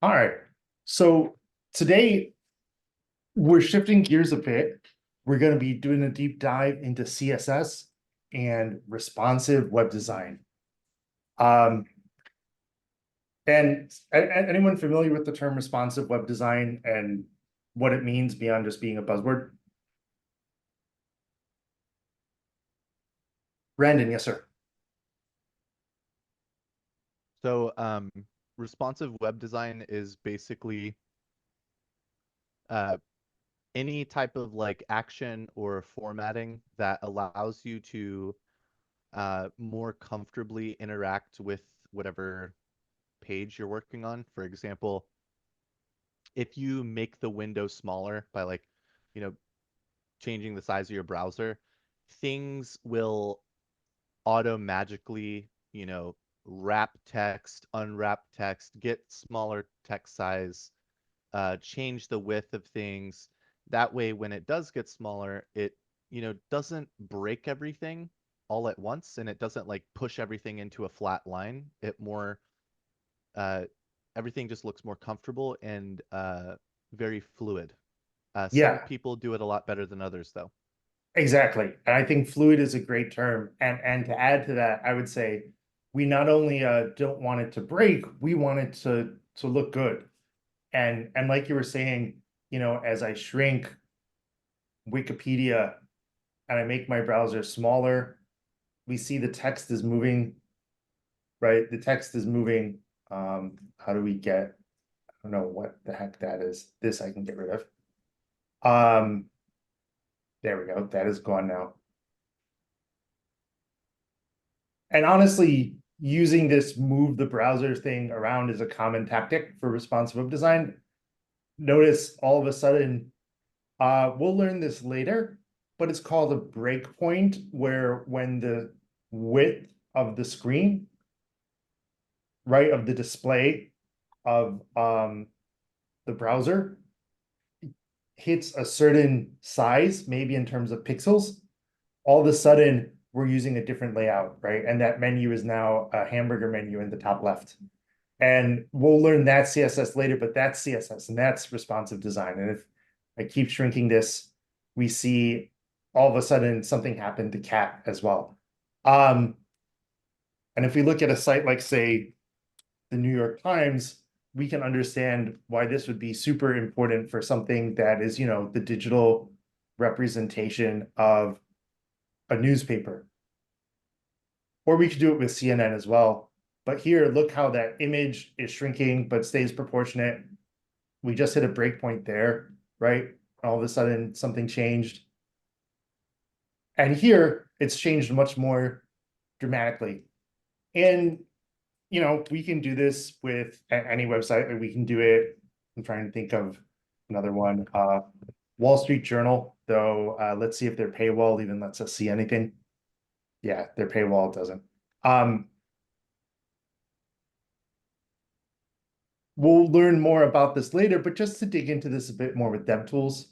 All right. So today we're shifting gears a bit. We're going to be doing a deep dive into CSS and responsive web design. Um, and anyone familiar with the term responsive web design and what it means beyond just being a buzzword? Brandon, yes, sir. So, responsive web design is basically uh, any type of like action or formatting that allows you to more comfortably interact with whatever page you're working on. For example, if you make the window smaller by like, you know, changing the size of your browser, things will auto magically, wrap text, unwrap text, get smaller text size, change the width of things. That way, when it does get smaller, it, doesn't break everything all at once and it doesn't like push everything into a flat line. It more, uh, everything just looks more comfortable and very fluid. Some Yeah, people do it a lot better than others, though. exactly. And I think fluid is a great term. And to add to that, I would say we not only don't want it to break, we want it to look good. And like you were saying, as I shrink Wikipedia and I make my browser smaller, we see the text is moving, right? The text is moving. How do we get, I don't know what the heck that is. This I can get rid of. Um, there we go. That is gone now. And honestly, using this move the browser thing around is a common tactic for responsive web design. Notice all of a sudden, we'll learn this later, but it's called a breakpoint where when the width of the screen, right, of the display of the browser hits a certain size, maybe in terms of pixels, all of a sudden we're using a different layout, right? And that menu is now a hamburger menu in the top left. And we'll learn that CSS later, but that's CSS and that's responsive design. And if I keep shrinking this, we see all of a sudden something happened to cat as well. Um, and if we look at a site like, say, the New York Times, we can understand why this would be super important for something that is, the digital representation of a newspaper. Or we could do it with CNN as well. But here, look how that image is shrinking, but stays proportionate. We just hit a breakpoint there, right? All of a sudden, something changed. And here, it's changed much more dramatically. And, we can do this with any website, and we can do it. I'm trying to think of another one. Wall Street Journal, though, let's see if their paywall even lets us see anything. Yeah, their paywall doesn't. Um, We'll learn more about this later, but just to dig into this a bit more with DevTools.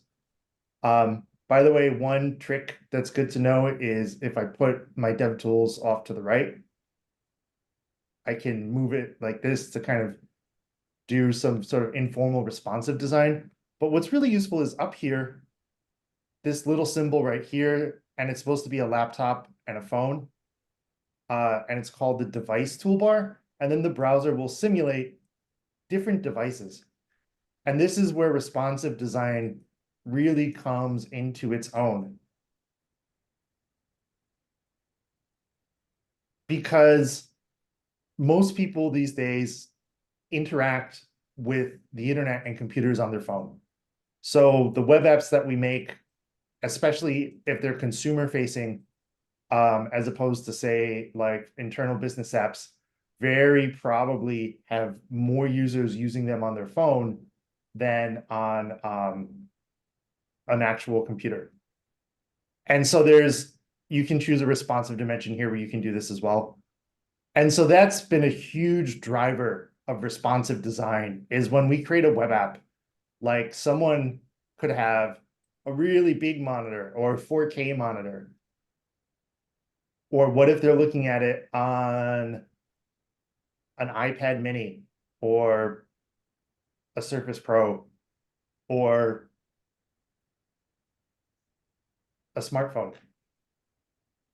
By the way, one trick that's good to know is if I put my DevTools off to the right, I can move it like this to kind of do some sort of informal responsive design. But what's really useful is up here, this little symbol right here, and it's supposed to be a laptop and a phone. And it's called the device toolbar. And then the browser will simulate different devices. And this is where responsive design really comes into its own. Because most people these days interact with the internet and computers on their phone. So the web apps that we make, especially if they're consumer facing, as opposed to say like internal business apps, very probably have more users using them on their phone than on an actual computer. And so you can choose a responsive dimension here where you can do this as well. And so that's been a huge driver of responsive design is when we create a web app, like someone could have a really big monitor or a 4K monitor. Or what if they're looking at it on an iPad mini or a Surface Pro or a smartphone,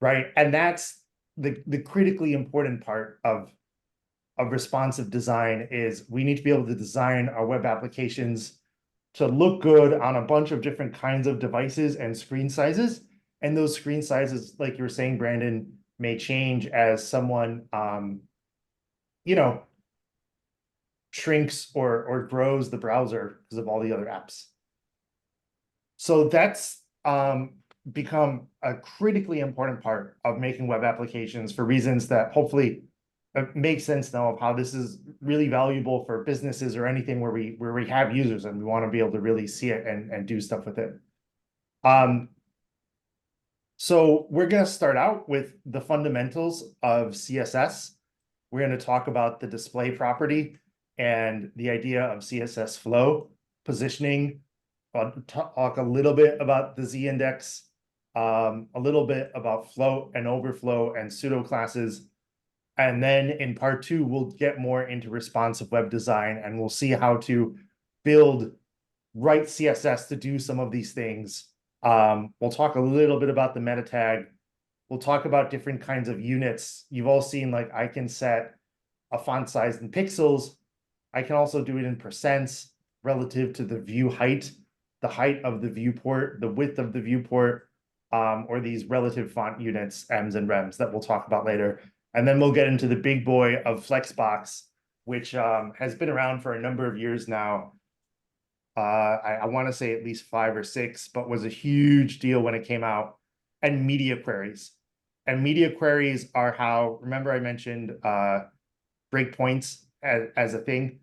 right? And that's the critically important part of responsive design is we need to be able to design our web applications to look good on a bunch of different kinds of devices and screen sizes. And those screen sizes, like you were saying, Brandon, may change as someone, you know, shrinks or grows the browser because of all the other apps. So that's become a critically important part of making web applications for reasons that hopefully make sense now of how this is really valuable for businesses or anything where we have users and we want to be able to really see it and do stuff with it. So we're going to start out with the fundamentals of CSS. We're going to talk about the display property and the idea of CSS flow, positioning. I'll talk a little bit about the z-index, a little bit about float and overflow and pseudo classes. And then in part 2, we'll get more into responsive web design and we'll see how to write CSS to do some of these things. We'll talk a little bit about the meta tag. We'll talk about different kinds of units. You've all seen, like, I can set a font size in pixels. I can also do it in percents relative to the view height, the height of the viewport, the width of the viewport, or these relative font units, Ms and rems, that we'll talk about later. And then we'll get into the big boy of Flexbox, which has been around for a number of years now. I want to say at least 5 or 6, but was a huge deal when it came out. And media queries. And media queries are how, remember I mentioned breakpoints as a thing,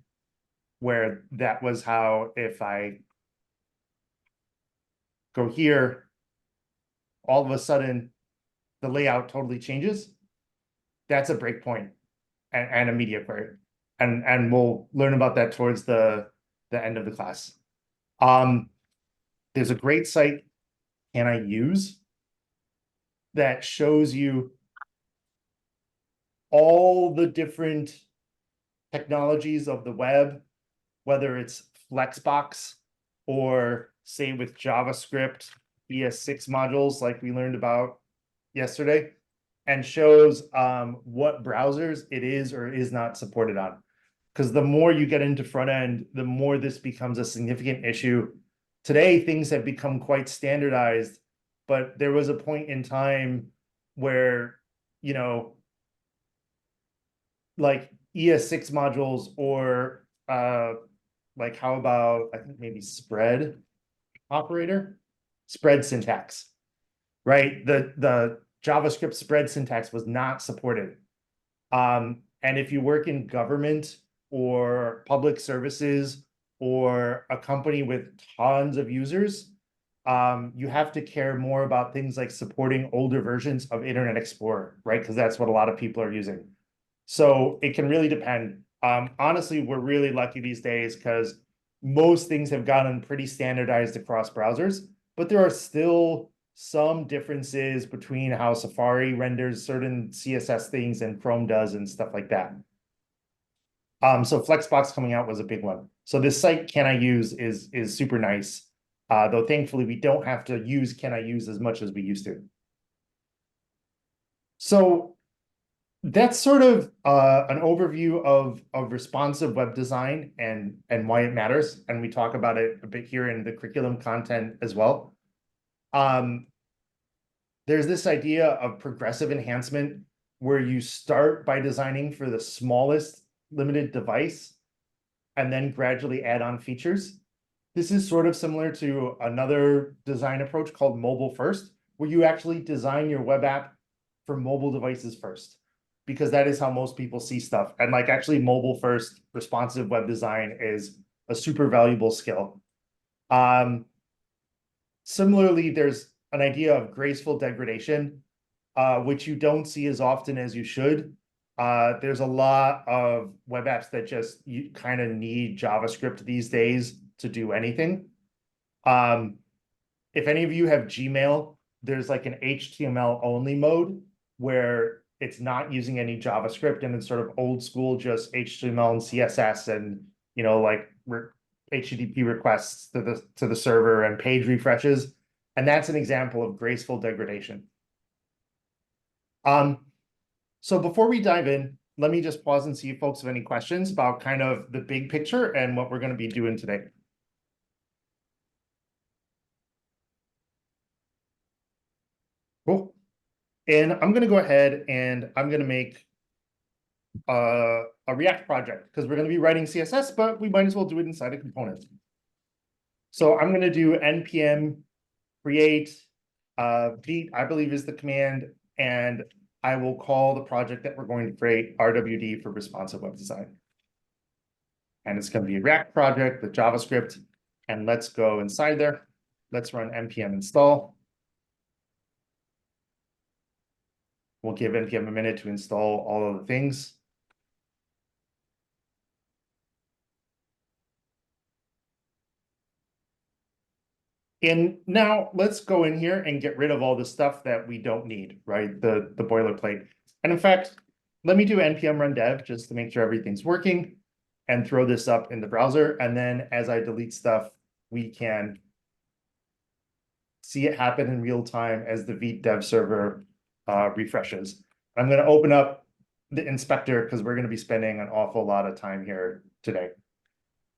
where that was how if I go here, all of a sudden the layout totally changes. That's a breakpoint and a media query. And we'll learn about that towards the end of the class. There's a great site, Can I Use, that shows you all the different technologies of the web, whether it's Flexbox or say with JavaScript, ES6 modules like we learned about yesterday, and shows what browsers it is or is not supported on. Because the more you get into front end, the more this becomes a significant issue. Today, things have become quite standardized, but there was a point in time where, you know, like ES6 modules or like how about, I think maybe spread operator, spread syntax, right? The JavaScript spread syntax was not supported. And if you work in government or public services or a company with tons of users, you have to care more about things like supporting older versions of Internet Explorer, right? Because that's what a lot of people are using. So it can really depend. Honestly, we're really lucky these days because most things have gotten pretty standardized across browsers, but there are still some differences between how Safari renders certain CSS things and Chrome does and stuff like that. So Flexbox coming out was a big one. So this site, Can I Use, is super nice. Though thankfully we don't have to use Can I Use as much as we used to. So that's sort of an overview of responsive web design and why it matters. And we talk about it a bit here in the curriculum content as well. There's this idea of progressive enhancement where you start by designing for the smallest limited device and then gradually add on features. This is sort of similar to another design approach called mobile first, where you actually design your web app for mobile devices first, because that is how most people see stuff. And like actually mobile first responsive web design is a super valuable skill. Similarly, there's an idea of graceful degradation, which you don't see as often as you should. There's a lot of web apps that just you kind of need JavaScript these days to do anything. If any of you have Gmail, there's like an HTML only mode where it's not using any JavaScript and it's sort of old school, just HTML and CSS and, you know, like HTTP requests to the server and page refreshes. And that's an example of graceful degradation. So before we dive in, let me just pause and see if folks have any questions about kind of the big picture and what we're going to be doing today. Cool. And I'm going to go ahead and I'm going to make a React project because we're going to be writing CSS, but we might as well do it inside a component. So I'm going to do npm create vite, I believe is the command, and I will call the project that we're going to create RWD for responsive web design. And it's going to be a React project with JavaScript. And let's go inside there. Let's run npm install. We'll give npm a minute to install all of the things. And now let's go in here and get rid of all the stuff that we don't need, right? The boilerplate. And in fact, let me do npm run dev just to make sure everything's working and throw this up in the browser. And then as I delete stuff, we can see it happen in real time as the vite dev server refreshes. I'm going to open up the inspector because we're going to be spending an awful lot of time here today.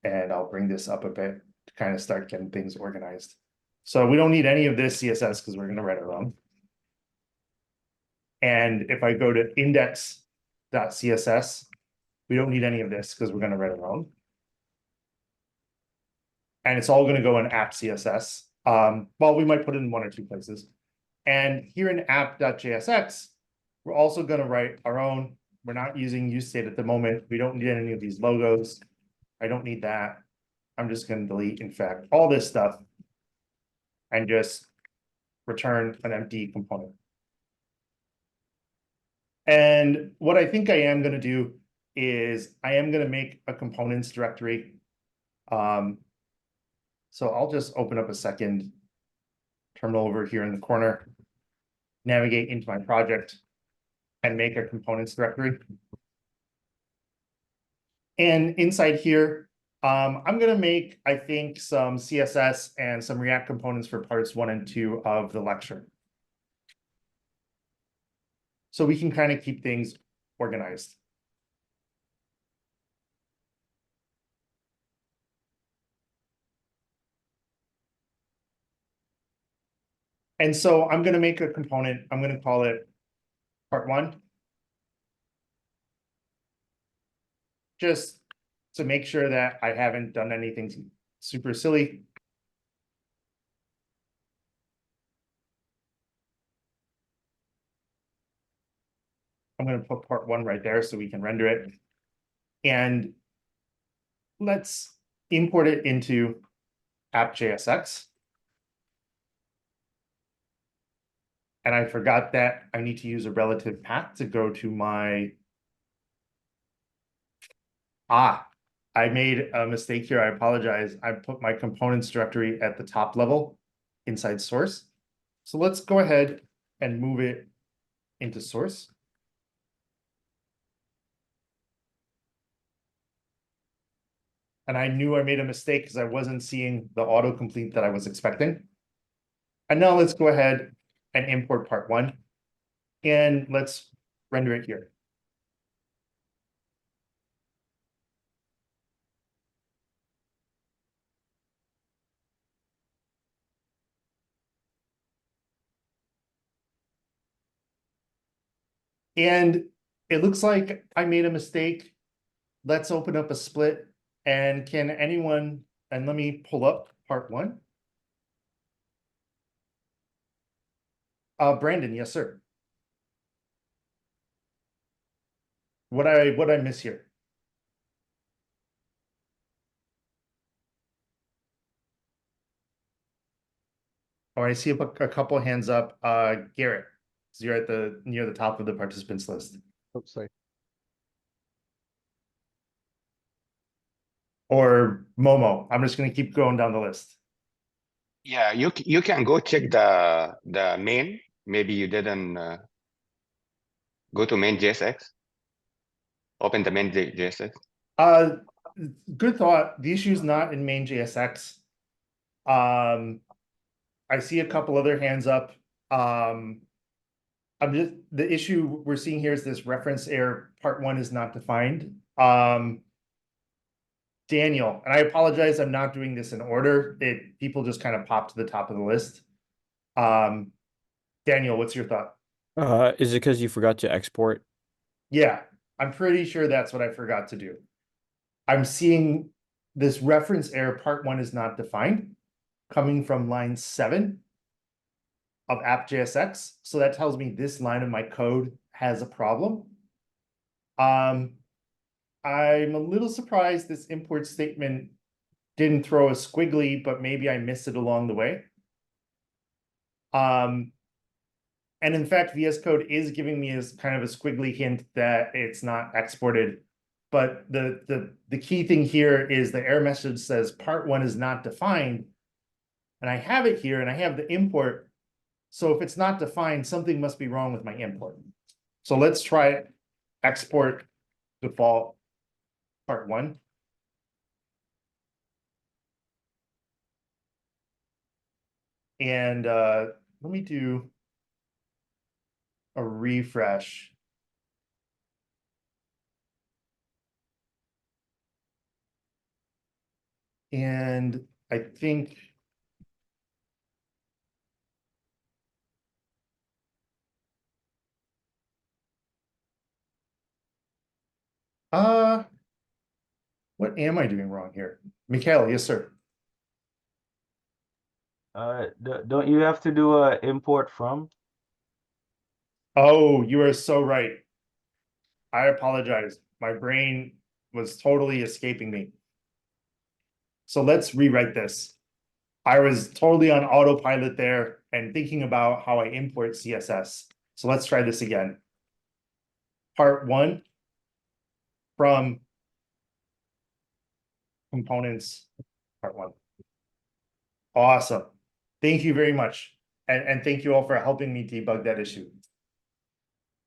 And I'll bring this up a bit to kind of start getting things organized. So we don't need any of this CSS because we're going to write our own. And if I go to index.css, we don't need any of this because we're going to write our own. And it's all going to go in app CSS. Well, we might put it in one or two places. And here in app.jsx, we're also going to write our own. We're not using useState at the moment. We don't need any of these logos. I don't need that. I'm just going to delete, in fact, all this stuff and just return an empty component. And what I think I am going to do is I am going to make a components directory. So I'll just open up a second terminal over here in the corner, navigate into my project, and make a components directory. And inside here, I'm going to make, I think, some CSS and some React components for parts 1 and 2 of the lecture. So we can kind of keep things organized. And so I'm going to make a component. I'm going to call it part 1. Just to make sure that I haven't done anything super silly. I'm going to put part 1 right there so we can render it. And let's import it into app.jsx. And I forgot that I need to use a relative path to go to my... I made a mistake here. I apologize. I put my components directory at the top level inside source. So let's go ahead and move it into source. And I knew I made a mistake because I wasn't seeing the autocomplete that I was expecting. And now let's go ahead and import part 1. And let's render it here. And it looks like I made a mistake. Let's open up a split. And can anyone, and let me pull up part 1. Brandon, yes, sir. What I miss here? Oh, I see a couple hands up. Garrett, so you're at near the top of the participants list. Oh, sorry. Or Momo. I'm just going to keep going down the list. Yeah, you can go check the main. Maybe you didn't go to main JSX. Open the main JSX. good thought. The issue is not in main JSX. I see a couple other hands up. The issue we're seeing here is this reference error, part one is not defined. Daniel, and I apologize, I'm not doing this in order. People just kind of pop to the top of the list. Daniel, what's your thought? Is it because you forgot to export? Yeah, I'm pretty sure that's what I forgot to do. I'm seeing this reference error, part one is not defined, coming from line 7 of app.jsx. So that tells me this line of my code has a problem. I'm a little surprised this import statement didn't throw a squiggly, but maybe I missed it along the way. And in fact, VS Code is giving me as kind of a squiggly hint that it's not exported. But the key thing here is the error message says part one is not defined. And I have it here and I have the import. So if it's not defined, something must be wrong with my import. So let's try it. Export default part one. And let me do a refresh. And I think what am I doing wrong here? Mikhail, yes, sir. Don't you have to do a import from? Oh, you are so right. I apologize. My brain was totally escaping me. So let's rewrite this. I was totally on autopilot there and thinking about how I import CSS. So let's try this again. Part one from components, part one. Awesome. Thank you very much. And thank you all for helping me debug that issue.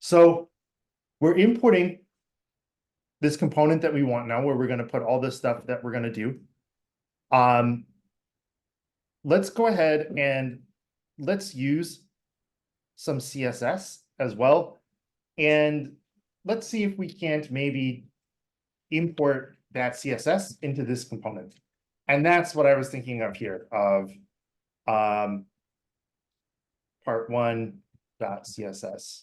So we're importing this component that we want now, where we're going to put all this stuff that we're going to do. Let's go ahead and let's use some CSS as well. And let's see if we can't maybe import that CSS into this component. And that's what I was thinking of here of part one.css.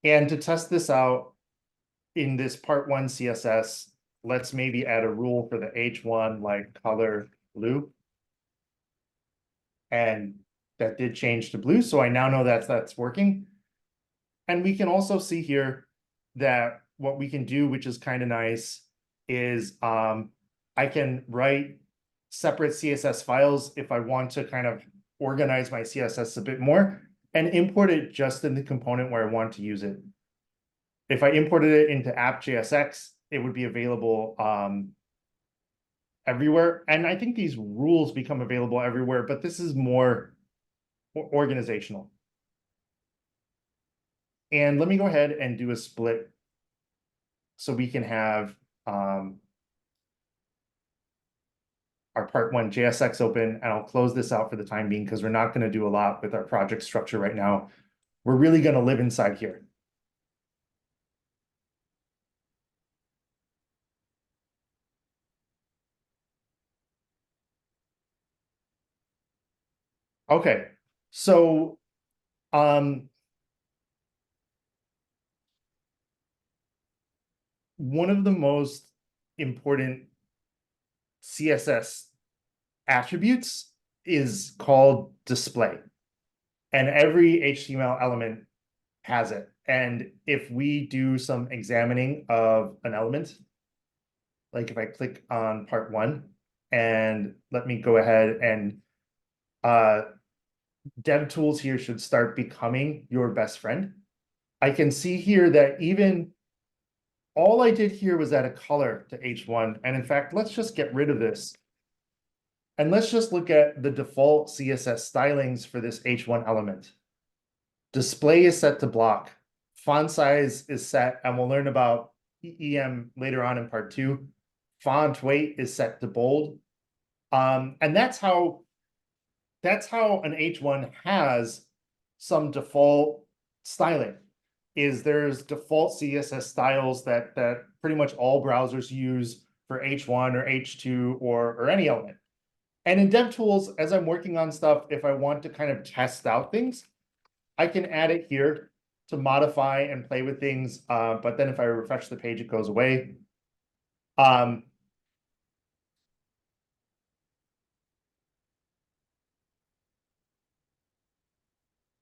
And to test this out in this part one CSS, let's maybe add a rule for the H1 like color blue. And that did change to blue. So I now know that's working. And we can also see here that what we can do, which is kind of nice, is I can write separate CSS files if I want to kind of organize my CSS a bit more and import it just in the component where I want to use it. If I imported it into app.jsx, it would be available everywhere. And I think these rules become available everywhere, but this is more organizational. And let me go ahead and do a split so we can have our part one JSX open, and I'll close this out for the time being because we're not going to do a lot with our project structure right now. We're really going to live inside here. Okay, so one of the most important CSS attributes is called display. And every HTML element has it. And if we do some examining of an element, like if I click on part one, and let me go ahead and dev tools here should start becoming your best friend. I can see here that even all I did here was add a color to H1. And in fact, let's just get rid of this. And let's just look at the default CSS stylings for this H1 element. Display is set to block. Font size is set, and we'll learn about EM later on in part 2. Font weight is set to bold. And that's how an H1 has some default styling. Is there's default CSS styles that pretty much all browsers use for H1 or H2 or any element. And in DevTools, as I'm working on stuff, if I want to kind of test out things, I can add it here to modify and play with things. But then if I refresh the page, it goes away.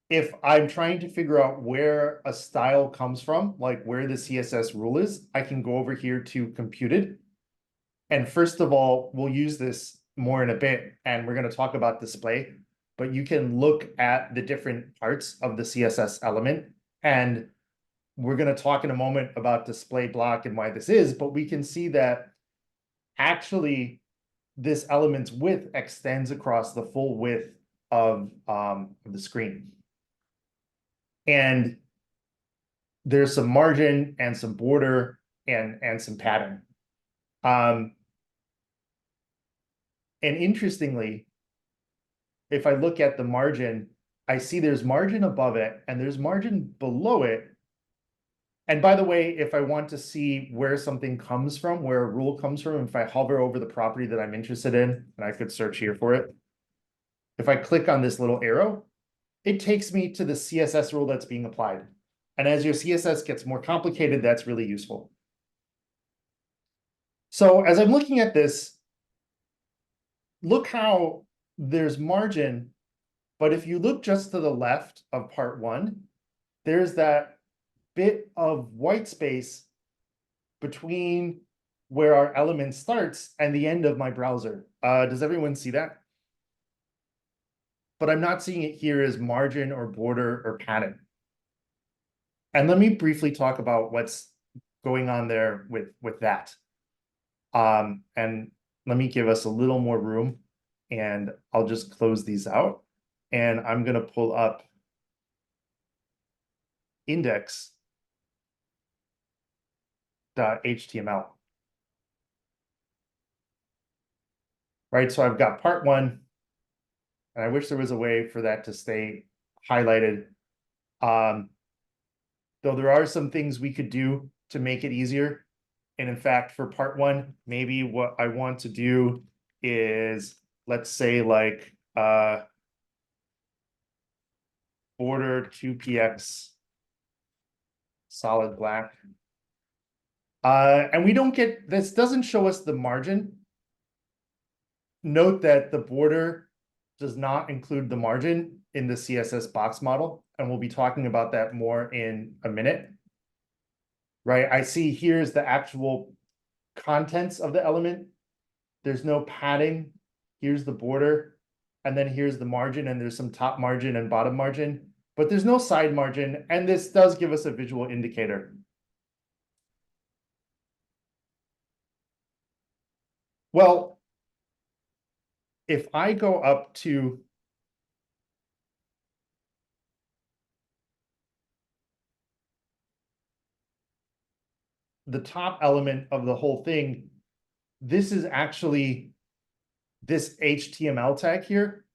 If I'm trying to figure out where a style comes from, like where the CSS rule is, I can go over here to computed. And first of all, we'll use this more in a bit, and we're going to talk about display, but you can look at the different parts of the CSS element. And we're going to talk in a moment about display block and why this is, but we can see that actually this element's width extends across the full width of the screen. And there's some margin and some border and some pattern. And interestingly, if I look at the margin, I see there's margin above it and there's margin below it. And by the way, if I want to see where something comes from, where a rule comes from, if I hover over the property that I'm interested in, and I could search here for it, if I click on this little arrow, it takes me to the CSS rule that's being applied. And as your CSS gets more complicated, that's really useful. So as I'm looking at this, look how there's margin, but if you look just to the left of part 1, there's that bit of white space between where our element starts and the end of my browser. Does everyone see that? But I'm not seeing it here as margin or border or padding. And let me briefly talk about what's going on there with that. And let me give us a little more room, and I'll just close these out. And I'm going to pull up index.html. Right, so I've got part 1, and I wish there was a way for that to stay highlighted. Though there are some things we could do to make it easier. And in fact, for part 1, maybe what I want to do is, let's say like border 2px solid black. And we don't get, this doesn't show us the margin. Note that the border does not include the margin in the CSS box model, and we'll be talking about that more in a minute. Right, I see here's the actual contents of the element. There's no padding. Here's the border, and then here's the margin, and there's some top margin and bottom margin, but there's no side margin, and this does give us a visual indicator. Well, if I go up to the top element of the whole thing, this is actually this HTML tag here.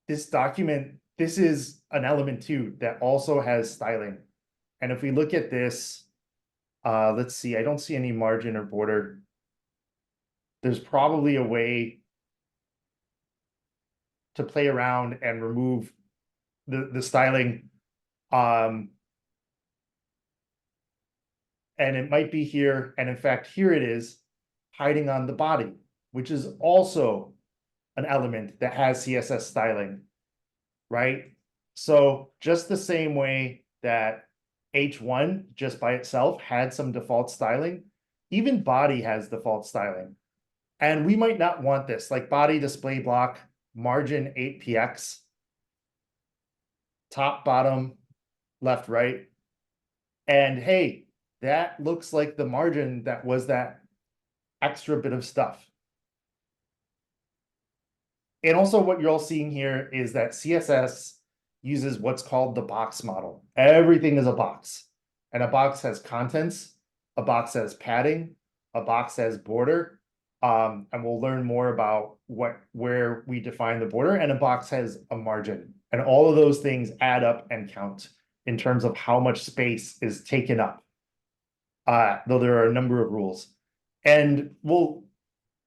This document, this is an element too that also has styling. And if we look at this, let's see, I don't see any margin or border. There's probably a way to play around and remove the styling. And it might be here. And in fact, here it is hiding on the body, which is also an element that has CSS styling, right? So just the same way that H1 just by itself had some default styling, even body has default styling. And we might not want this, like body display block, margin 8px, top, bottom, left, right. And hey, that looks like the margin that was that extra bit of stuff. And also what you're all seeing here is that CSS uses what's called the box model. Everything is a box, and a box has contents a box has padding, a box has border, and we'll learn more about where we define the border, and a box has a margin. And all of those things add up and count in terms of how much space is taken up. Though there are a number of rules. And we'll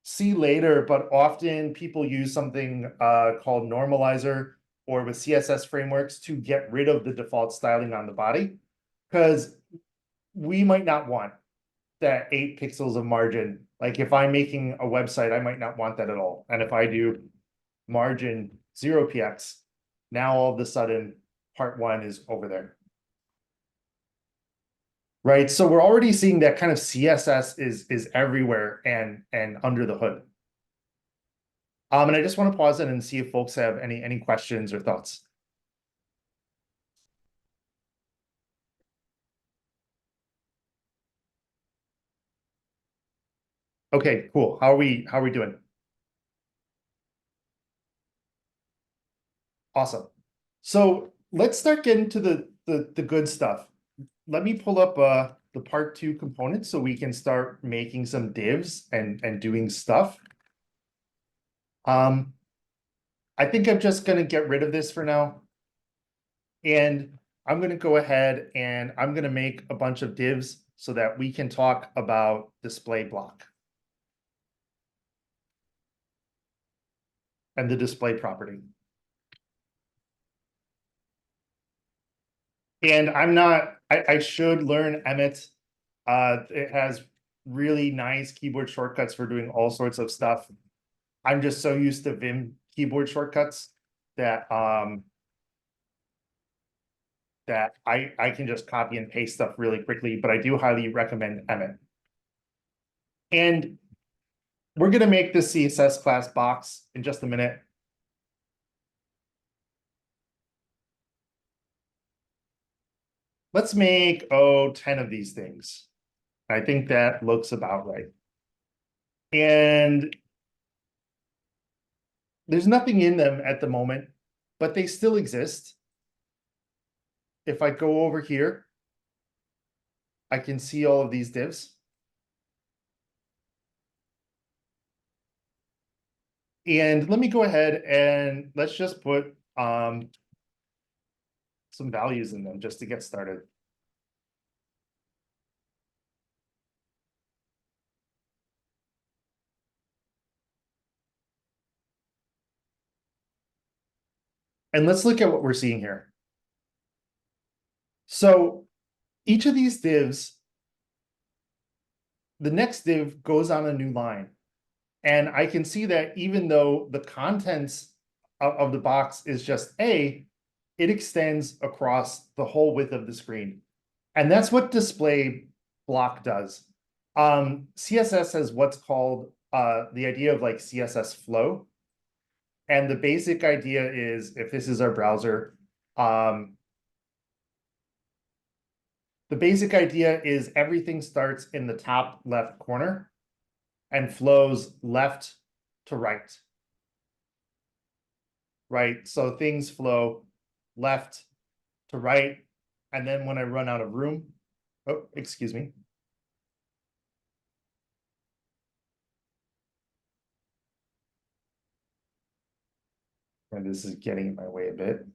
see later, but often people use something called normalizer or with CSS frameworks to get rid of the default styling on the body, because we might not want that 8 pixels of margin. Like if I'm making a website, I might not want that at all. And if I do margin 0px, now all of a sudden part 1 is over there. Right, so we're already seeing that kind of CSS is everywhere and under the hood. And I just want to pause it and see if folks have any questions or thoughts. Okay, cool. How are we doing? Awesome. So let's start getting to the good stuff. Let me pull up the part 2 component so we can start making some divs and doing stuff. I think I'm just going to get rid of this for now. And I'm going to go ahead and I'm going to make a bunch of divs so that we can talk about display block and the display property. And I should learn Emmet. It has really nice keyboard shortcuts for doing all sorts of stuff. I'm just so used to Vim keyboard shortcuts that that I can just copy and paste stuff really quickly, but I do highly recommend Emmet. And we're going to make this CSS class box in just a minute. Let's make, 10 of these things. I think that looks about right. And there's nothing in them at the moment, but they still exist. If I go over here, I can see all of these divs. And let me go ahead and let's just put some values in them just to get started. And let's look at what we're seeing here. So each of these divs, the next div goes on a new line. And I can see that even though the contents of the box is just A, it extends across the whole width of the screen. And that's what display block does. CSS has what's called the idea of like CSS flow. And the basic idea is, if this is our browser, the basic idea is everything starts in the top left corner and flows left to right. Right, so things flow left to right, and then when I run out of room, oh, excuse me. And this is getting in my way a bit.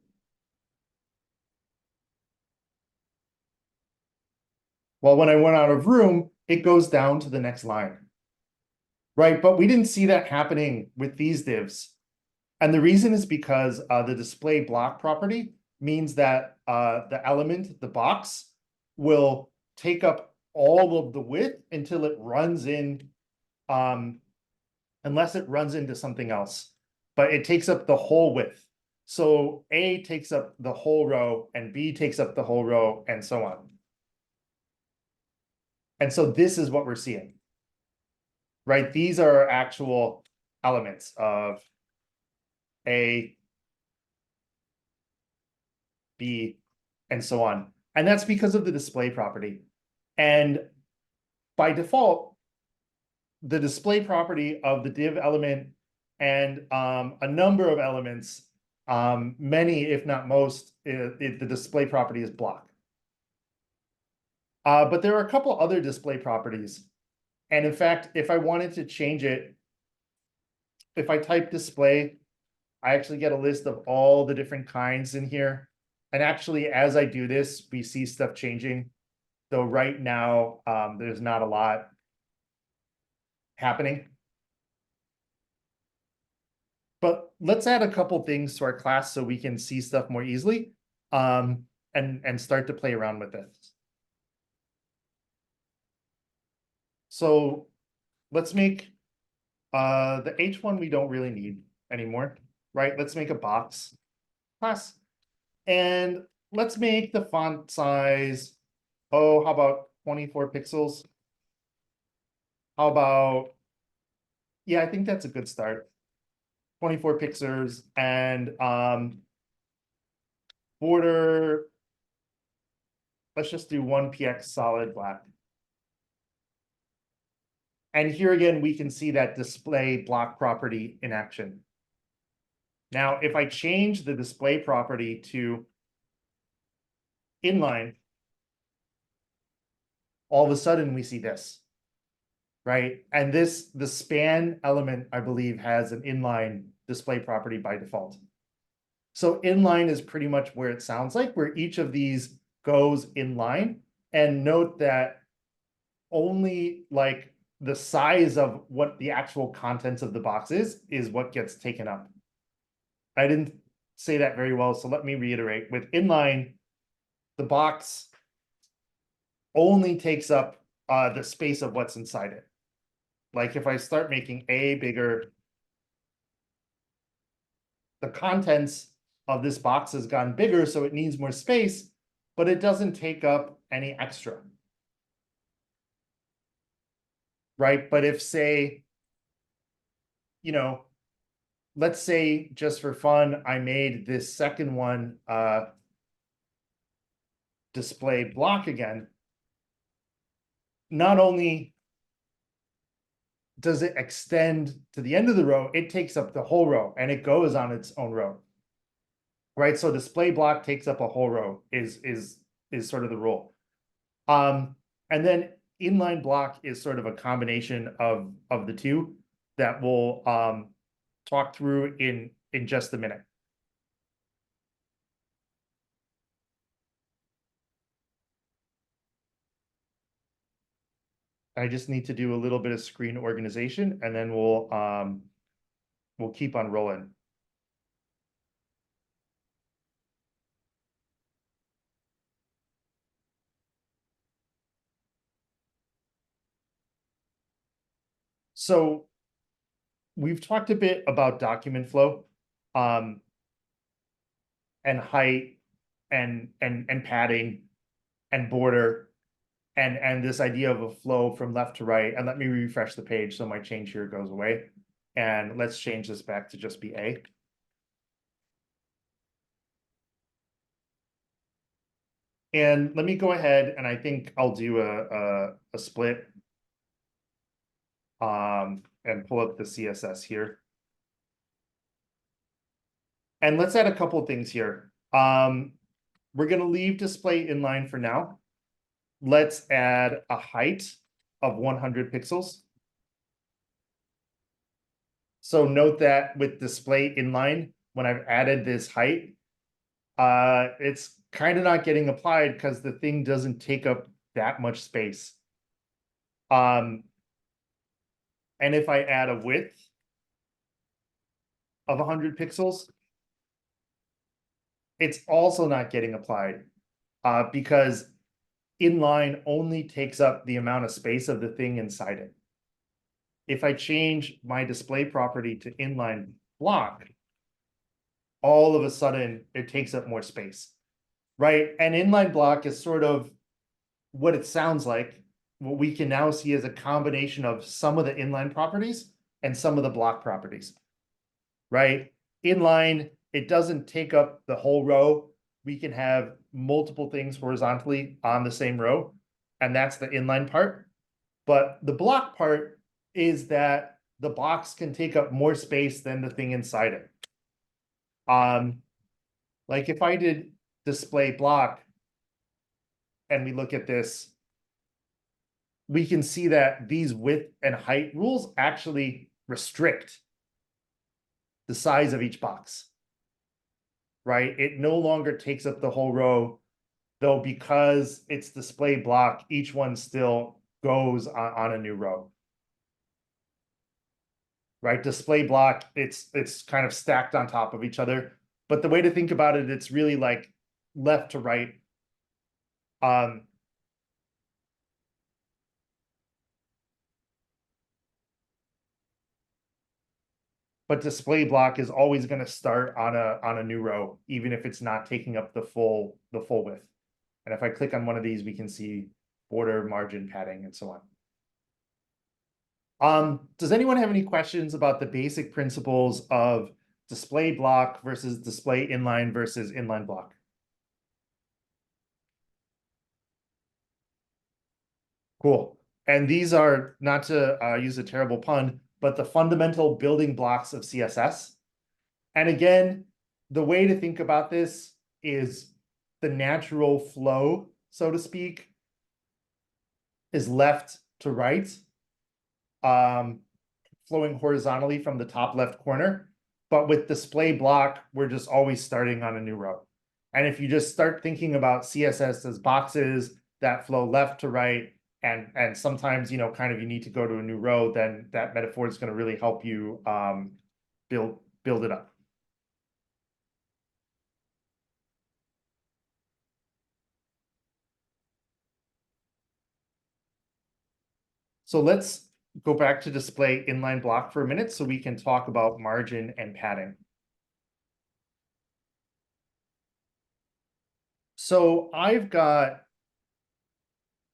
Well, when I run out of room, it goes down to the next line. Right, but we didn't see that happening with these divs. And the reason is because the display block property means that the element, the box, will take up all of the width until it runs in, unless it runs into something else. But it takes up the whole width. So A takes up the whole row, and B takes up the whole row, and so on. And so this is what we're seeing. Right, these are actual elements of A, B, and so on. And that's because of the display property. And by default, the display property of the div element and a number of elements, many, if not most, the display property is block. But there are a couple other display properties. And in fact, if I wanted to change it, if I type display, I actually get a list of all the different kinds in here. And actually, as I do this, we see stuff changing. Though right now, there's not a lot happening. But let's add a couple things to our class so we can see stuff more easily, and start to play around with this. So let's make the H1 we don't really need anymore, right? Let's make a box class. And let's make the font size, oh, how about 24 pixels? How about, yeah, I think that's a good start. 24 pixels and border, let's just do 1px solid black. And here again, we can see that display block property in action. Now, if I change the display property to inline, all of a sudden we see this, right? And this, the span element, I believe, has an inline display property by default. So inline is pretty much where it sounds like, where each of these goes in line. And note that only like the size of what the actual contents of the box is what gets taken up. I didn't say that very well, so let me reiterate. With inline, the box only takes up the space of what's inside it. Like if I start making A bigger, the contents of this box has gotten bigger, so it needs more space, but it doesn't take up any extra. Right? But if, say, you know, let's say just for fun, I made this second one display block again. Not only does it extend to the end of the row, it takes up the whole row and it goes on its own row. Right? So display block takes up a whole row is sort of the rule. And then inline block is sort of a combination of the two that we'll talk through in just a minute. I just need to do a little bit of screen organization and then we'll keep on rolling. So we've talked a bit about document flow, and height and padding and border and this idea of a flow from left to right. And let me refresh the page so my change here goes away. And let's change this back to just be A. And let me go ahead and I think I'll do a split and pull up the CSS here. And let's add a couple of things here. We're going to leave display inline for now. Let's add a height of 100 pixels. So note that with display inline, when I've added this height, it's kind of not getting applied because the thing doesn't take up that much space. And if I add a width of 100 pixels, it's also not getting applied because inline only takes up the amount of space of the thing inside it. If I change my display property to inline block, all of a sudden it takes up more space, right? And inline block is sort of what it sounds like. What we can now see is a combination of some of the inline properties and some of the block properties, right? Inline, it doesn't take up the whole row. We can have multiple things horizontally on the same row, and that's the inline part. But the block part is that the box can take up more space than the thing inside it. Like if I did display block and we look at this, we can see that these width and height rules actually restrict the size of each box, right? It no longer takes up the whole row, though because it's display block, each one still goes on a new row. Right, display block, it's kind of stacked on top of each other. But the way to think about it, it's really like left to right. But display block is always going to start on a new row, even if it's not taking up the full width. And if I click on one of these, we can see border, margin, padding, and so on. Does anyone have any questions about the basic principles of display block versus display inline versus inline block? Cool. And these are, not to use a terrible pun, but the fundamental building blocks of CSS. And again, the way to think about this is the natural flow, so to speak, is left to right, flowing horizontally from the top left corner. But with display block, we're just always starting on a new row. And if you just start thinking about CSS as boxes that flow left to right, and sometimes, you know, kind of you need to go to a new row, then that metaphor is going to really help you build it up. So let's go back to display inline block for a minute so we can talk about margin and padding. So I've got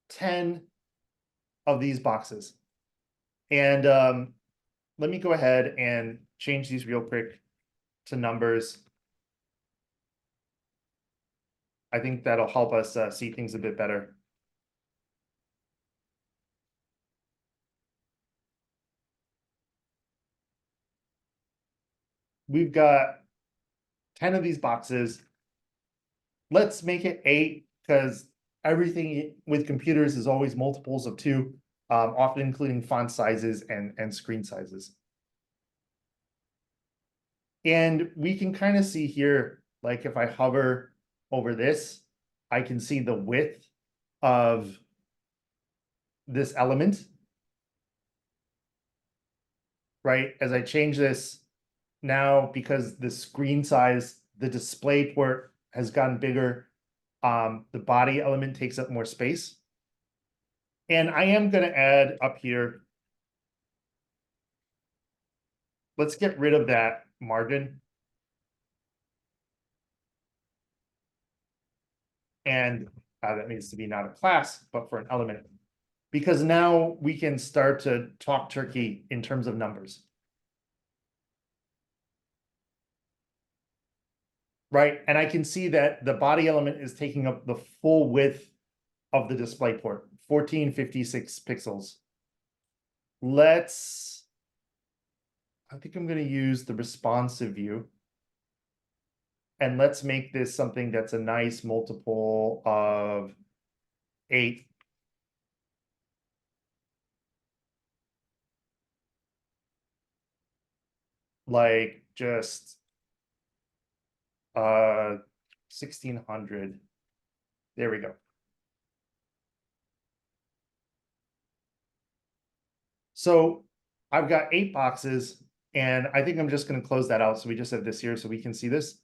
10 of these boxes. And let me go ahead and change these real quick to numbers. I think that'll help us see things a bit better. We've got 10 of these boxes. Let's make it 8 because everything with computers is always multiples of 2, often including font sizes and screen sizes. And we can kind of see here, like if I hover over this, I can see the width of this element. Right, as I change this now, because the screen size, the display port has gotten bigger, the body element takes up more space. And I am going to add up here, let's get rid of that margin. And that needs to be not a class, but for an element. Because now we can start to talk turkey in terms of numbers. Right, and I can see that the body element is taking up the full width of the display port, 1456 pixels. I think I'm going to use the responsive view. And let's make this something that's a nice multiple of 8. Like just 1600. There we go. So I've got 8 boxes, and I think I'm just going to close that out. So we just have this here so we can see this.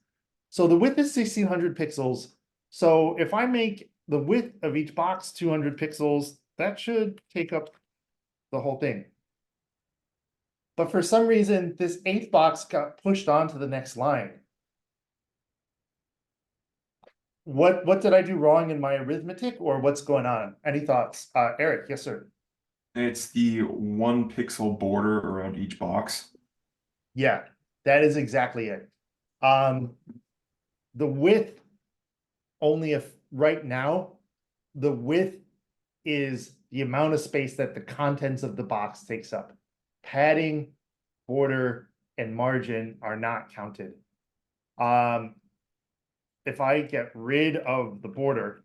So the width is 1600 pixels. So if I make the width of each box 200 pixels, that should take up the whole thing. But for some reason, this 8th box got pushed on to the next line. What did I do wrong in my arithmetic, or what's going on? Any thoughts? Eric, yes, sir. It's the 1 pixel border around each box. Yeah, that is exactly it. The width, only if right now, the width is the amount of space that the contents of the box takes up. Padding, border, and margin are not counted. If I get rid of the border,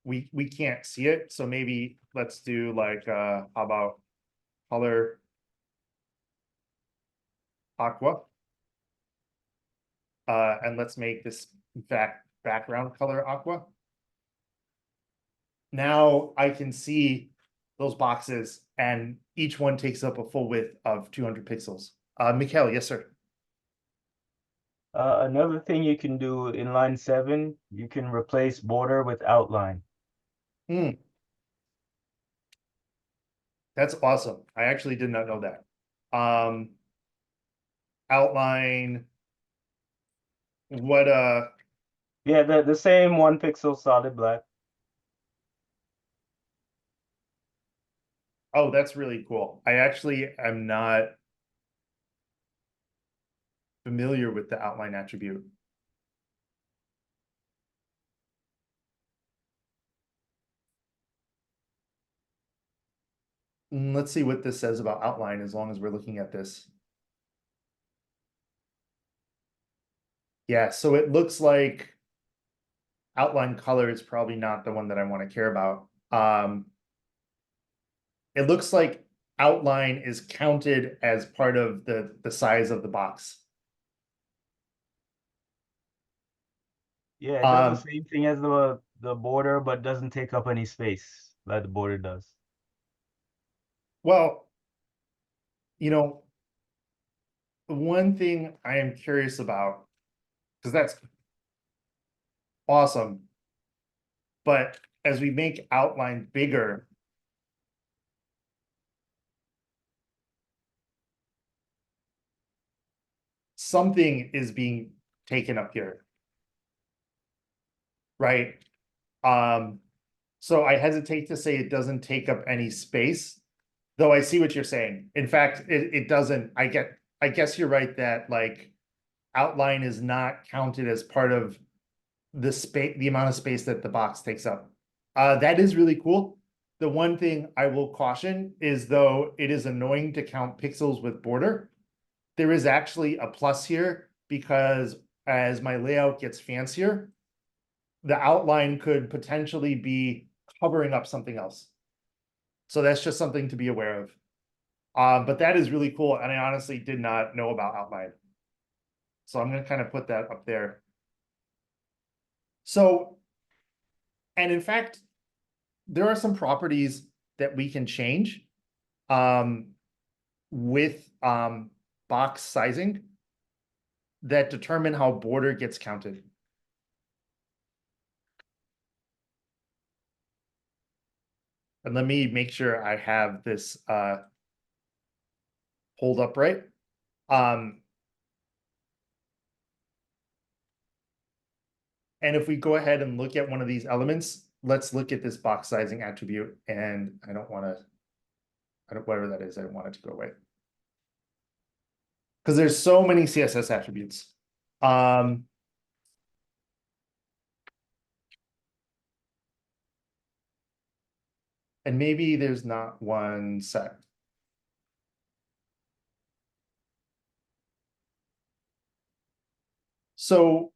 we can't see it, so maybe let's do like, how about color aqua? And let's make this background color aqua. Now I can see those boxes and each one takes up a full width of 200 pixels. Mikhail, yes, sir. Another thing you can do in line 7, you can replace border with outline. That's awesome. I actually did not know that. Outline. What, Yeah, the same 1 pixel solid black. oh, that's really cool. I actually am not familiar with the outline attribute. Let's see what this says about outline as long as we're looking at this. Yeah, so it looks like outline color is probably not the one that I want to care about. It looks like outline is counted as part of the size of the box. Yeah, it does the same thing as the border, but doesn't take up any space like the border does. Well, you know, the one thing I am curious about, because that's awesome, but as we make outline bigger, something is being taken up here, right? So I hesitate to say it doesn't take up any space, though I see what you're saying. In fact, it doesn't. I guess you're right that like outline is not counted as part of the space, the amount of space that the box takes up. That is really cool. The one thing I will caution is, though it is annoying to count pixels with border, there is actually a plus here, because as my layout gets fancier, the outline could potentially be covering up something else. So that's just something to be aware of. But that is really cool, and I honestly did not know about outline. So I'm going to kind of put that up there. So, and in fact, there are some properties that we can change with box sizing that determine how border gets counted. And let me make sure I have this pulled up right. And if we go ahead and look at one of these elements, let's look at this box sizing attribute. And I don't want to, whatever that is, I don't want it to go away. Because there's so many CSS attributes. And maybe there's not one set. So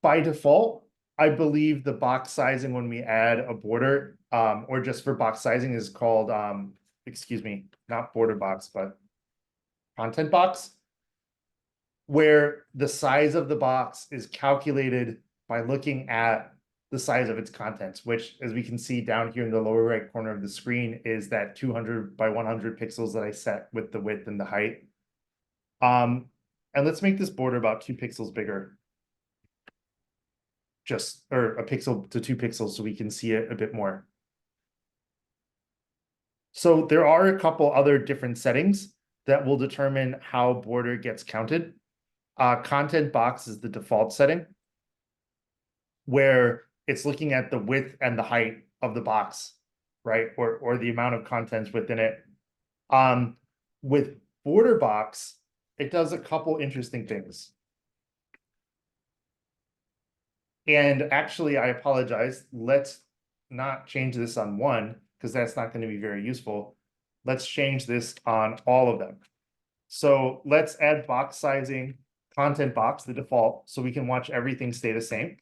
by default, I believe the box sizing when we add a border, or just for box sizing, is called, excuse me, not border box, but content box, where the size of the box is calculated by looking at the size of its contents, which, as we can see down here in the lower right corner of the screen, is that 200 by 100 pixels that I set with the width and the height. And let's make this border about 2 pixels bigger. Or a pixel to 2 pixels so we can see it a bit more. So there are a couple other different settings that will determine how border gets counted. Content box is the default setting, where it's looking at the width and the height of the box, right? Or the amount of contents within it. With border box, it does a couple interesting things. And actually, I apologize. Let's not change this on one, because that's not going to be very useful. Let's change this on all of them. So let's add box sizing, content box, the default, so we can watch everything stay the same.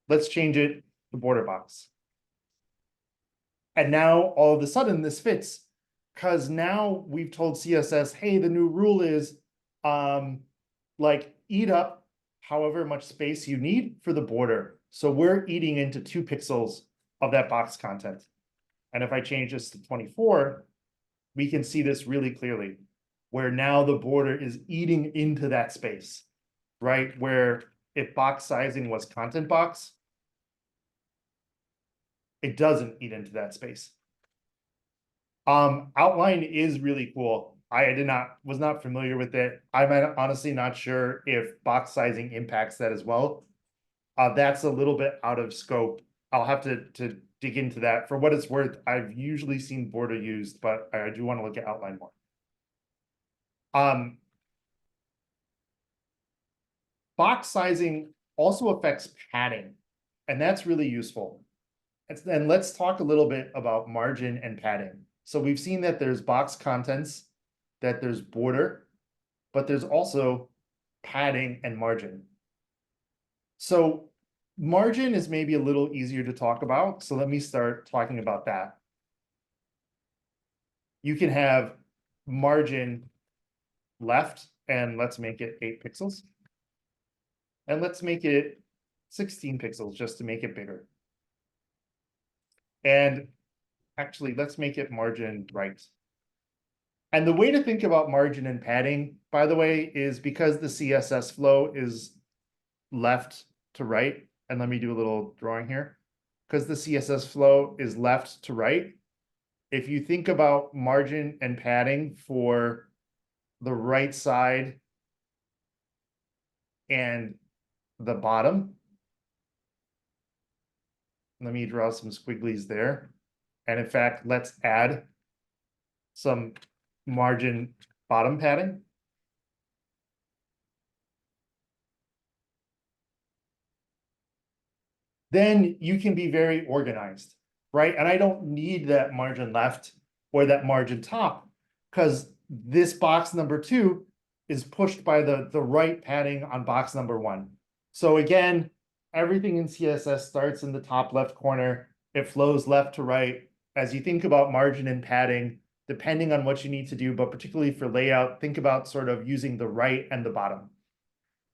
Let's change it the border box. And now all of a sudden this fits, because now we've told CSS, hey, the new rule is like eat up however much space you need for the border. So we're eating into 2 pixels of that box content. And if I change this to 24, we can see this really clearly, where now the border is eating into that space, right? Where if box sizing was content box, it doesn't eat into that space. Outline is really cool. I was not familiar with it. I'm honestly not sure if box sizing impacts that as well. That's a little bit out of scope. I'll have to dig into that. For what it's worth, I've usually seen border used, but I do want to look at outline more. Box sizing also affects padding, and that's really useful. And let's talk a little bit about margin and padding. So we've seen that there's box contents, that there's border, but there's also padding and margin. So margin is maybe a little easier to talk about. So let me start talking about that. You can have margin left, and let's make it 8 pixels. And let's make it 16 pixels just to make it bigger. And actually, let's make it margin right. And the way to think about margin and padding, by the way, is because the CSS flow is left to right. And let me do a little drawing here. Because the CSS flow is left to right. If you think about margin and padding for the right side and the bottom, let me draw some squigglies there. And in fact, let's add some margin bottom padding. Then you can be very organized, right? And I don't need that margin left or that margin top, because this box number 2 is pushed by the right padding on box number 1. So again, everything in CSS starts in the top left corner. It flows left to right. As you think about margin and padding, depending on what you need to do, but particularly for layout, think about sort of using the right and the bottom.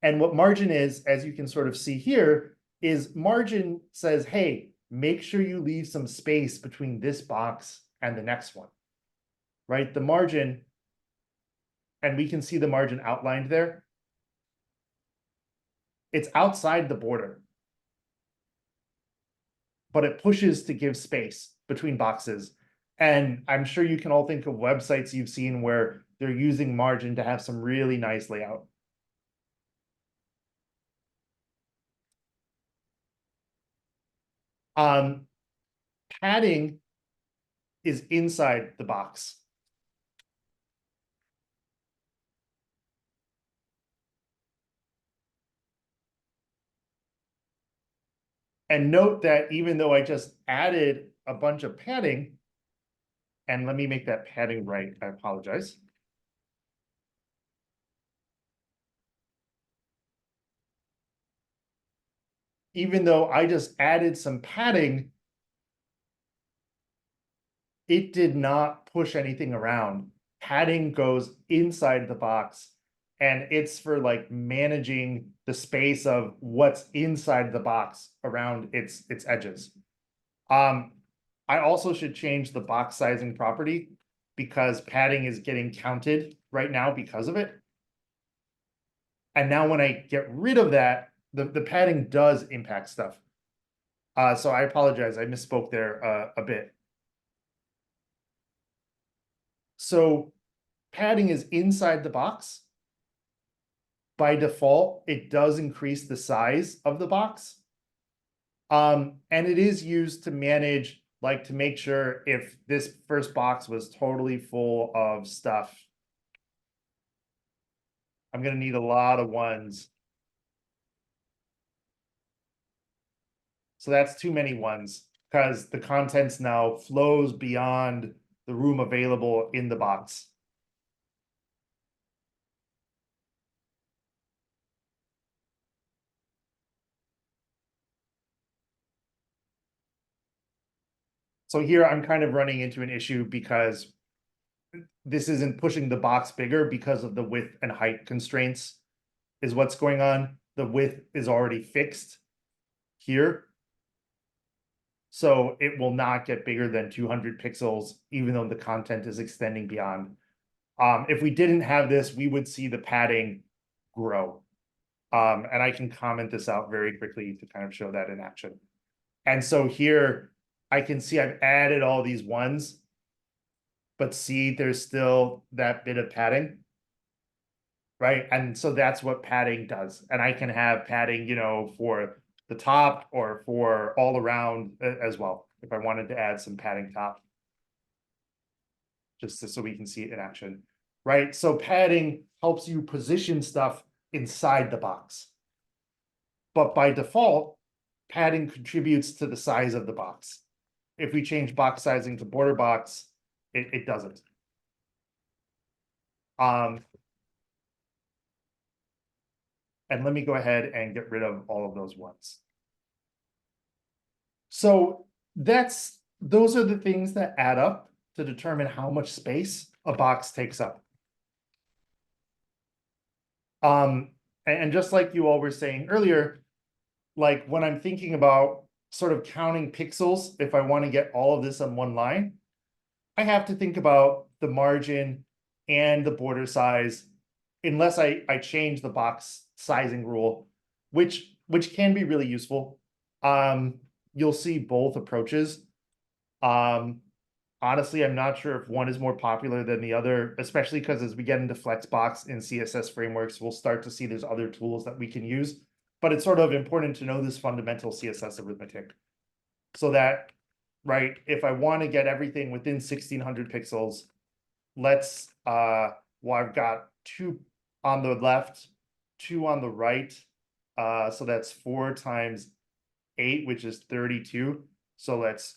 And what margin is, as you can sort of see here, is margin says, hey, make sure you leave some space between this box and the next one, right? The margin, and we can see the margin outlined there. It's outside the border, but it pushes to give space between boxes. And I'm sure you can all think of websites you've seen where they're using margin to have some really nice layout. Padding is inside the box. And note that even though I just added a bunch of padding, and let me make that padding right, I apologize. Even though I just added some padding, it did not push anything around. Padding goes inside the box, and it's for like managing the space of what's inside the box around its edges. I also should change the box sizing property because padding is getting counted right now because of it. And now when I get rid of that, the padding does impact stuff. So I apologize, I misspoke there a bit. So padding is inside the box. By default, it does increase the size of the box. And it is used to manage, like to make sure if this first box was totally full of stuff, I'm gonna need a lot of ones. So that's too many ones because the contents now flows beyond the room available in the box. So here I'm kind of running into an issue because this isn't pushing the box bigger because of the width and height constraints is what's going on. The width is already fixed here. So it will not get bigger than 200 pixels, even though the content is extending beyond. If we didn't have this, we would see the padding grow. And I can comment this out very quickly to kind of show that in action. And so here I can see I've added all these ones, but see there's still that bit of padding, right? And so that's what padding does. And I can have padding, you know, for the top or for all around as well, if I wanted to add some padding top. Just so we can see it in action, right? So padding helps you position stuff inside the box. But by default, padding contributes to the size of the box. If we change box sizing to border box, it doesn't. And let me go ahead and get rid of all of those ones. So those are the things that add up to determine how much space a box takes up. And just like you all were saying earlier, like when I'm thinking about sort of counting pixels, if I want to get all of this on one line, I have to think about the margin and the border size, unless I change the box sizing rule, which can be really useful. You'll see both approaches. Honestly, I'm not sure if one is more popular than the other, especially because as we get into Flexbox and CSS frameworks, we'll start to see there's other tools that we can use. But it's sort of important to know this fundamental CSS arithmetic. So that, right, if I want to get everything within 1600 pixels, let's, well, I've got 2 on the left, 2 on the right. So that's 4 times 8, which is 32. So let's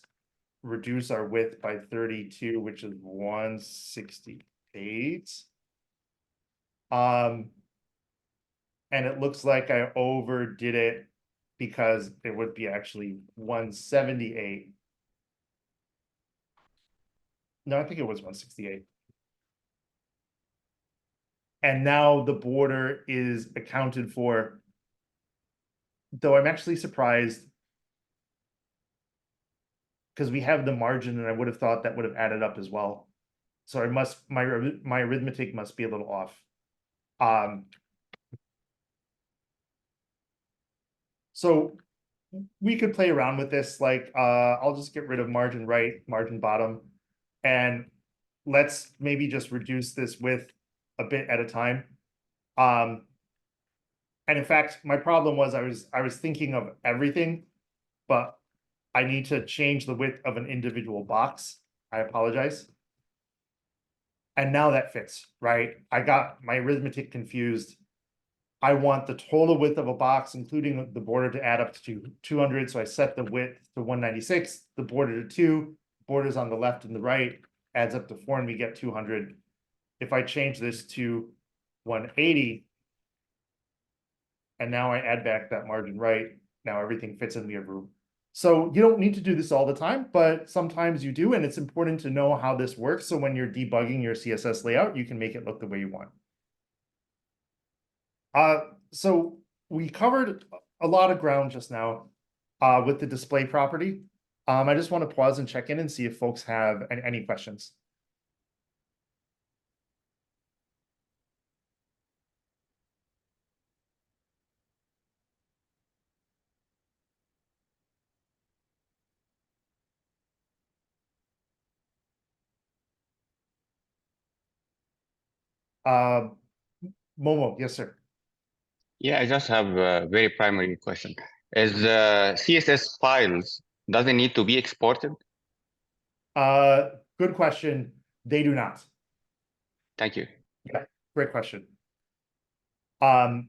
reduce our width by 32, which is 168. And it looks like I overdid it because it would be actually 178. No, I think it was 168. And now the border is accounted for, though I'm actually surprised because we have the margin and I would have thought that would have added up as well. So my arithmetic must be a little off. So we could play around with this, like I'll just get rid of margin right, margin bottom, and let's maybe just reduce this width a bit at a time. And in fact, my problem was I was thinking of everything, but I need to change the width of an individual box. I apologize. And now that fits, right? I got my arithmetic confused. I want the total width of a box, including the border, to add up to 200. So I set the width to 196, the border to 2, borders on the left and the right, adds up to 4, and we get 200. If I change this to 180, and now I add back that margin right, now everything fits in, we have room. So you don't need to do this all the time, but sometimes you do, and it's important to know how this works. So when you're debugging your CSS layout, you can make it look the way you want. So we covered a lot of ground just now with the display property. I just want to pause and check in and see if folks have any questions. Momo, yes, sir. Yeah, I just have a very primary question. Is CSS files, does it need to be exported? Good question. They do not. Thank you. Yeah, great question. Yeah,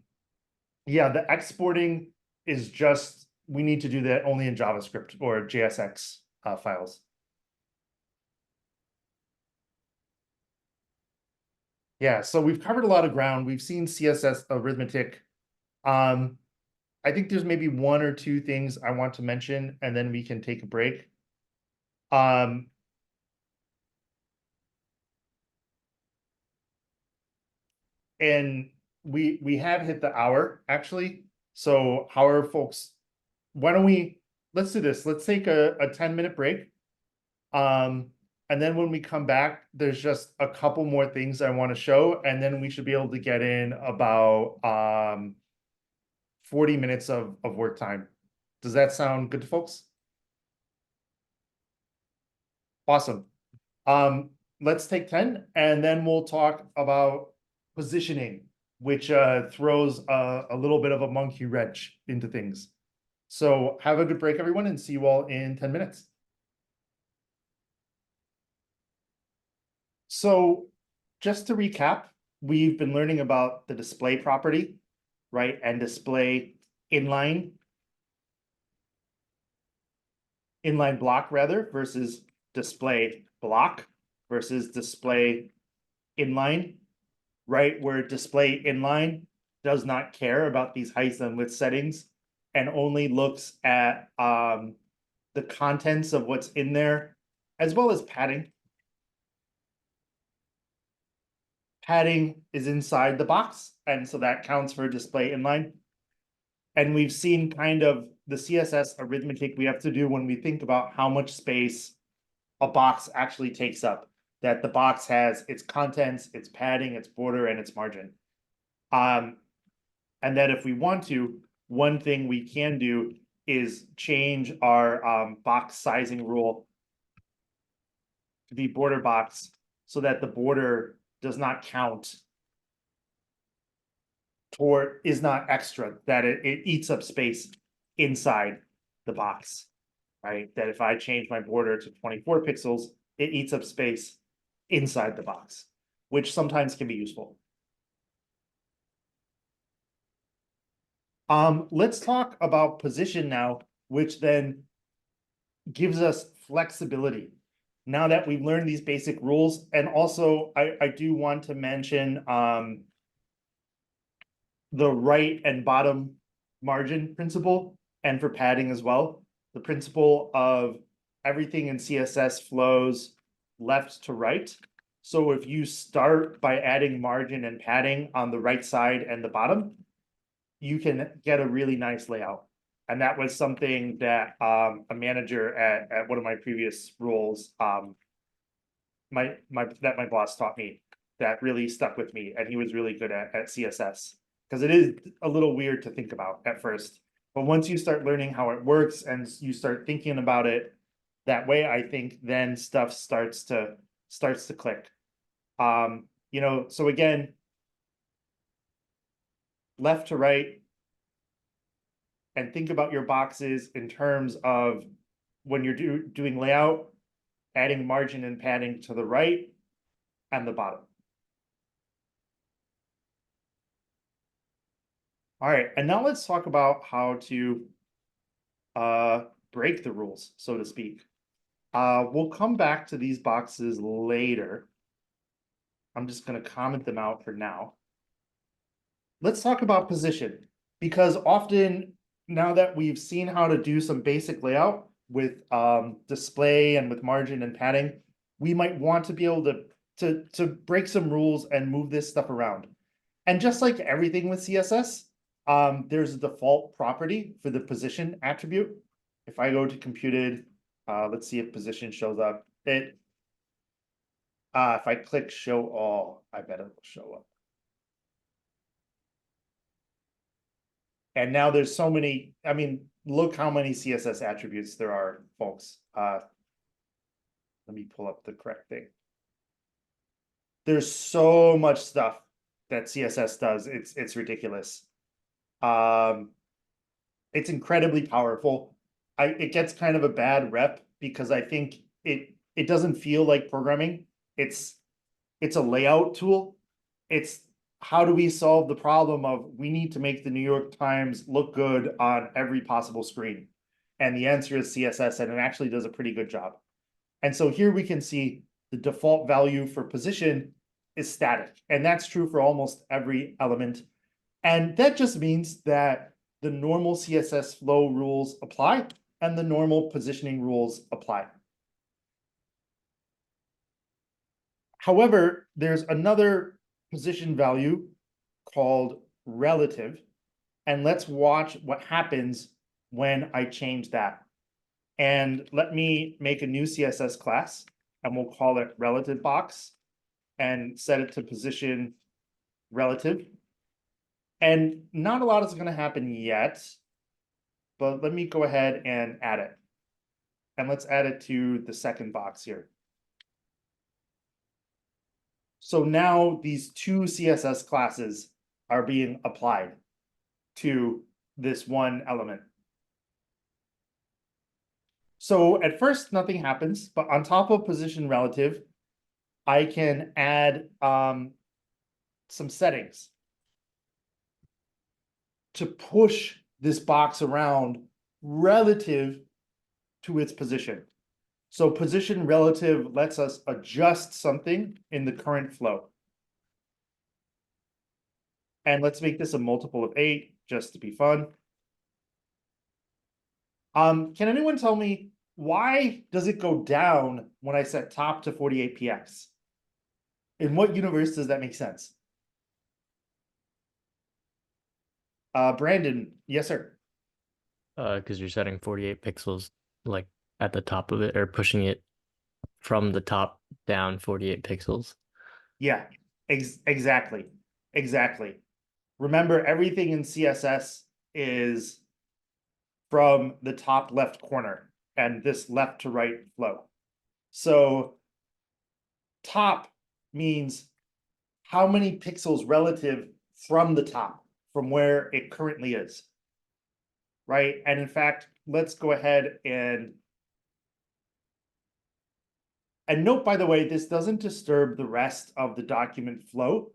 the exporting is just, we need to do that only in JavaScript or JSX files. Yeah, so we've covered a lot of ground. We've seen CSS arithmetic. I think there's maybe 1 or 2 things I want to mention, and then we can take a break. And we have hit the hour actually. So how are folks? Why don't let's do this. Let's take a 10-minute break. And then when we come back, there's just a couple more things I want to show, and then we should be able to get in about 40 minutes of work time. Does that sound good to folks? Awesome. Let's take 10, and then we'll talk about positioning, which throws a little bit of a monkey wrench into things. So have a good break, everyone, and see you all in 10 minutes. So just to recap, we've been learning about the display property, right? And display inline block rather versus display block versus display inline, right? Where display inline does not care about these heights and width settings and only looks at the contents of what's in there, as well as padding. Padding is inside the box, and so that counts for display inline. And we've seen kind of the CSS arithmetic we have to do when we think about how much space a box actually takes up. That the box has its contents, its padding, its border, and its margin. And that if we want to, one thing we can do is change our box sizing rule to be border box so that the border does not count toward, is not extra, that it eats up space inside the box, right? That if I change my border to 24 pixels, it eats up space inside the box, which sometimes can be useful. Let's talk about position now, which then gives us flexibility. Now that we've learned these basic rules, and also I do want to mention the right and bottom margin principle, and for padding as well. The principle of everything in CSS flows left to right. So if you start by adding margin and padding on the right side and the bottom, you can get a really nice layout. And that was something that a manager at one of my previous roles, my boss taught me, that really stuck with me, and he was really good at CSS, because it is a little weird to think about at first. But once you start learning how it works and you start thinking about it that way, I think then stuff starts to click. You know, so again, left to right, and think about your boxes in terms of when you're doing layout, adding margin and padding to the right and the bottom. All right, and now let's talk about how to break the rules, so to speak. We'll come back to these boxes later. I'm just going to comment them out for now. Let's talk about position, because often, now that we've seen how to do some basic layout with display and with margin and padding, we might want to be able to break some rules and move this stuff around. And just like everything with CSS, there's a default property for the position attribute. If I go to computed, let's see if position shows up. If I click show all, I bet it will show up. And now there's so many, I mean, look how many CSS attributes there are, folks. Let me pull up the correct thing. There's so much stuff that CSS does. It's ridiculous. It's incredibly powerful. It gets kind of a bad rep because I think it doesn't feel like programming. It's a layout tool. It's how do we solve the problem of we need to make the New York Times look good on every possible screen? And the answer is CSS, and it actually does a pretty good job. And so here we can see the default value for position is static, and that's true for almost every element. And that just means that the normal CSS flow rules apply and the normal positioning rules apply. However, there's another position value called relative. And let's watch what happens when I change that. And let me make a new CSS class, and we'll call it relative box and set it to position relative. And not a lot is going to happen yet, but let me go ahead and add it. And let's add it to the second box here. So now these two CSS classes are being applied to this one element. So at first, nothing happens, but on top of position relative, I can add some settings to push this box around relative to its position. So position relative lets us adjust something in the current flow. And let's make this a multiple of 8 just to be fun. Can anyone tell me why does it go down when I set top to 48px? In what universe does that make sense? Brandon, yes, sir. Because you're setting 48 pixels like at the top of it, or pushing it from the top down 48 pixels. Yeah, exactly. Remember, everything in CSS is from the top left corner and this left to right flow. So top means how many pixels relative from the top, from where it currently is, right? And in fact, let's go ahead and note, by the way, this doesn't disturb the rest of the document flow.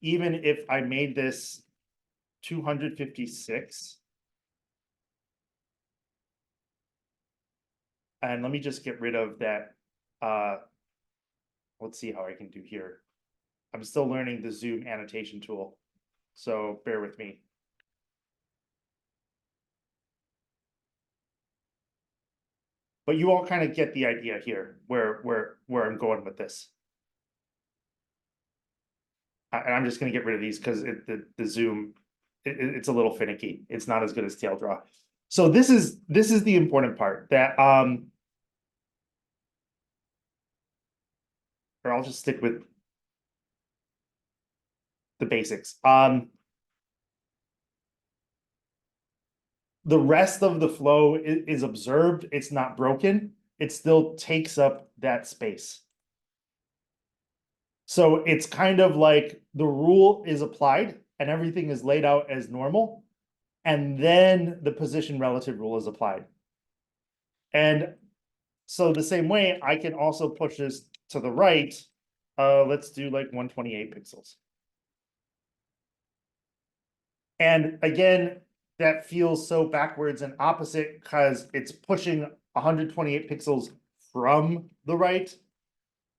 Even if I made this 256, and let me just get rid of that. Let's see how I can do here. I'm still learning the zoom annotation tool, so bear with me. But you all kind of get the idea here, where I'm going with this. And I'm just going to get rid of these because the zoom, it's a little finicky. It's not as good as tail draw. So this is the important part that or I'll just stick with the basics. The rest of the flow is observed. It's not broken. It still takes up that space. So it's kind of like the rule is applied and everything is laid out as normal. And then the position relative rule is applied. And so the same way, I can also push this to the right. Let's do like 128 pixels. And again, that feels so backwards and opposite because it's pushing 128 pixels from the right.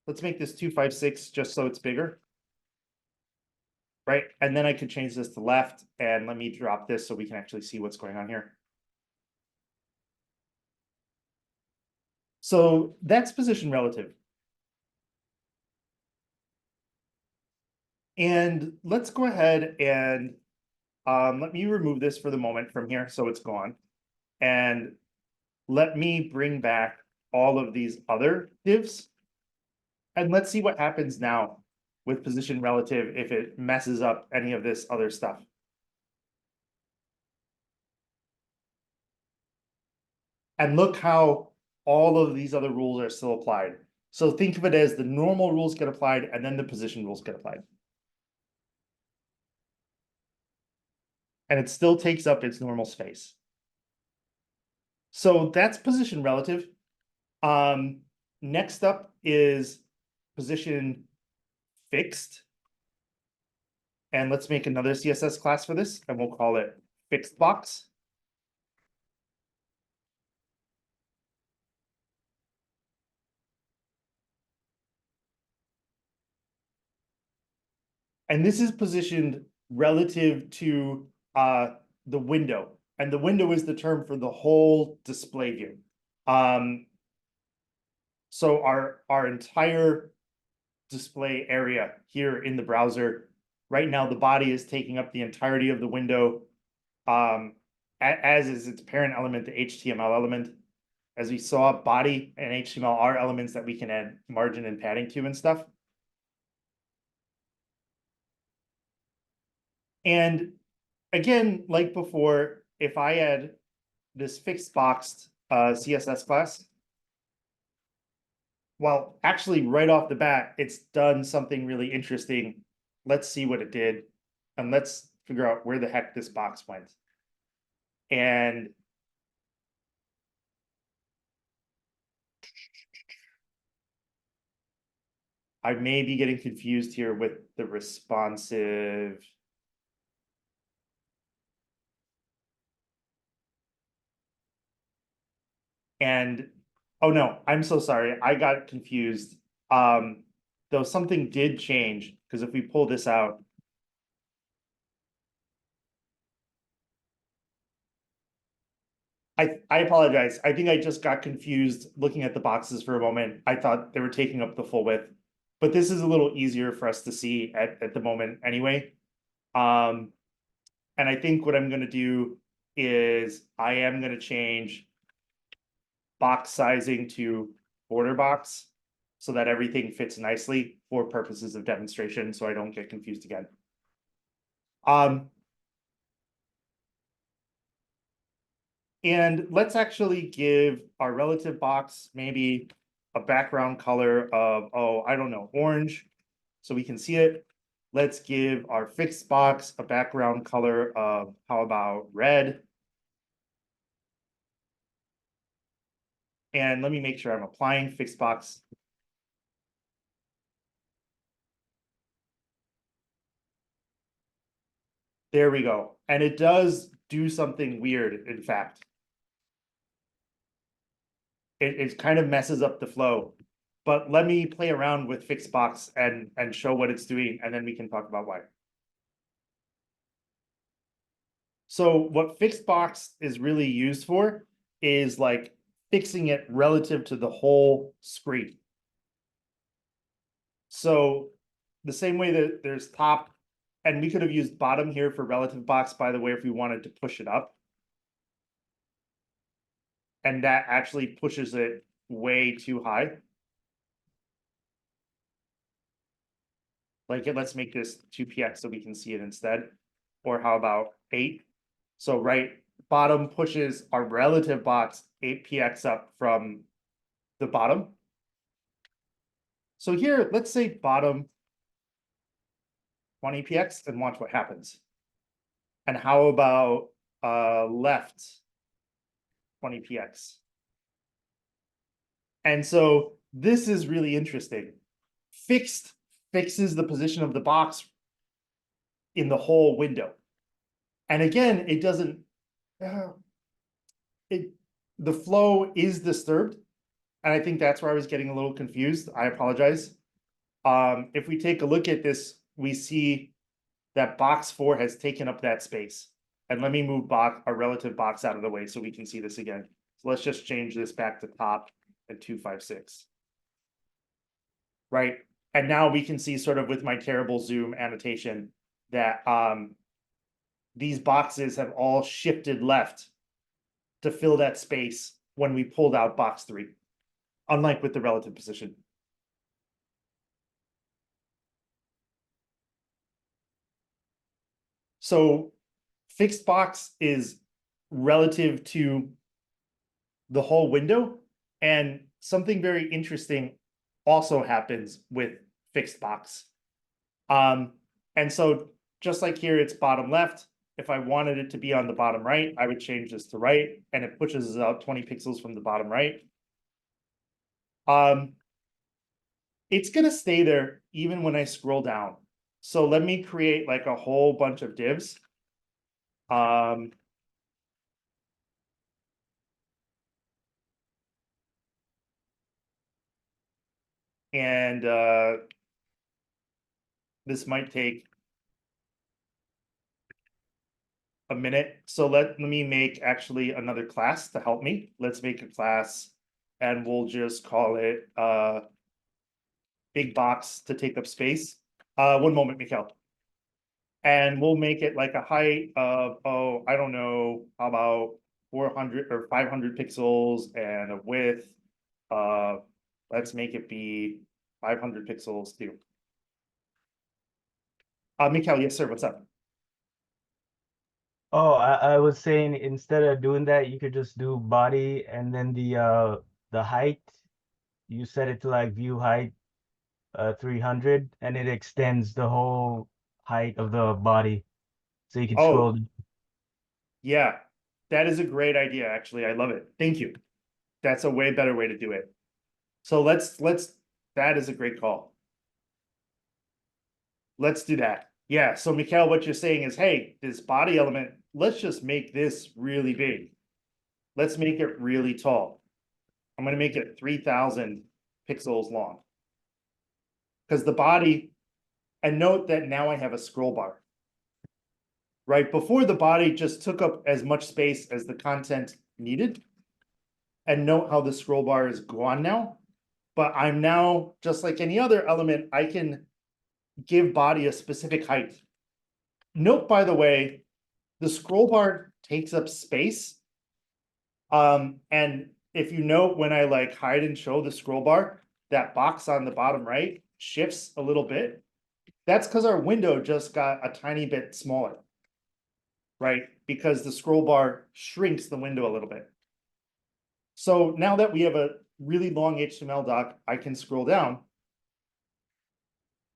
Let's make this 256 just so it's bigger. Right, and then I could change this to left, and let me drop this so we can actually see what's going on here. So that's position relative. And let's go ahead and let me remove this for the moment from here so it's gone. And let me bring back all of these other divs. And let's see what happens now with position relative if it messes up any of this other stuff. And look how all of these other rules are still applied. So think of it as the normal rules get applied and then the position rules get applied. And it still takes up its normal space. So that's position relative. Next up is position fixed. And let's make another CSS class for this, and we'll call it Flexbox. And this is positioned relative to the window. And the window is the term for the whole display view. So our entire display area here in the browser. Right now, the body is taking up the entirety of the window, as is its parent element, the HTML element. As we saw, body and HTML are elements that we can add margin and padding to and stuff. And again, like before, if I add this fixed boxed CSS class, well, actually right off the bat, it's done something really interesting. Let's see what it did. And let's figure out where the heck this box went. And I may be getting confused here with the responsive. And oh no, I'm so sorry. I got confused. Though something did change, because if we pull this out, I apologize. I think I just got confused looking at the boxes for a moment. I thought they were taking up the full width, but this is a little easier for us to see at the moment anyway. And I think what I'm going to do is I am going to change box sizing to border box so that everything fits nicely for purposes of demonstration, so I don't get confused again. And let's actually give our relative box maybe a background color of, oh, I don't know, orange, so we can see it. Let's give our fixed box a background color of, how about red? And let me make sure I'm applying fixed box. There we go. And it does do something weird, in fact. It kind of messes up the flow. But let me play around with fixed box and show what it's doing, and then we can talk about why. So what fixed box is really used for is like fixing it relative to the whole screen. So the same way that there's top, and we could have used bottom here for relative box, by the way, if we wanted to push it up. And that actually pushes it way too high. Like, let's make this 2px so we can see it instead. Or how about 8? So right, bottom pushes our relative box 8px up from the bottom. So here, let's say bottom 20px and watch what happens. And how about left 20px? And so this is really interesting. Fixed fixes the position of the box in the whole window. And again, it doesn't, the flow is disturbed. And I think that's where I was getting a little confused. I apologize. If we take a look at this, we see that box 4 has taken up that space. And let me move our relative box out of the way so we can see this again. So let's just change this back to top at 256. Right. And now we can see sort of with my terrible zoom annotation that these boxes have all shifted left to fill that space when we pulled out box 3, unlike with the relative position. So fixed box is relative to the whole window, and something very interesting also happens with fixed box. And so just like here, it's bottom left. If I wanted it to be on the bottom right, I would change this to right, and it pushes us out 20 pixels from the bottom right. It's gonna stay there even when I scroll down. So let me create like a whole bunch of divs. And this might take a minute. So let me make actually another class to help me. Let's make a class and we'll just call it big box to take up space. One moment, Mikhail. And we'll make it like a height of, oh, I don't know, how about 400 or 500 pixels and a width. Let's make it be 500 pixels too. Mikhail, yes, sir, what's up? Oh, I was saying instead of doing that, you could just do body and then the height, you set it to like view height 300 and it extends the whole height of the body. So you can Oh, scroll. yeah, that is a great idea, actually. I love it. Thank you. That's a way better way to do it. So that is a great call. Let's do that. Yeah, so Mikhail, what you're saying is, hey, this body element, let's just make this really big. Let's make it really tall. I'm gonna make it 3,000 pixels long. Because the body, and note that now I have a scroll bar. Right, before the body just took up as much space as the content needed. And note how the scroll bar is gone now. But I'm now, just like any other element, I can give body a specific height. Note, by the way, the scroll bar takes up space. And if you note when I like hide and show the scroll bar, that box on the bottom right shifts a little bit. That's because our window just got a tiny bit smaller. Right? Because the scroll bar shrinks the window a little bit. So now that we have a really long HTML doc, I can scroll down.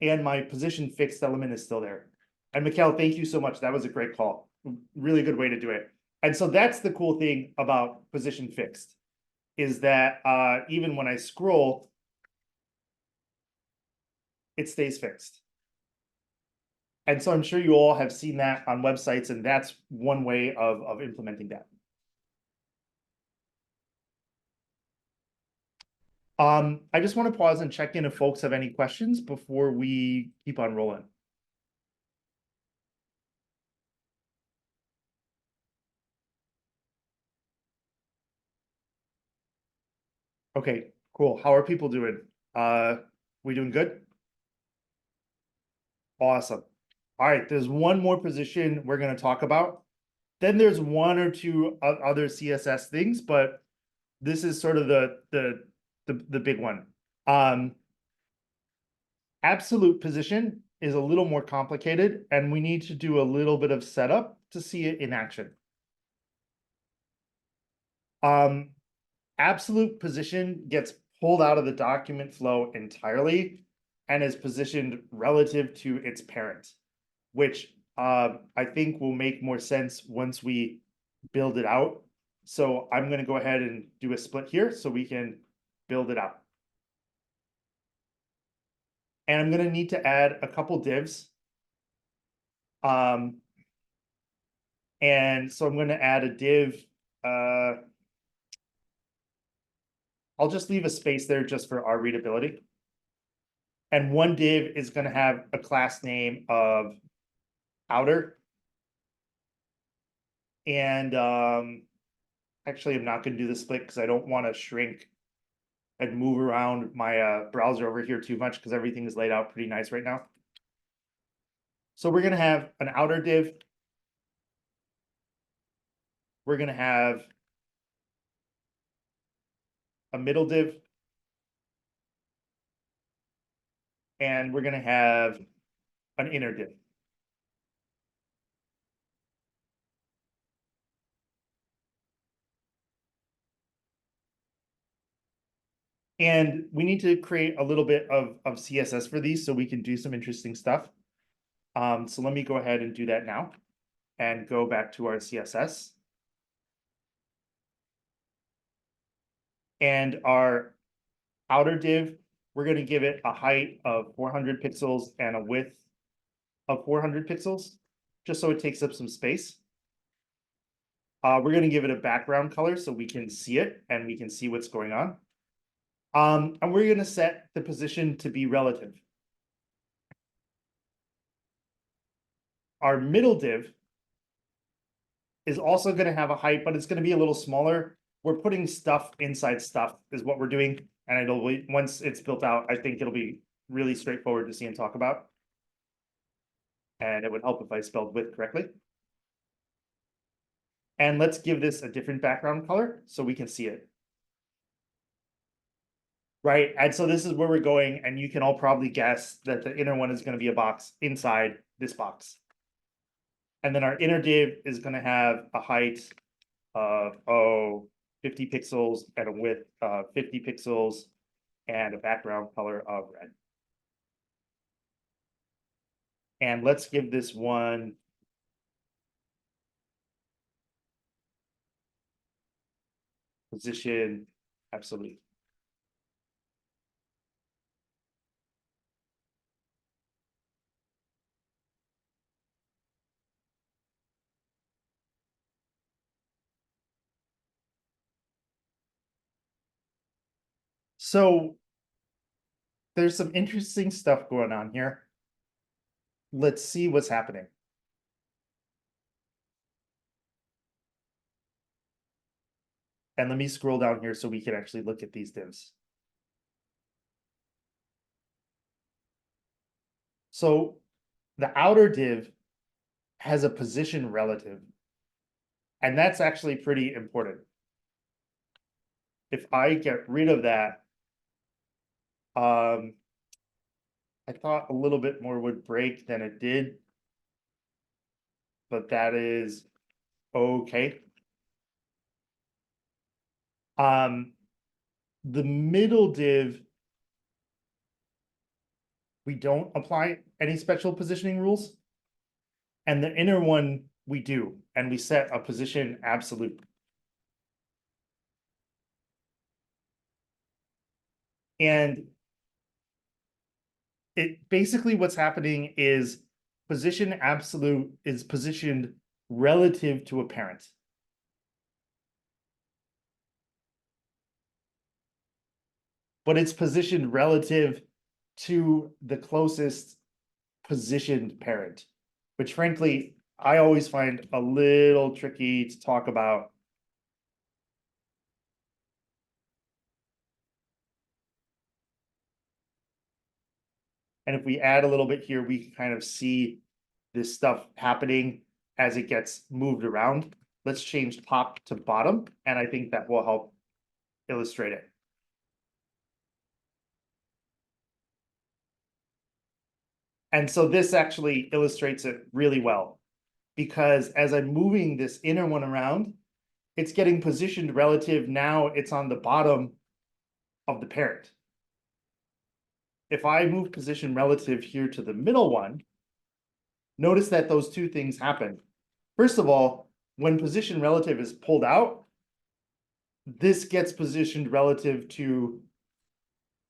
And my position fixed element is still there. And Mikhail, thank you so much. That was a great call. Really good way to do it. And so that's the cool thing about position fixed, is that even when I scroll, it stays fixed. And so I'm sure you all have seen that on websites, and that's one way of implementing that. I just want to pause and check in if folks have any questions before we keep on rolling. Okay, cool. How are people doing? We doing good? Awesome. All right, there's one more position we're going to talk about. Then there's one or two other CSS things, but this is sort of the big one. Absolute position is a little more complicated, and we need to do a little bit of setup to see it in action. Absolute position gets pulled out of the document flow entirely and is positioned relative to its parent, which I think will make more sense once we build it out. So I'm going to go ahead and do a split here so we can build it out. And I'm going to need to add a couple divs. And so I'm going to add a div. I'll just leave a space there just for our readability. And one div is going to have a class name of outer. And actually, I'm not going to do the split because I don't want to shrink and move around my browser over here too much because everything is laid out pretty nice right now. So we're going to have an outer div. We're going to have a middle div. And we're going to have an inner div. And we need to create a little bit of CSS for these so we can do some interesting stuff. So let me go ahead and do that now and go back to our CSS. And our outer div, we're going to give it a height of 400 pixels and a width of 400 pixels, just so it takes up some space. We're going to give it a background color so we can see it and we can see what's going on. And we're going to set the position to be relative. Our middle div is also going to have a height, but it's going to be a little smaller. We're putting stuff inside stuff is what we're doing. And it'll once it's built out, I think it'll be really straightforward to see and talk about. And it would help if I spelled width correctly. And let's give this a different background color so we can see it. Right, and so this is where we're going, and you can all probably guess that the inner one is going to be a box inside this box. And then our inner div is going to have a height of 50 pixels and a width of 50 pixels and a background color of red. And let's give this one position absolute. So there's some interesting stuff going on here. Let's see what's happening. And let me scroll down here so we can actually look at these divs. So the outer div has a position relative. And that's actually pretty important. If I get rid of that, I thought a little bit more would break than it did. But that is okay. The middle div, we don't apply any special positioning rules. And the inner one, we do, and we set a position absolute. And it basically what's happening is position absolute is positioned relative to a parent. But it's positioned relative to the closest positioned parent, which frankly, I always find a little tricky to talk about. And if we add a little bit here, we can kind of see this stuff happening as it gets moved around. Let's change top to bottom, and I think that will help illustrate it. And so this actually illustrates it really well, because as I'm moving this inner one around, it's getting positioned relative. Now it's on the bottom of the parent. If I move position relative here to the middle one, notice that those two things happen. First of all, when position relative is pulled out, this gets positioned relative to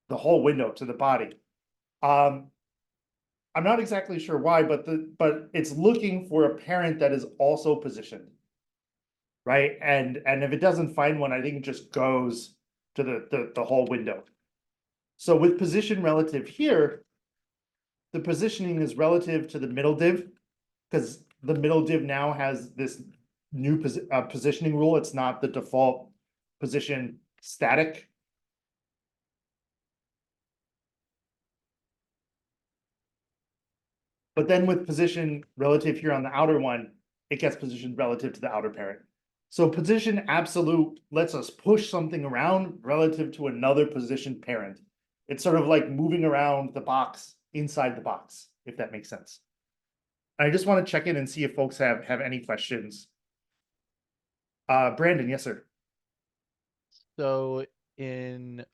the whole window, to the body. I'm not exactly sure why, but it's looking for a parent that is also positioned, right? And if it doesn't find one, I think it just goes to the whole window. So with position relative here, the positioning is relative to the middle div, because the middle div now has this new positioning rule. It's not the default position static. But then with position relative here on the outer one, it gets positioned relative to the outer parent. So position absolute lets us push something around relative to another position parent. It's sort of like moving around the box inside the box, if that makes sense. I just want to check in and see if folks have any questions. Brandon, yes, sir. So in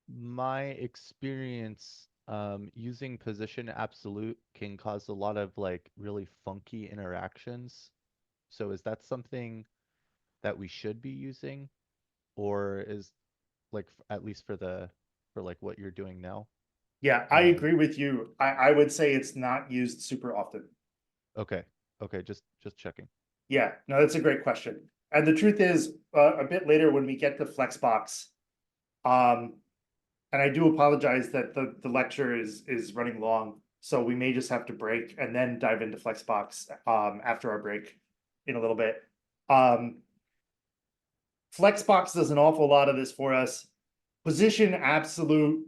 my experience, using position absolute can cause a lot of like really funky interactions. So is that something that we should be using, or is like at least for like what you're doing now? Yeah, I agree with you. I would say it's not used super often. Okay. Okay, just checking. Yeah, no, that's a great question. And the truth is, a bit later when we get to Flexbox, and I do apologize that the lecture is running long, so we may just have to break and then dive into Flexbox after our break in a little bit. Flexbox does an awful lot of this for us. Position absolute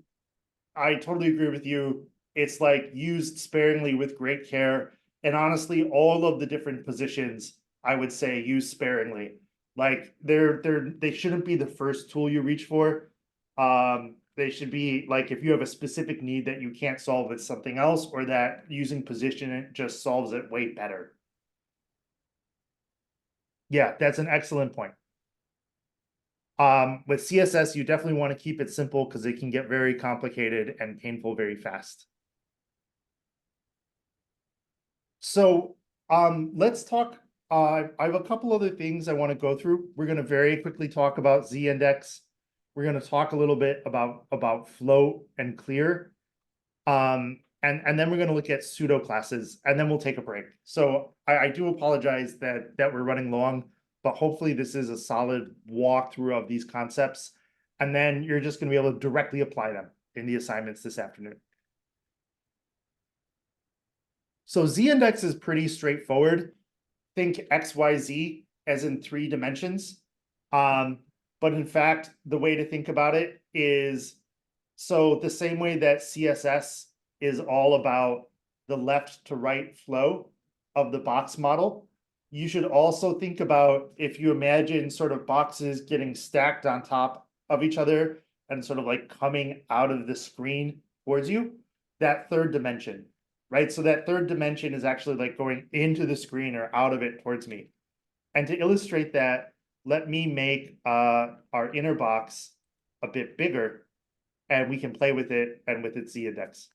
I totally agree with you. It's like used sparingly with great care. And honestly, all of the different positions, I would say use sparingly. Like they shouldn't be the first tool you reach for. They should be like if you have a specific need that you can't solve with something else, or that using position just solves it way better. Yeah, that's an excellent point. With CSS, you definitely want to keep it simple because it can get very complicated and painful very fast. So let's talk. I have a couple other things I want to go through. We're going to very quickly talk about z-index. We're going to talk a little bit about float and clear. And then we're going to look at pseudo classes, and then we'll take a break. So I do apologize that we're running long, but hopefully this is a solid walkthrough of these concepts. And then you're just going to be able to directly apply them in the assignments this afternoon. So z-index is pretty straightforward. Think XYZ as in 3 dimensions. But in fact, the way to think about it is, so the same way that CSS is all about the left to right flow of the box model, you should also think about, if you imagine sort of boxes getting stacked on top of each other and sort of like coming out of the screen towards you, that third dimension, right? So that third dimension is actually like going into the screen or out of it towards me. And to illustrate that, let me make our inner box a bit bigger, and we can play with it and with its z-index.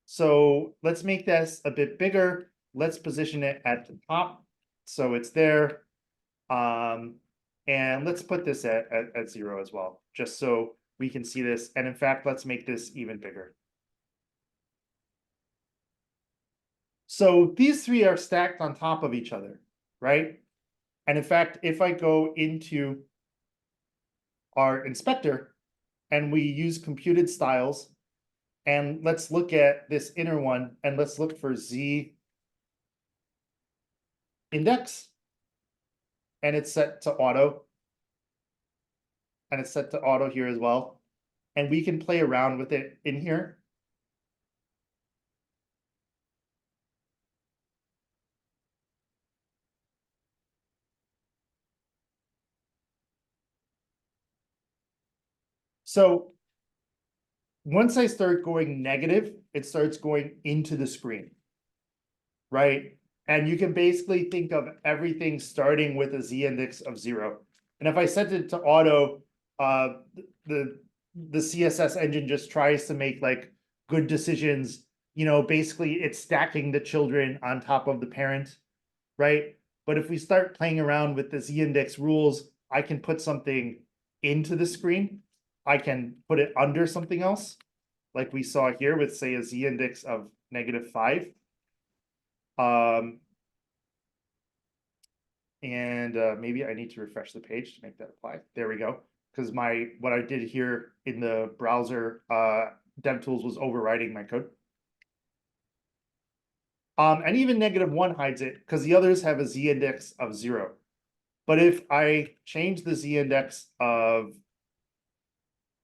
So let's make this a bit bigger. Let's position it at the top so it's there. And let's put this at 0 as well, just so we can see this. And in fact, let's make this even bigger. So these 3 are stacked on top of each other, right? And in fact, if I go into our inspector and we use computed styles, and let's look at this inner one, and let's look for z index, and it's set to auto, and it's set to auto here as well. And we can play around with it in here. So once I start going negative, it starts going into the screen, right? And you can basically think of everything starting with a z-index of 0. And if I set it to auto, the CSS engine just tries to make like good decisions. You know, basically it's stacking the children on top of the parent, right? But if we start playing around with the z-index rules, I can put something into the screen. I can put it under something else, like we saw here with, say, a z-index of -5. And maybe I need to refresh the page to make that apply. There we go. Because what I did here in the browser DevTools was overriding my code. And even -1 hides it because the others have a z-index of 0. But if I change the z-index of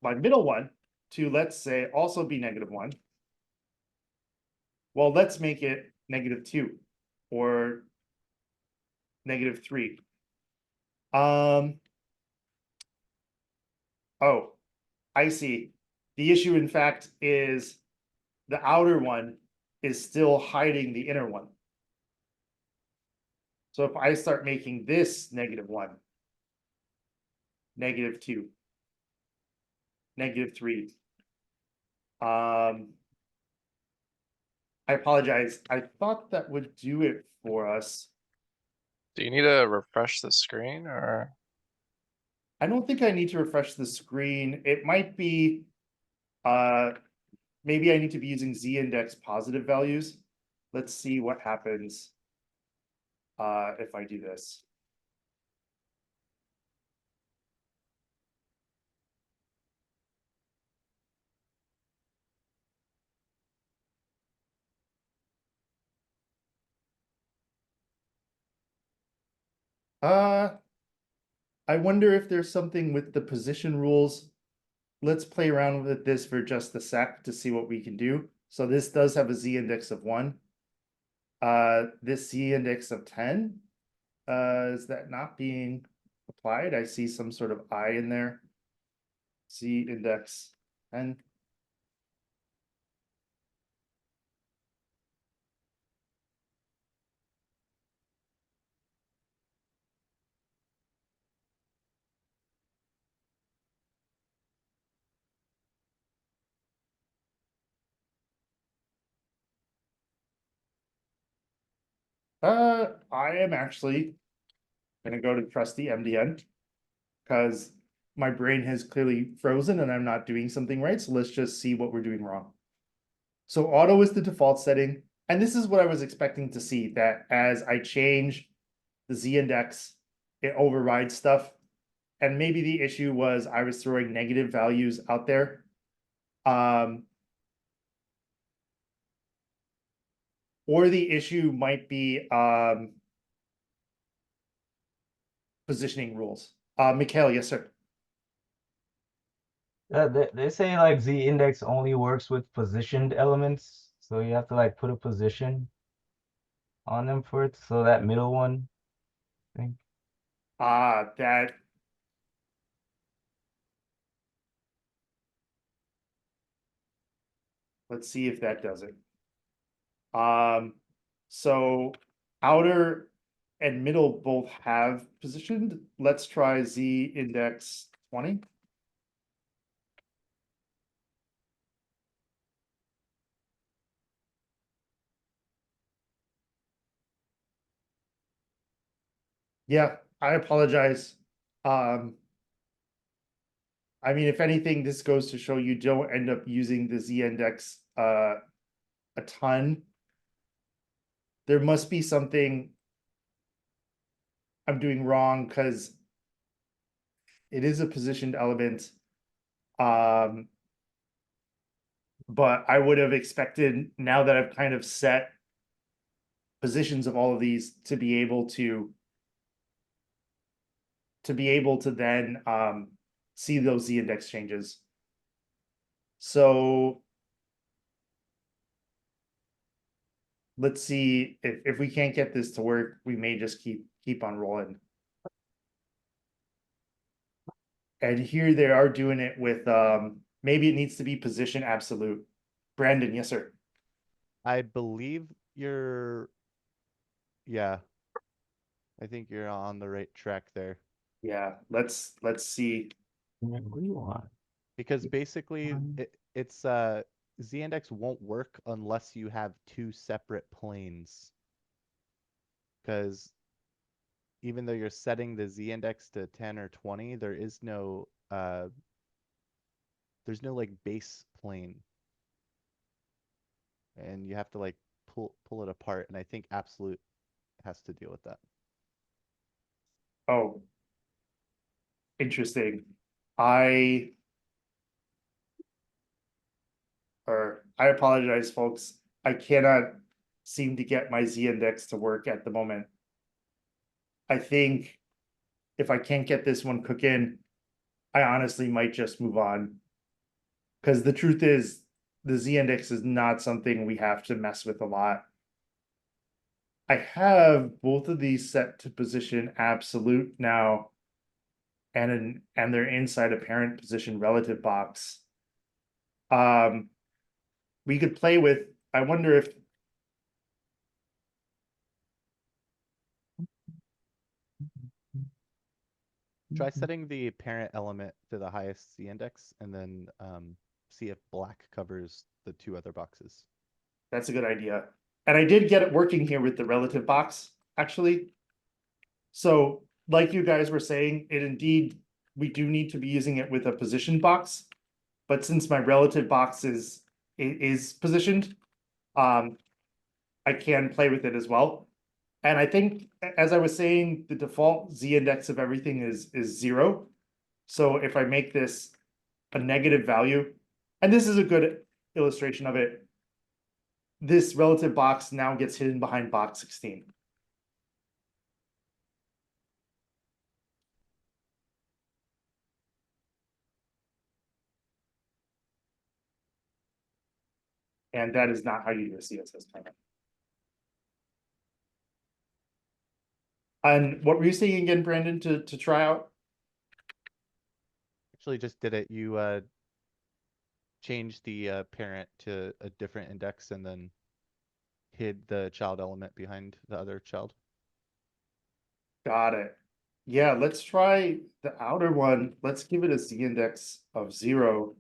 my middle one to, let's say, also be -1, well, let's make it -2 or -3. Oh, I see. The issue, in fact, is the outer one is still hiding the inner one. So if I start making this -1, -2, -3, I apologize. I thought that would do it for us. Do you need to refresh the screen or? I don't think I need to refresh the screen. It might be, maybe I need to be using z-index positive values. Let's see what happens if I do this. I wonder if there's something with the position rules. Let's play around with this for just a sec to see what we can do. So this does have a z-index of 1. This z-index of 10. Is that not being applied? I see some sort of I in there. Z-index 10. I am actually gonna go to trusty MDN because my brain has clearly frozen and I'm not doing something right. So let's just see what we're doing wrong. So auto is the default setting. And this is what I was expecting to see, that as I change the z-index, it overrides stuff. And maybe the issue was I was throwing negative values out there. Or the issue might be positioning rules. Mikhail, yes, sir. They say like Z index only works with positioned elements, so you have to like put a position on them for it. So that middle one, I think. That. Let's see if that does it. So outer and middle both have positioned. Let's try Z index 20. Yeah, I apologize. I mean, if anything, this goes to show you don't end up using the Z index a ton. There must be something I'm doing wrong because it is a positioned element. But I would have expected, now that I've kind of set positions of all of these, to be able to then see those Z index changes. So let's see if we can't get this to work, we may just keep on rolling. And here they are doing it with maybe it needs to be position absolute. Brandon, yes, sir. I believe you're, yeah, I think you're on the right track there. Yeah, let's see. What do you want? Because basically it's z-index won't work unless you have two separate planes. Because even though you're setting the z-index to 10 or 20, there's no like base plane. And you have to like pull it apart, and I think absolute has to deal with that. Oh, interesting. I apologize, folks. I cannot seem to get my z-index to work at the moment. I think if I can't get this one cooking, I honestly might just move on. Because the truth is, the z-index is not something we have to mess with a lot. I have both of these set to position absolute now, and they're inside a parent position relative box. We could play with, I wonder if Try setting the parent element to the highest z-index, and then see if black covers the two other boxes. that's a good idea. And I did get it working here with the relative box, actually. So, like you guys were saying, it indeed, we do need to be using it with a position box. But since my relative box is positioned, I can play with it as well. And I think, as I was saying, the default z-index of everything is 0. So if I make this a negative value, and this is a good illustration of it, this relative box now gets hidden behind box 16. And that is not how you do a CSS comment. And what were you saying again, Brandon, to try out? Actually just did it. You changed the parent to a different index and then hid the child element behind the other child. Got it. Yeah, let's try the outer one. Let's give it a z index of 0.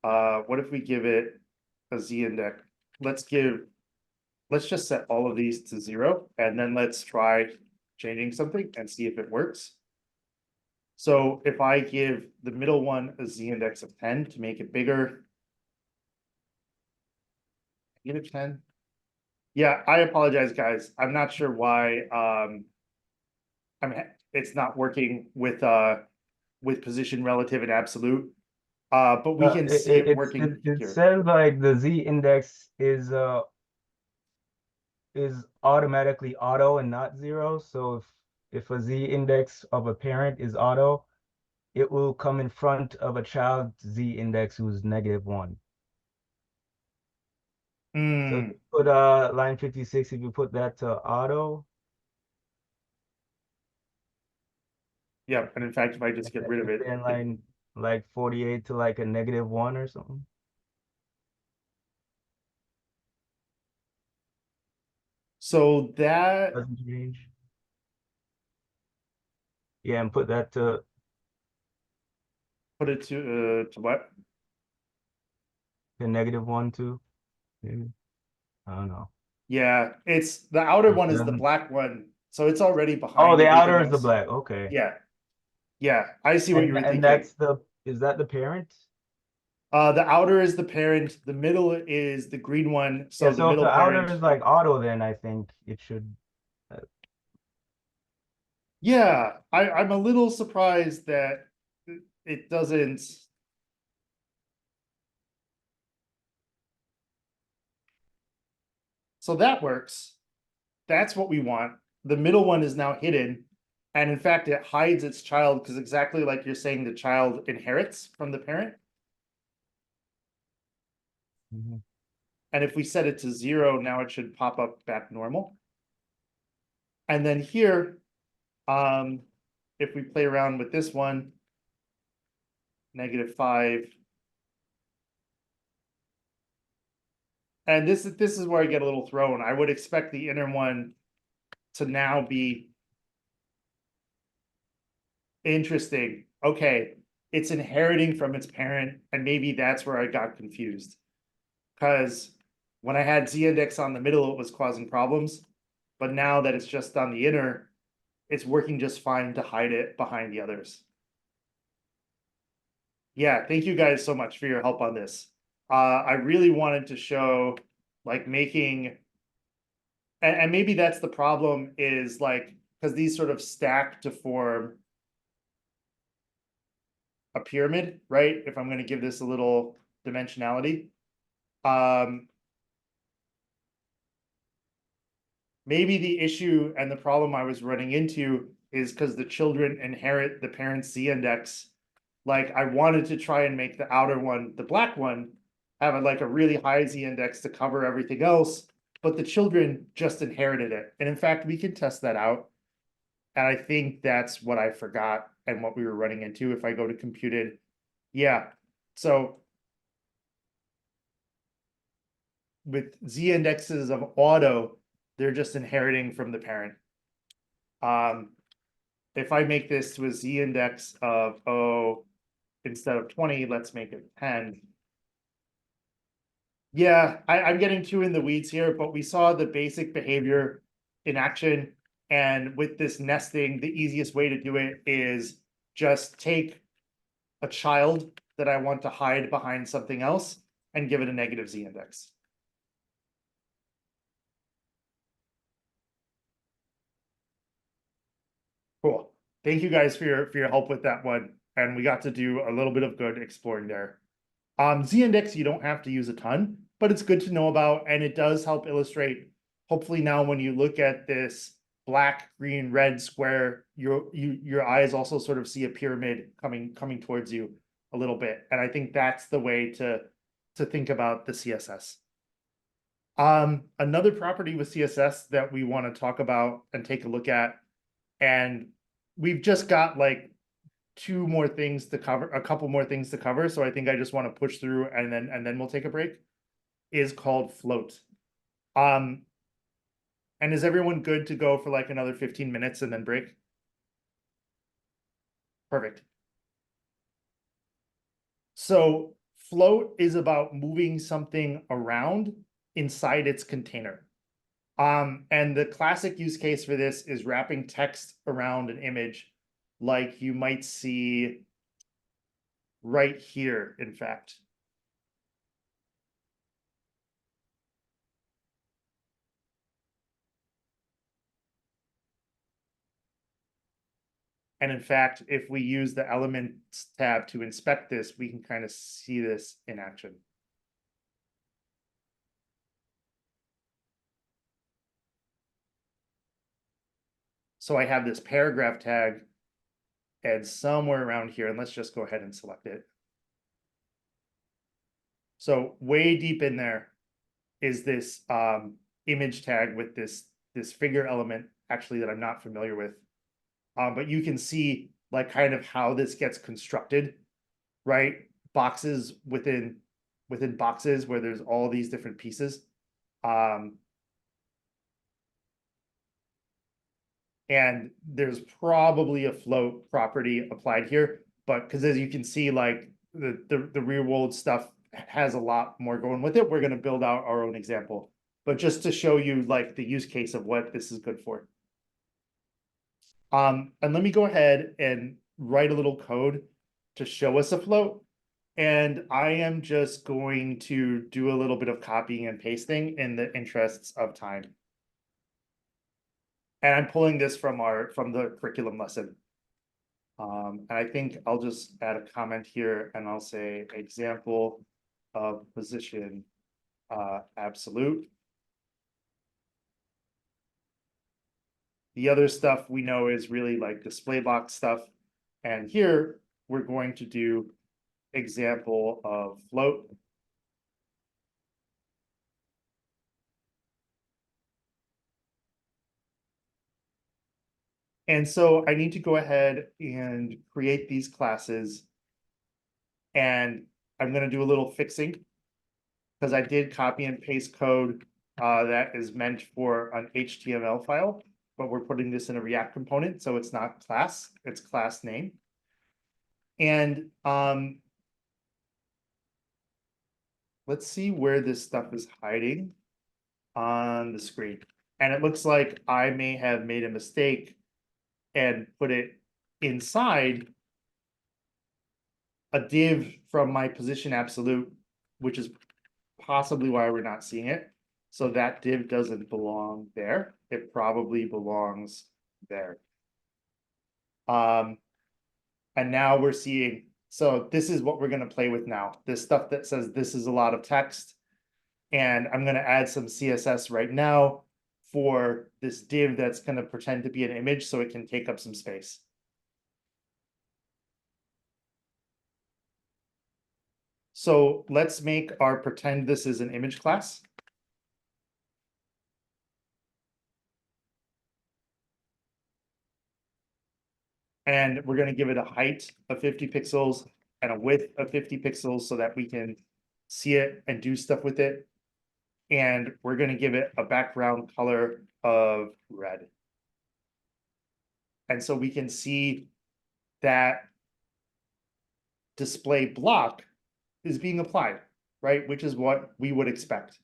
What if we give it a z index? Let's just set all of these to 0, and then let's try changing something and see if it works. So if I give the middle one a z index of 10 to make it bigger, give it 10. Yeah, I apologize, guys. I'm not sure why. I mean, it's not working with position, relative, and absolute. But we can see it working It here. says like the z index is automatically auto and not 0. So if a z index of a parent is auto, it will come in front of a child's z index who's -1. So if Hmm. you put line 56, if you put that to auto, Yeah, and in fact, if I just get rid of it, then line like 48 to like a -1 or something. so that Doesn't change. Yeah, and put that to put it to what? the -1 too. Maybe. I don't know. Yeah, it's the outer It one is the doesn't- black one, so it's already behind. Oh, the everything outer is the else. black. Okay. Yeah, yeah, I see what you were And thinking. that's is that the parent? The outer is the parent, the middle is the green one, so Yeah, the so if middle the outer parent. is like auto, then I think it should. Yeah, I'm a little surprised that it doesn't. So that works. That's what we want. The middle one is now hidden. And in fact, it hides its child because exactly like you're saying, the child inherits from the parent. Mhm. And if we set it to 0, now it should pop up back normal. And then here, if we play around with this one, -5. And this is where I get a little thrown. I would expect the inner one to now be interesting. Okay, it's inheriting from its parent, and maybe that's where I got confused. Because when I had z-index on the middle, it was causing problems. But now that it's just on the inner, it's working just fine to hide it behind the others. Yeah, thank you guys so much for your help on this. I really wanted to show like making, and maybe that's the problem is like, because these sort of stack to form a pyramid, right? If I'm going to give this a little dimensionality. Maybe the issue and the problem I was running into is because the children inherit the parent's z-index. Like I wanted to try and make the outer one, the black one, have like a really high z-index to cover everything else, but the children just inherited it. And in fact, we can test that out. And I think that's what I forgot and what we were running into if I go to computed. Yeah, so with z-indexes of auto, they're just inheriting from the parent. If I make this to a z-index of, instead of 20, let's make it 10. Yeah, I'm getting too in the weeds here, but we saw the basic behavior in action. And with this nesting, the easiest way to do it is just take a child that I want to hide behind something else and give it a negative z-index. Cool. Thank you guys for your help with that one. And we got to do a little bit of good exploring there. Z-index, you don't have to use a ton, but it's good to know about, and it does help illustrate. Hopefully now when you look at this black, green, red square, your eyes also sort of see a pyramid coming towards you a little bit. And I think that's the way to to think about the CSS. Another property with CSS that we want to talk about and take a look at, and we've just got like two more things to cover, a couple more things to cover. So I think I just want to push through and then we'll take a break, is called float. And is everyone good to go for like another 15 minutes and then break? Perfect. So float is about moving something around inside its container. And the classic use case for this is wrapping text around an image, like you might see right here, in fact. And in fact, if we use the Elements tab to inspect this, we can kind of see this in action. So I have this paragraph tag, and somewhere around here, and let's just go ahead and select it. So way deep in there is this image tag with this figure element, actually, that I'm not familiar with. But you can see like kind of how this gets constructed, right? Boxes within boxes where there's all these different pieces. And there's probably a float property applied here, but because as you can see, like the real world stuff has a lot more going with it. We're going to build out our own example, but just to show you like the use case of what this is good for. And let me go ahead and write a little code to show us a float. And I am just going to do a little bit of copying and pasting in the interests of time. And I'm pulling this from the curriculum lesson. And I think I'll just add a comment here and I'll say example of position absolute. The other stuff we know is really like display box stuff. And here we're going to do example of float. And so I need to go ahead and create these classes. And I'm going to do a little fixing because I did copy and paste code that is meant for an HTML file, but we're putting this in a React component. So it's not class, it's class name. And let's see where this stuff is hiding on the screen. And it looks like I may have made a mistake and put it inside a div from my position absolute, which is possibly why we're not seeing it. So that div doesn't belong there. It probably belongs there. And now we're seeing, so this is what we're going to play with now. This stuff that says this is a lot of text. And I'm going to add some CSS right now for this div that's going to pretend to be an image so it can take up some space. So let's make our pretend this is an image class. And we're going to give it a height of 50 pixels and a width of 50 pixels so that we can see it and do stuff with it. And we're going to give it a background color of red. And so we can see that display block is being applied, right? Which is what we would expect.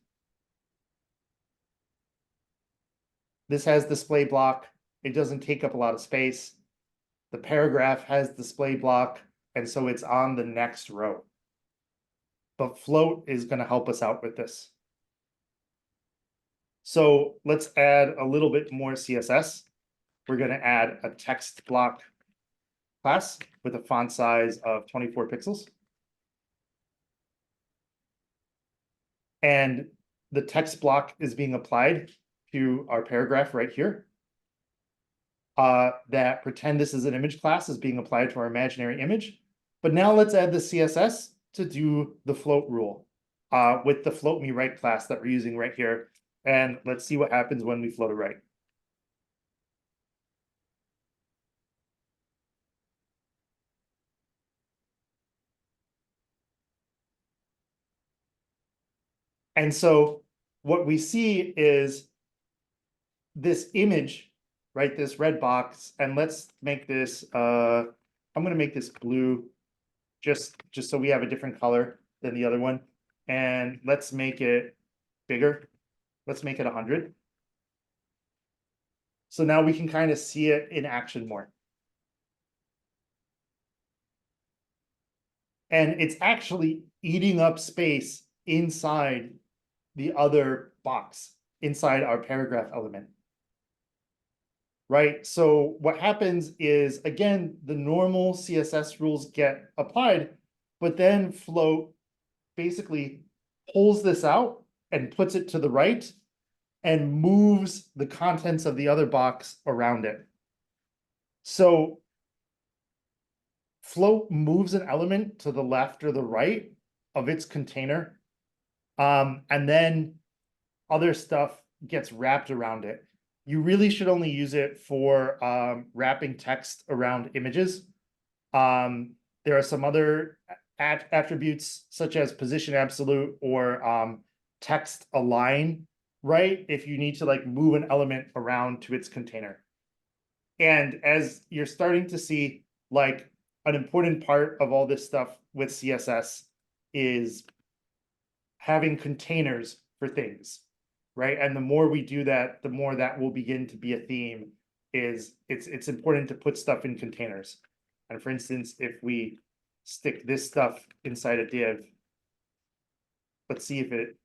This has display block. It doesn't take up a lot of space. The paragraph has display block, and so it's on the next row. But float is going to help us out with this. So let's add a little bit more CSS. We're going to add a text block class with a font size of 24 pixels. And the text block is being applied to our paragraph right here. That pretend this is an image class is being applied to our imaginary image. But now let's add the CSS to do the float rule. with the float me right class that we're using right here. And let's see what happens when we float it right. And so what we see is this image, right? This red box, and let's make this, I'm gonna make this blue just so we have a different color than the other one. And let's make it bigger. Let's make it 100. So now we can kind of see it in action more. And it's actually eating up space inside the other box, inside our paragraph element. Right? So what happens is, again, the normal CSS rules get applied, but then float basically pulls this out and puts it to the right and moves the contents of the other box around it. So float moves an element to the left or the right of its container. And then other stuff gets wrapped around it. You really should only use it for wrapping text around images. There are some other attributes such as position absolute or text align, right? If you need to like move an element around to its container. And as you're starting to see, like an important part of all this stuff with CSS is having containers for things, right? And the more we do that, the more that will begin to be a theme. Is it's important to put stuff in containers. And for instance, if we stick this stuff inside a div, let's see if it.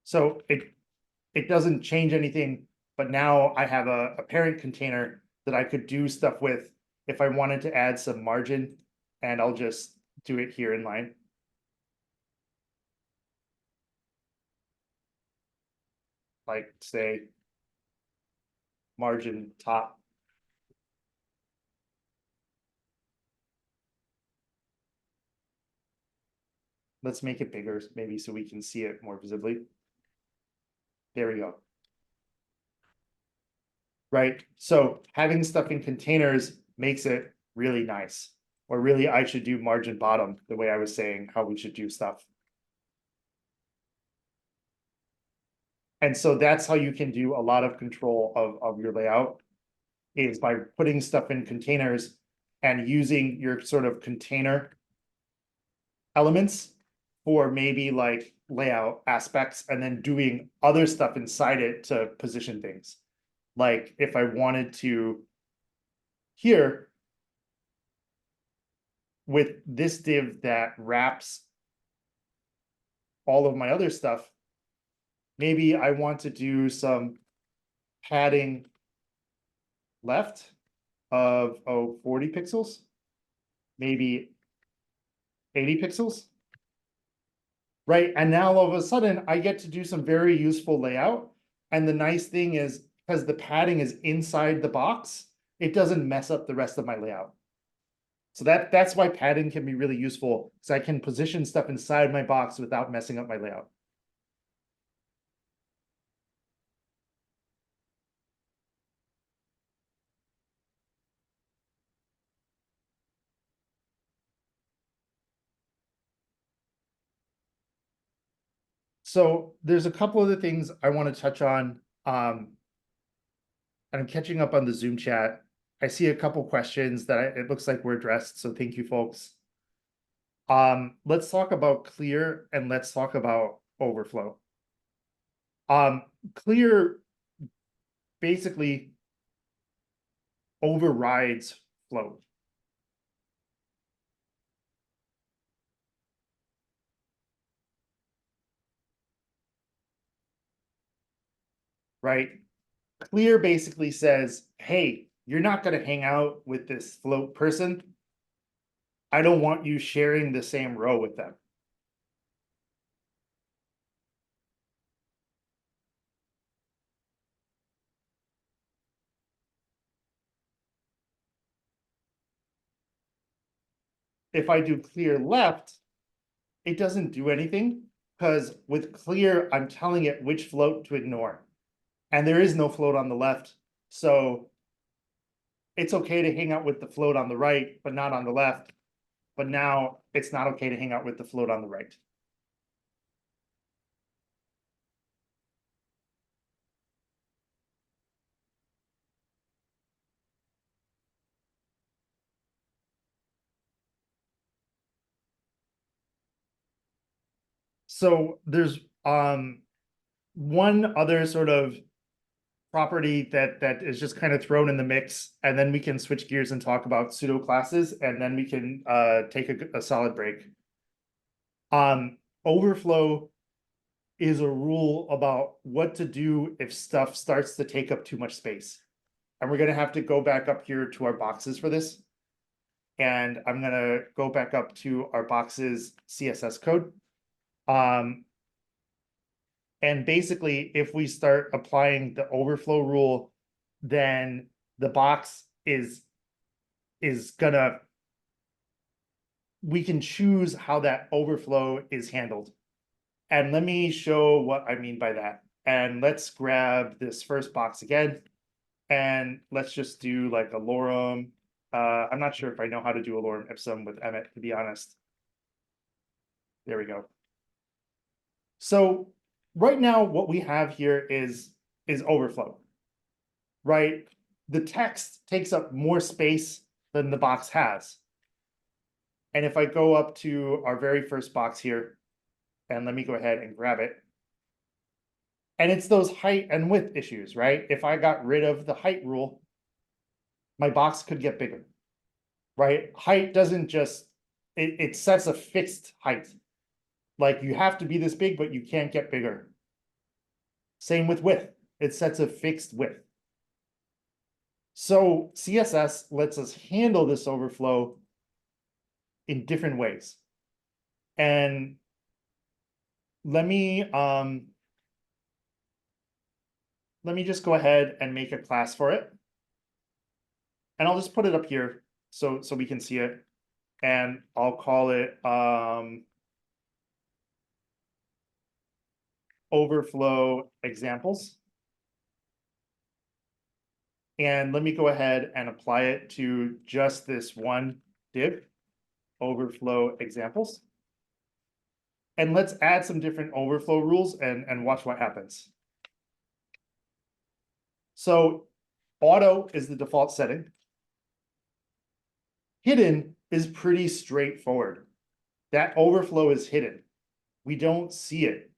So it doesn't change anything, but now I have a parent container that I could do stuff with if I wanted to add some margin, and I'll just do it here in line. Like say margin top. Let's make it bigger, maybe so we can see it more visibly. There we go. Right, so having stuff in containers makes it really nice. Or really, I should do margin bottom, the way I was saying how we should do stuff. And so that's how you can do a lot of control of your layout, is by putting stuff in containers and using your sort of container elements for maybe like layout aspects, and then doing other stuff inside it to position things. Like if I wanted to here with this div that wraps all of my other stuff, maybe I want to do some padding left of 40 pixels, maybe 80 pixels. Right, and now all of a sudden I get to do some very useful layout. And the nice thing is, because the padding is inside the box, it doesn't mess up the rest of my layout. So that's why padding can be really useful, because I can position stuff inside my box without messing up my layout. So there's a couple other things I want to touch on. And I'm catching up on the Zoom chat. I see a couple questions that it looks like were addressed, so thank you, folks. Let's talk about clear and let's talk about overflow. Clear basically overrides float. Right? Clear basically says, hey, you're not going to hang out with this float person. I don't want you sharing the same row with them. if I do clear left, it doesn't do anything, because with clear, I'm telling it which float to ignore. And there is no float on the left, so it's okay to hang out with the float on the right, but not on the left. But now it's not okay to hang out with the float on the right. So there's one other sort of property that is just kind of thrown in the mix, and then we can switch gears and talk about pseudo classes, and then we can take a solid break. Overflow is a rule about what to do if stuff starts to take up too much space. And we're gonna have to go back up here to our boxes for this. And I'm gonna go back up to our boxes CSS code. And basically, if we start applying the overflow rule, then the box is gonna, we can choose how that overflow is handled. And let me show what I mean by that. And let's grab this first box again. And let's just do like a lorem. I'm not sure if I know how to do a lorem ipsum with Emmet, to be honest. There we go. So right now, what we have here is overflow, right? The text takes up more space than the box has. And if I go up to our very first box here, and let me go ahead and grab it. And it's those height and width issues, right? If I got rid of the height rule, my box could get bigger, right? Height doesn't just, it sets a fixed height. Like you have to be this big, but you can't get bigger. Same with width, it sets a fixed width. So CSS lets us handle this overflow in different ways. And let me just go ahead and make a class for it. And I'll just put it up here so we can see it. And I'll call it overflow examples. And let me go ahead and apply it to just this one div, overflow examples. And let's add some different overflow rules and watch what happens. So auto is the default setting. Hidden is pretty straightforward. That overflow is hidden. We don't see it.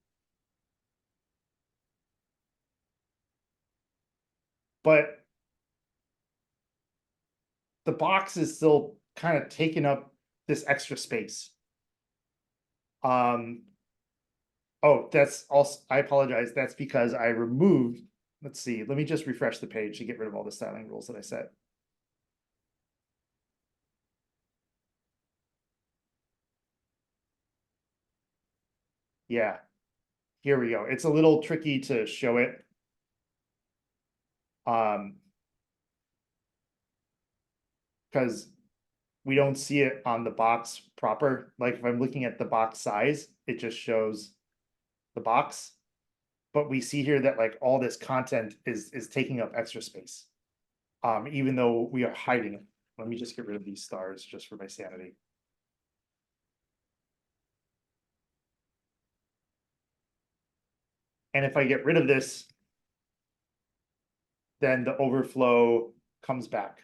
But the box is still kind of taking up this extra space. Oh, that's also, I apologize. That's because I removed, let's see, let me just refresh the page to get rid of all the styling rules that I set. Yeah, here we go. It's a little tricky to show it. Because we don't see it on the box proper. Like if I'm looking at the box size, it just shows the box. But we see here that like all this content is taking up extra space. Even though we are hiding it. Let me just get rid of these stars just for my sanity. And if I get rid of this, then the overflow comes back.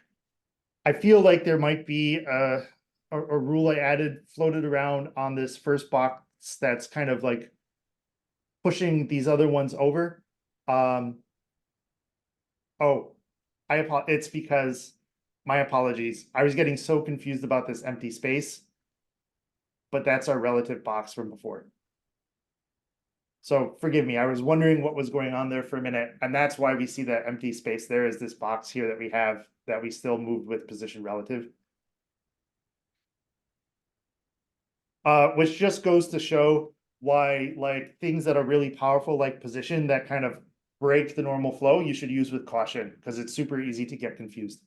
I feel like there might be a rule I added floated around on this first box that's kind of like pushing these other ones over. Oh, it's because, my apologies. I was getting so confused about this empty space, but that's our relative box from before. So forgive me, I was wondering what was going on there for a minute, and that's why we see that empty space there is this box here that we have that we still moved with position relative. Which just goes to show why like things that are really powerful like position that kind of break the normal flow, you should use with caution because it's super easy to get confused.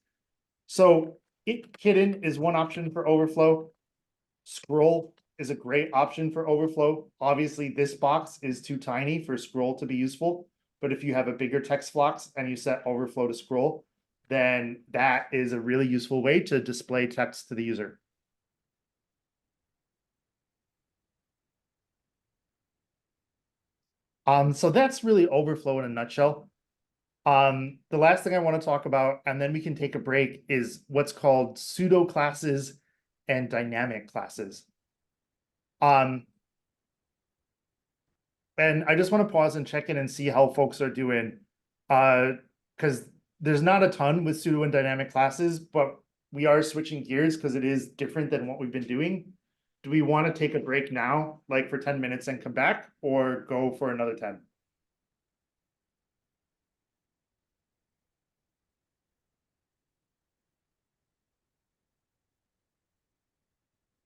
So hidden is one option for overflow. Scroll is a great option for overflow. Obviously, this box is too tiny for scroll to be useful, but if you have a bigger text box and you set overflow to scroll, then that is a really useful way to display text to the user. So that's really overflow in a nutshell. The last thing I want to talk about, and then we can take a break, is what's called pseudo classes and dynamic classes. And I just want to pause and check in and see how folks are doing. Because there's not a ton with pseudo and dynamic classes, but we are switching gears because it is different than what we've been doing. Do we want to take a break now, like for 10 minutes and come back, or go for another 10?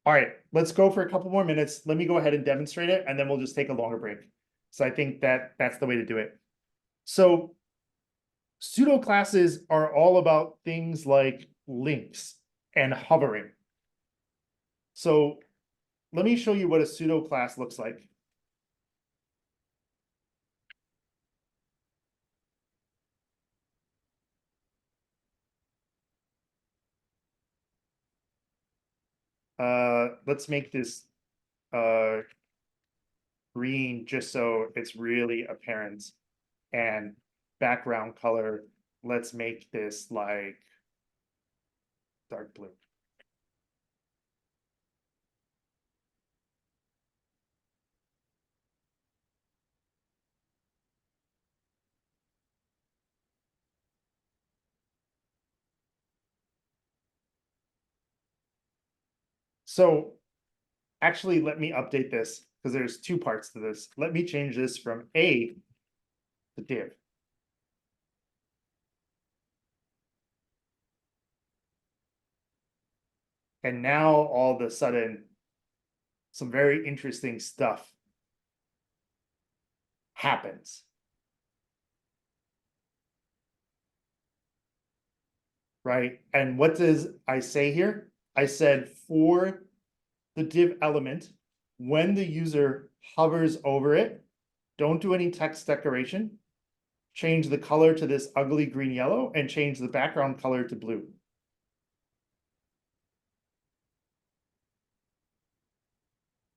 All right, let's go for a couple more minutes. Let me go ahead and demonstrate it, and then we'll just take a longer break. So I think that's the way to do it. So pseudo classes are all about things like links and hovering. So let me show you what a pseudo class looks like. Let's make this green just so it's really apparent. And background color, let's make this like dark blue. So actually, let me update this because there's two parts to this. Let me change this from A to div. And now all of a sudden, some very interesting stuff happens. Right? And what does I say here? I said for the div element, when the user hovers over it, don't do any text decoration. Change the color to this ugly green yellow and change the background color to blue.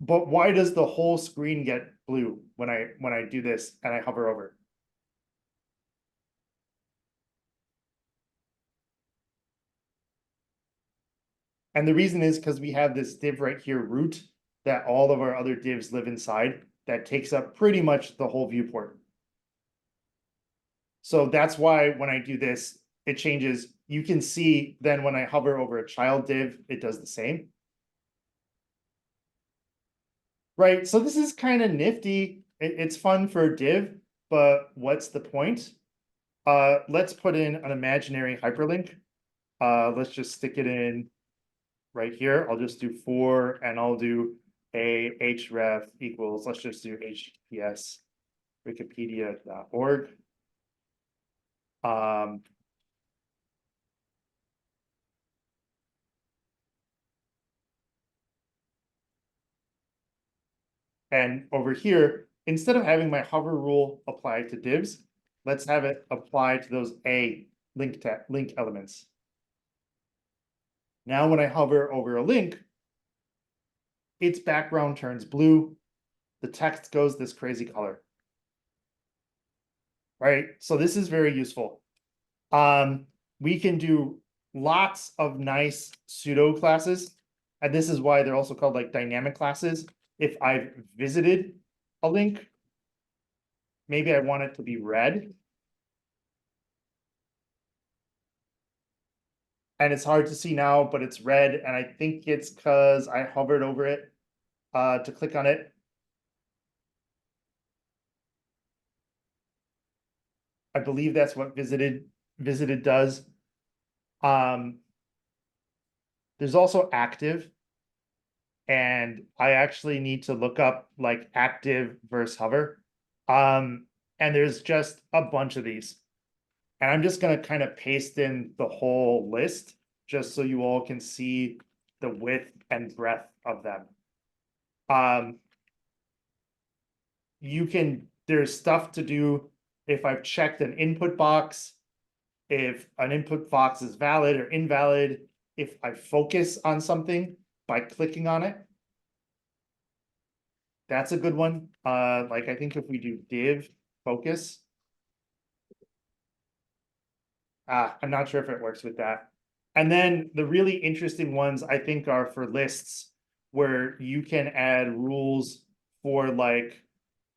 But why does the whole screen get blue when I do this and I hover over? And the reason is because we have this div right here, root, that all of our other divs live inside, that takes up pretty much the whole viewport. So that's why when I do this, it changes. You can see then when I hover over a child div, it does the same. Right, so this is kind of nifty. It's fun for a div, but what's the point? Let's put in an imaginary hyperlink. Let's just stick it in right here. I'll just do 4 and I'll do a href equals, let's just do https wikipedia.org. And over here, instead of having my hover rule apply to divs, let's have it apply to those A link elements. Now, when I hover over a link, its background turns blue. The text goes this crazy color. Right? So this is very useful. We can do lots of nice pseudo classes. And this is why they're also called like dynamic classes. If I've visited a link, maybe I want it to be red. And it's hard to see now, but it's red. And I think it's because I hovered over it to click on it. I believe that's what visited does. There's also active. And I actually need to look up like active versus hover. And there's just a bunch of these. And I'm just going to kind of paste in the whole list just so you all can see the width and breadth of them. There's stuff to do if I've checked an input box, if an input box is valid or invalid, if I focus on something by clicking on it. That's a good one. Like I think if we do div focus. I'm not sure if it works with that. And then the really interesting ones I think are for lists where you can add rules for like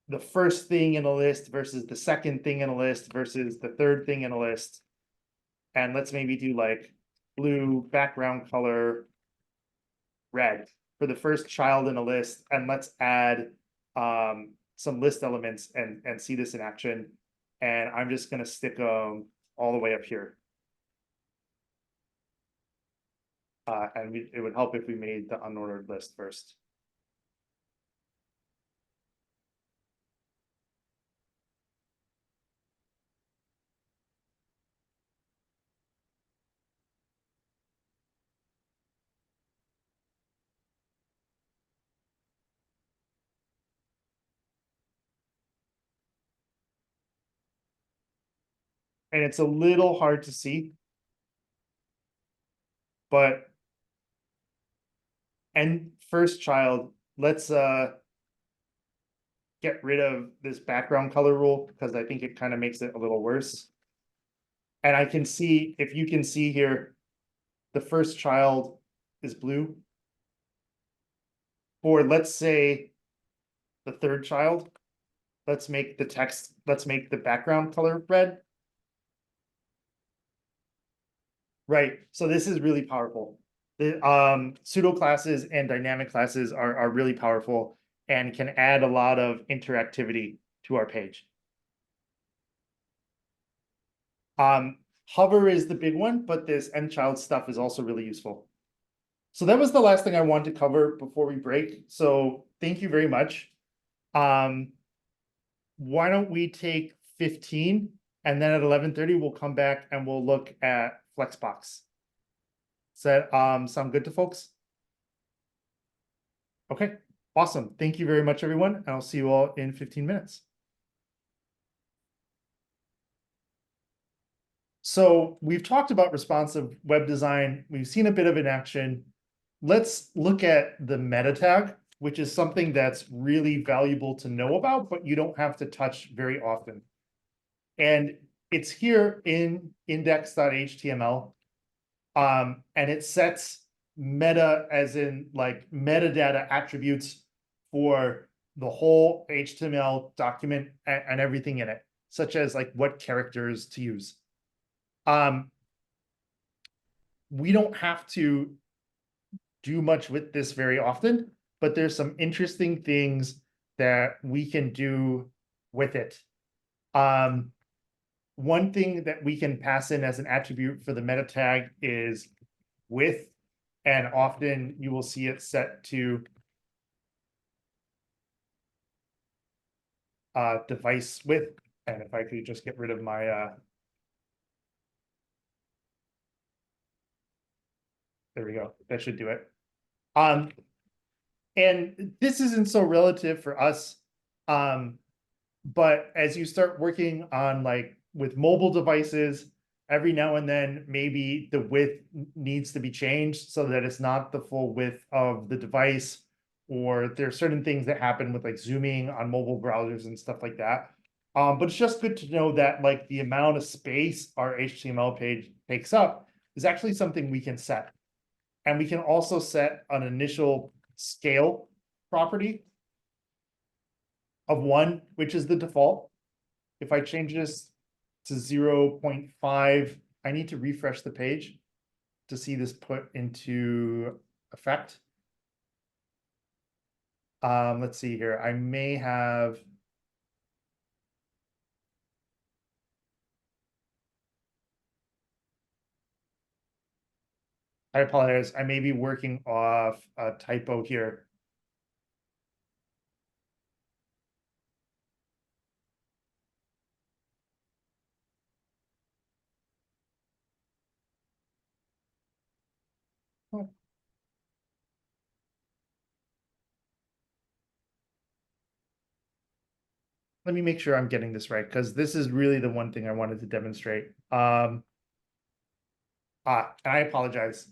the first thing in a list versus the second thing in a list versus the third thing in a list. And let's maybe do like blue background color, red for the first child in a list. And let's add some list elements and see this in action. And I'm just gonna stick them all the way up here. It would help if we made the unordered list first. And it's a little hard to see, but and first child, let's get rid of this background color rule because I think it kind of makes it a little worse. And I can see, if you can see here, the first child is blue. Or let's say the third child, let's make the background color red. Right, so this is really powerful. The pseudo classes and dynamic classes are really powerful and can add a lot of interactivity to our page. Hover is the big one, but this end child stuff is also really useful. So that was the last thing I wanted to cover before we break. So thank you very much. Why don't we take 15 and then at 11:30 we'll come back and we'll look at Flexbox. Does that sound good to folks? Okay, awesome. Thank you very much, everyone. And I'll see you all in 15 minutes. So we've talked about responsive web design. We've seen a bit of it in action. Let's look at the meta tag, which is something that's really valuable to know about, but you don't have to touch very often. And it's here in index.html. And it sets meta as in like metadata attributes for the whole HTML document and everything in it, such as like what characters to use. We don't have to do much with this very often, but there's some interesting things that we can do with it. One thing that we can pass in as an attribute for the meta tag is width, and often you will see it set to device width. And if I could just get rid of my there we go, that should do it. And this isn't so relative for us, but as you start working on like with mobile devices, every now and then maybe the width needs to be changed so that it's not the full width of the device, or there are certain things that happen with like zooming on mobile browsers and stuff like that. But it's just good to know that like the amount of space our HTML page takes up is actually something we can set. And we can also set an initial scale property of 1, which is the default. If I change this to 0.5, I need to refresh the page to see this put into effect. Let's see here. I may have I apologize. I may be working off a typo here. let me make sure I'm getting this right, because this is really the one thing I wanted to demonstrate. And I apologize.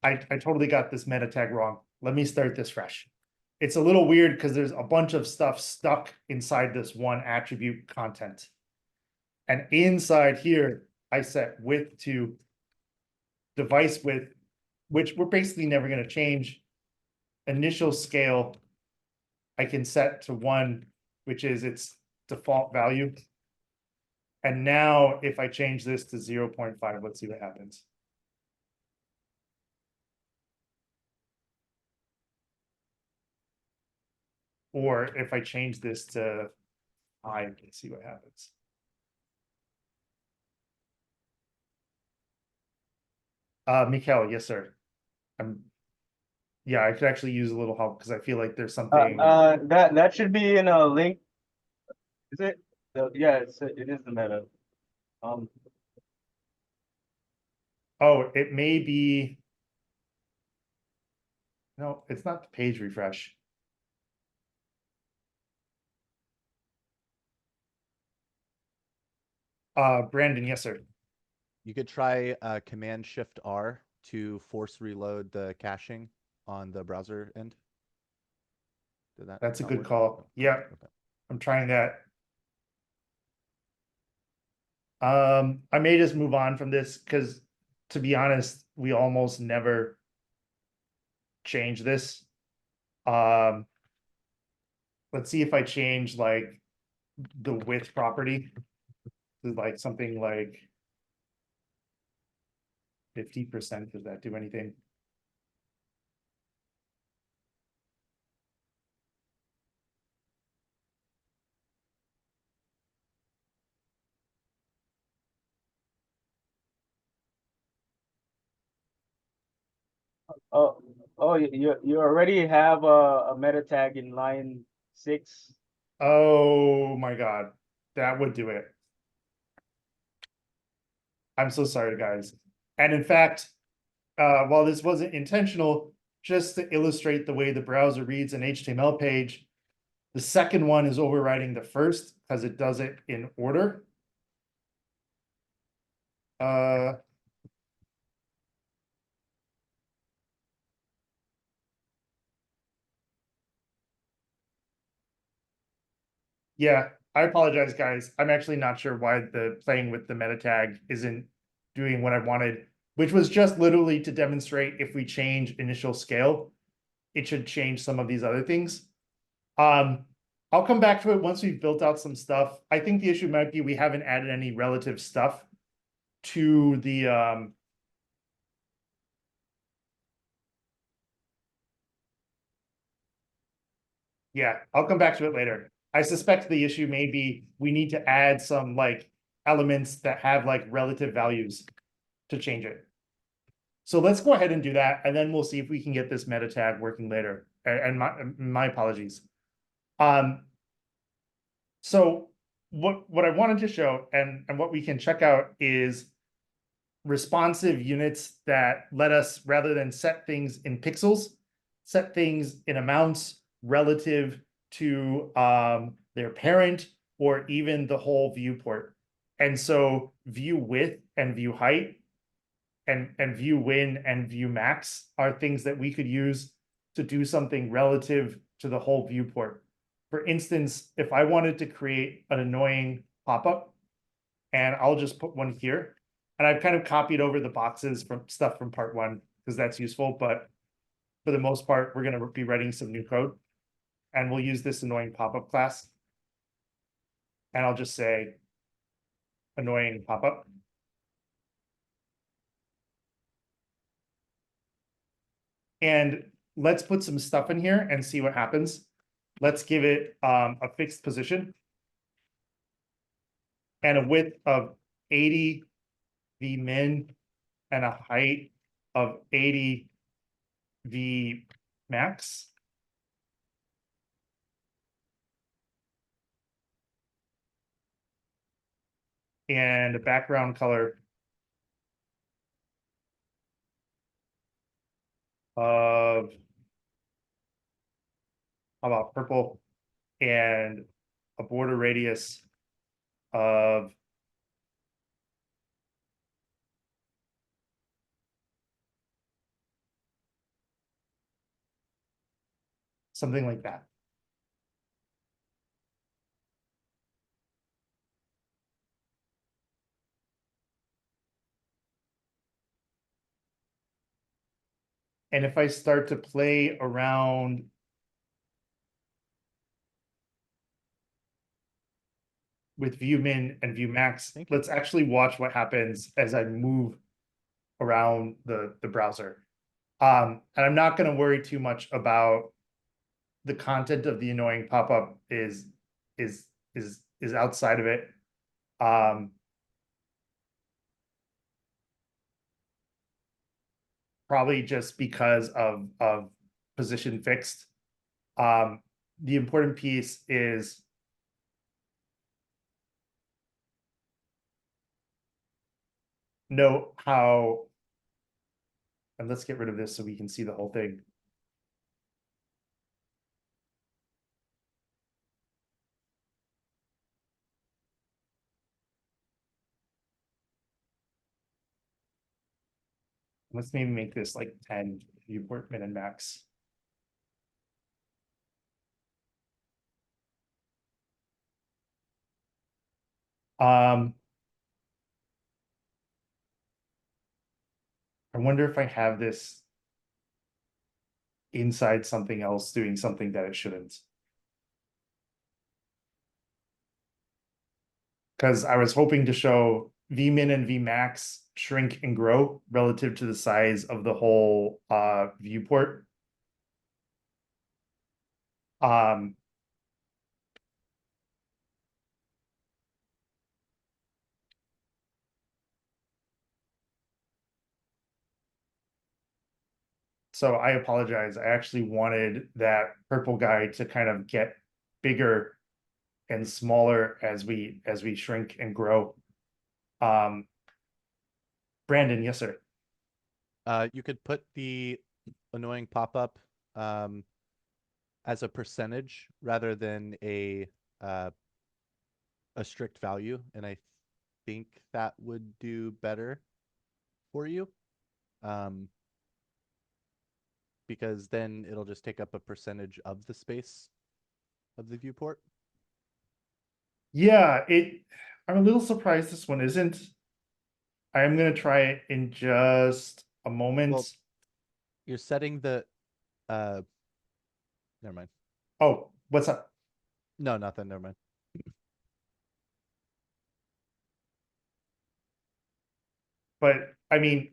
I totally got this meta tag wrong. Let me start this fresh. It's a little weird because there's a bunch of stuff stuck inside this one attribute content. And inside here, I set width to device width, which we're basically never going to change. Initial scale, I can set to 1, which is its default value. And now if I change this to 0.5, let's see what happens. Or if I change this to 5, let's see what happens. Mikhail, yes, sir. Yeah, I could actually use a little help because I feel like there's something. That should be in a link. Is it? Yeah, it is the meta. Oh, it may be. No, it's not the page refresh. Brandon, yes, sir. You could try Command Shift R to force reload the caching on the browser end. Did that That's a not good work? call. Yeah, Okay. I'm trying that. I may just move on from this because, to be honest, we almost never change this. Let's see if I change like the width property to like something like 50%. Does that do anything? Oh, you already have a meta tag in line 6. Oh my God, that would do it. I'm so sorry, guys. And in fact, while this wasn't intentional, just to illustrate the way the browser reads an HTML page, the second one is overriding the first because it does it in order. Yeah, I apologize, guys. I'm actually not sure why the playing with the meta tag isn't doing what I wanted, which was just literally to demonstrate if we change initial scale, it should change some of these other things. I'll come back to it once we've built out some stuff. I think the issue might be we haven't added any relative stuff to the yeah, I'll come back to it later. I suspect the issue may be we need to add some like elements that have like relative values to change it. So let's go ahead and do that, and then we'll see if we can get this meta tag working later. And my apologies. So what I wanted to show and what we can check out is responsive units that let us, rather than set things in pixels, set things in amounts relative to their parent or even the whole viewport. And so view width and view height and view win and view max are things that we could use to do something relative to the whole viewport. For instance, if I wanted to create an annoying pop-up, and I'll just put one here, and I've kind of copied over the boxes from stuff from part 1 because that's useful, but for the most part, we're going to be writing some new code, and we'll use this annoying pop-up class, and I'll just say annoying pop-up. And let's put some stuff in here and see what happens. Let's give it a fixed position and a width of 80 vmin and a height of 80 vmax. And a background color of, how about purple, and a border radius of something like that. And if I start to play around with vmin and vmax, Thank you. let's actually watch what happens as I move around the browser. And I'm not going to worry too much about the content of the annoying pop-up is outside of it. Probably just because of position fixed. The important piece is note how, and let's get rid of this so we can see the whole thing. Let's maybe make this like 10 viewport min and max. I wonder if I have this inside something else doing something that it shouldn't. Because I was hoping to show vmin and vmax shrink and grow relative to the size of the whole viewport. So I apologize. I actually wanted that purple guy to kind of get bigger and smaller as we shrink and grow. Brandon, yes, sir. You could put the annoying pop-up as a percentage rather than a strict value, and I think that would do better for you. Because then it'll just take up a percentage of the space of the viewport. Yeah, I'm a little surprised this one isn't. I am gonna try it in just a moment. Well, you're setting the never mind. Oh, what's up? No, nothing, never mind. But I mean,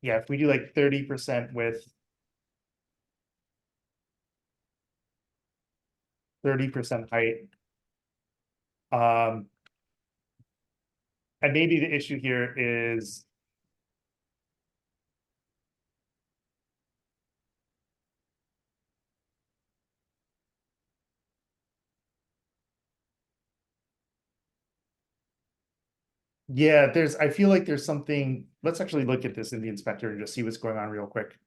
yeah, if we do like 30% with 30% height. And maybe the issue here is yeah, I feel like there's something. Let's actually look at this in the inspector and just see what's going on real quick.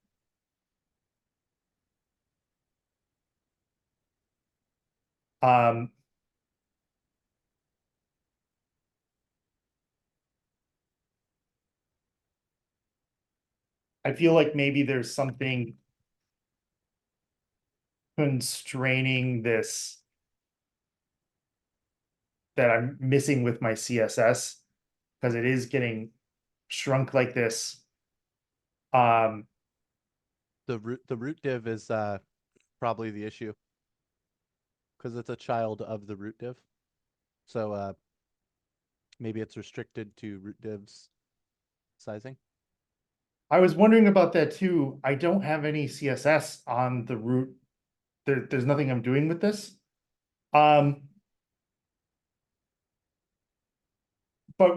I feel like maybe there's something constraining this that I'm missing with my CSS because it is getting shrunk like this. The root div is probably the issue because it's a child of the root div. So maybe it's restricted to root divs sizing. I was wondering about that too. I don't have any CSS on the root. There's nothing I'm doing with this. But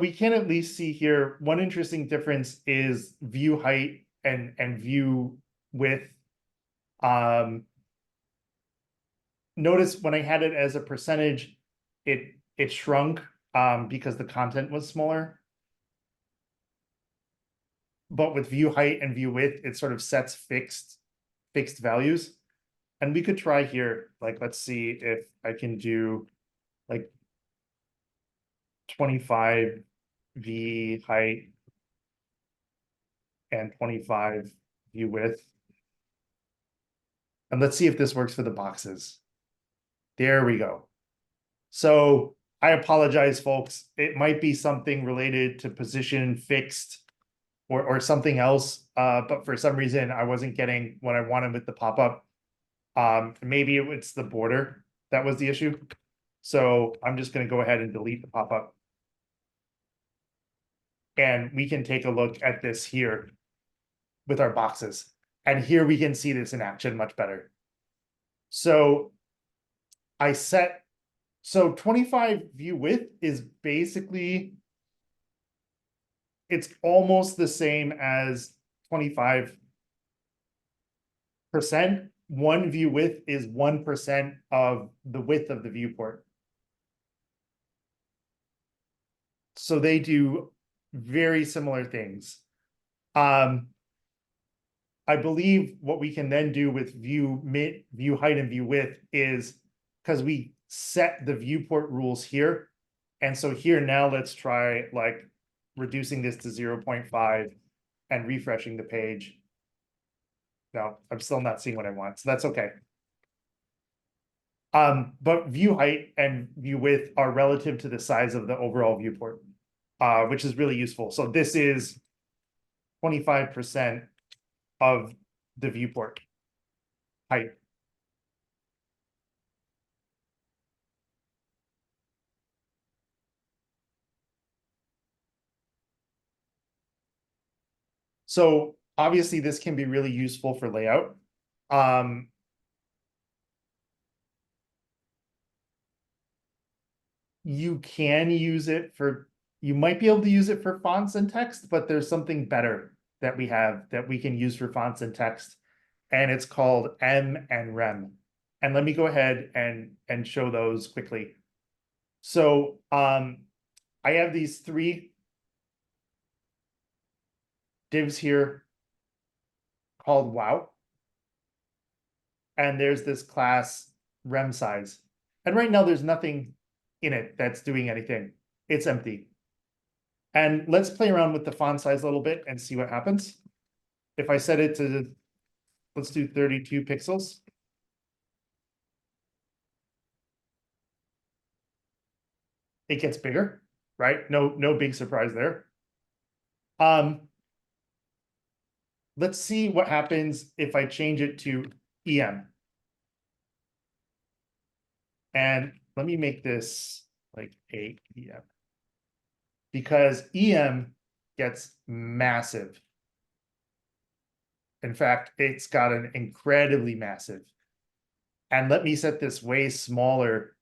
we can at least see here one interesting difference is view height and view width. Notice when I had it as a percentage, it shrunk because the content was smaller. But with view height and view width, it sort of sets fixed values. And we could try here, like, let's see if I can do like 25 v height and 25 view width. And let's see if this works for the boxes. There we go. So I apologize, folks. It might be something related to position fixed or something else. But for some reason, I wasn't getting what I wanted with the pop-up. Maybe it's the border that was the issue. So I'm just going to go ahead and delete the pop-up. And we can take a look at this here with our boxes. And here we can see this in action much better. So I set, so 25 view width is basically, it's almost the same as 25%. One view width is 1% of the width of the viewport. So they do very similar things. I believe what we can then do with view height and view width is, because we set the viewport rules here. And so here now let's try like reducing this to 0.5 and refreshing the page. No, I'm still not seeing what I want, so that's okay. But view height and view width are relative to the size of the overall viewport, which is really useful. So this is 25% of the viewport height. So obviously this can be really useful for layout. You can use it for, you might be able to use it for fonts and text, but there's something better that we have that we can use for fonts and text, and it's called M and Rem. And let me go ahead and show those quickly. So I have these three divs here called wow. And there's this class rem size. And right now there's nothing in it that's doing anything. It's empty. And let's play around with the font size a little bit and see what happens. If I set it to, let's do 32 pixels. It gets bigger, right? No big surprise there. Let's see what happens if I change it to EM. And let me make this like a EM, because EM gets massive. In fact, it's got an incredibly massive. And let me set this way smaller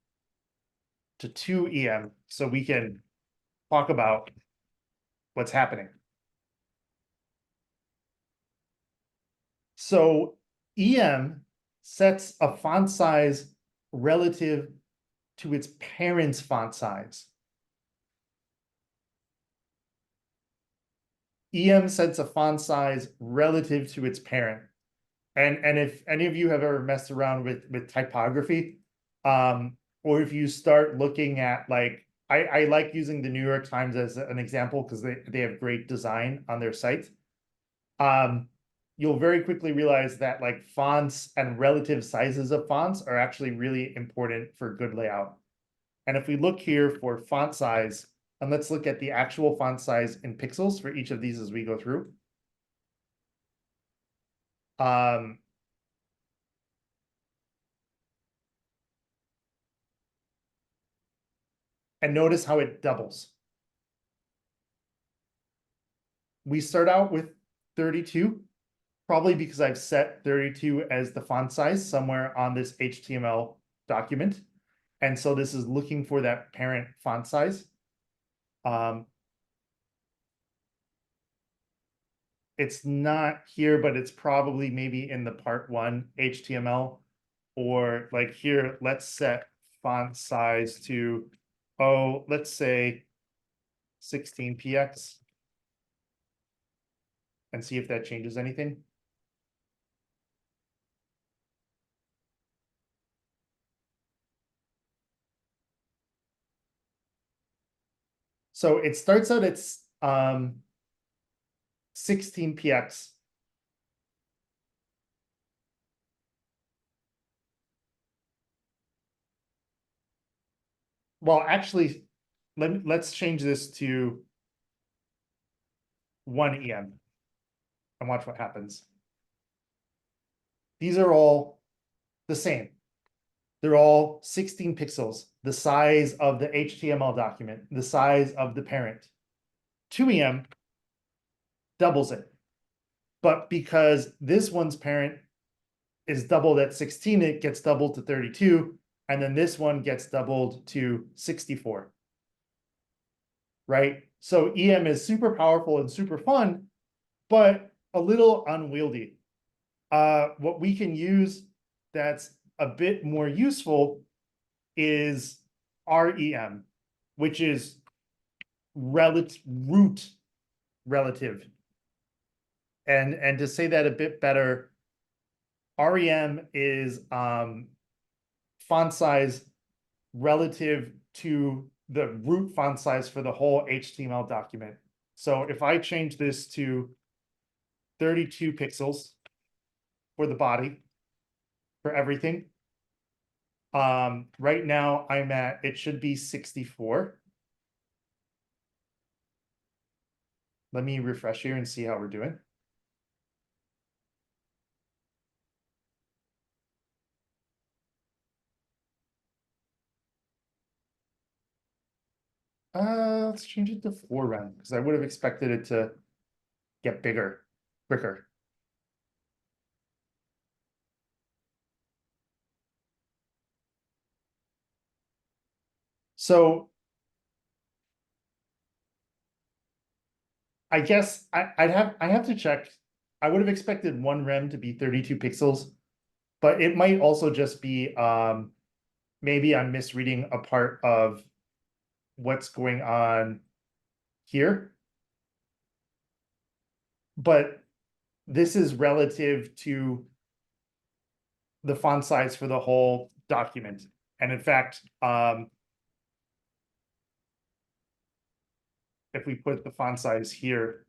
to 2 EM so we can talk about what's happening. So EM sets a font size relative to its parent's font size. EM sets a font size relative to its parent. And if any of you have ever messed around with typography, or if you start looking at like, I like using the New York Times as an example because they have great design on their site. You'll very quickly realize that like fonts and relative sizes of fonts are actually really important for good layout. And if we look here for font size, and let's look at the actual font size in pixels for each of these as we go through. And notice how it doubles. We start out with 32, probably because I've set 32 as the font size somewhere on this HTML document. And so this is looking for that parent font size. It's not here, but it's probably maybe in the part 1 HTML, or like here, let's set font size to, oh, let's say 16px and see if that changes anything. So it starts out at 16 px. Well, actually, let's change this to 1 EM and watch what happens. These are all the same. They're all 16 pixels, the size of the HTML document, the size of the parent. 2EM doubles it. But because this one's parent is doubled at 16, it gets doubled to 32, and then this one gets doubled to 64. Right? So EM is super powerful and super fun, but a little unwieldy. What we can use that's a bit more useful is REM, which is root relative. And to say that a bit better, REM is font size relative to the root font size for the whole HTML document. So if I change this to 32 pixels for the body, for everything, right now I'm at, it should be 64. Let me refresh here and see how we're doing. Let's change it to 4 rem because I would have expected it to get bigger, quicker. So I guess I have to check. I would have expected 1 rem to be 32 pixels, but it might also just be maybe I'm misreading a part of what's going on here. But this is relative to the font size for the whole document. And in fact, if we put the font size here,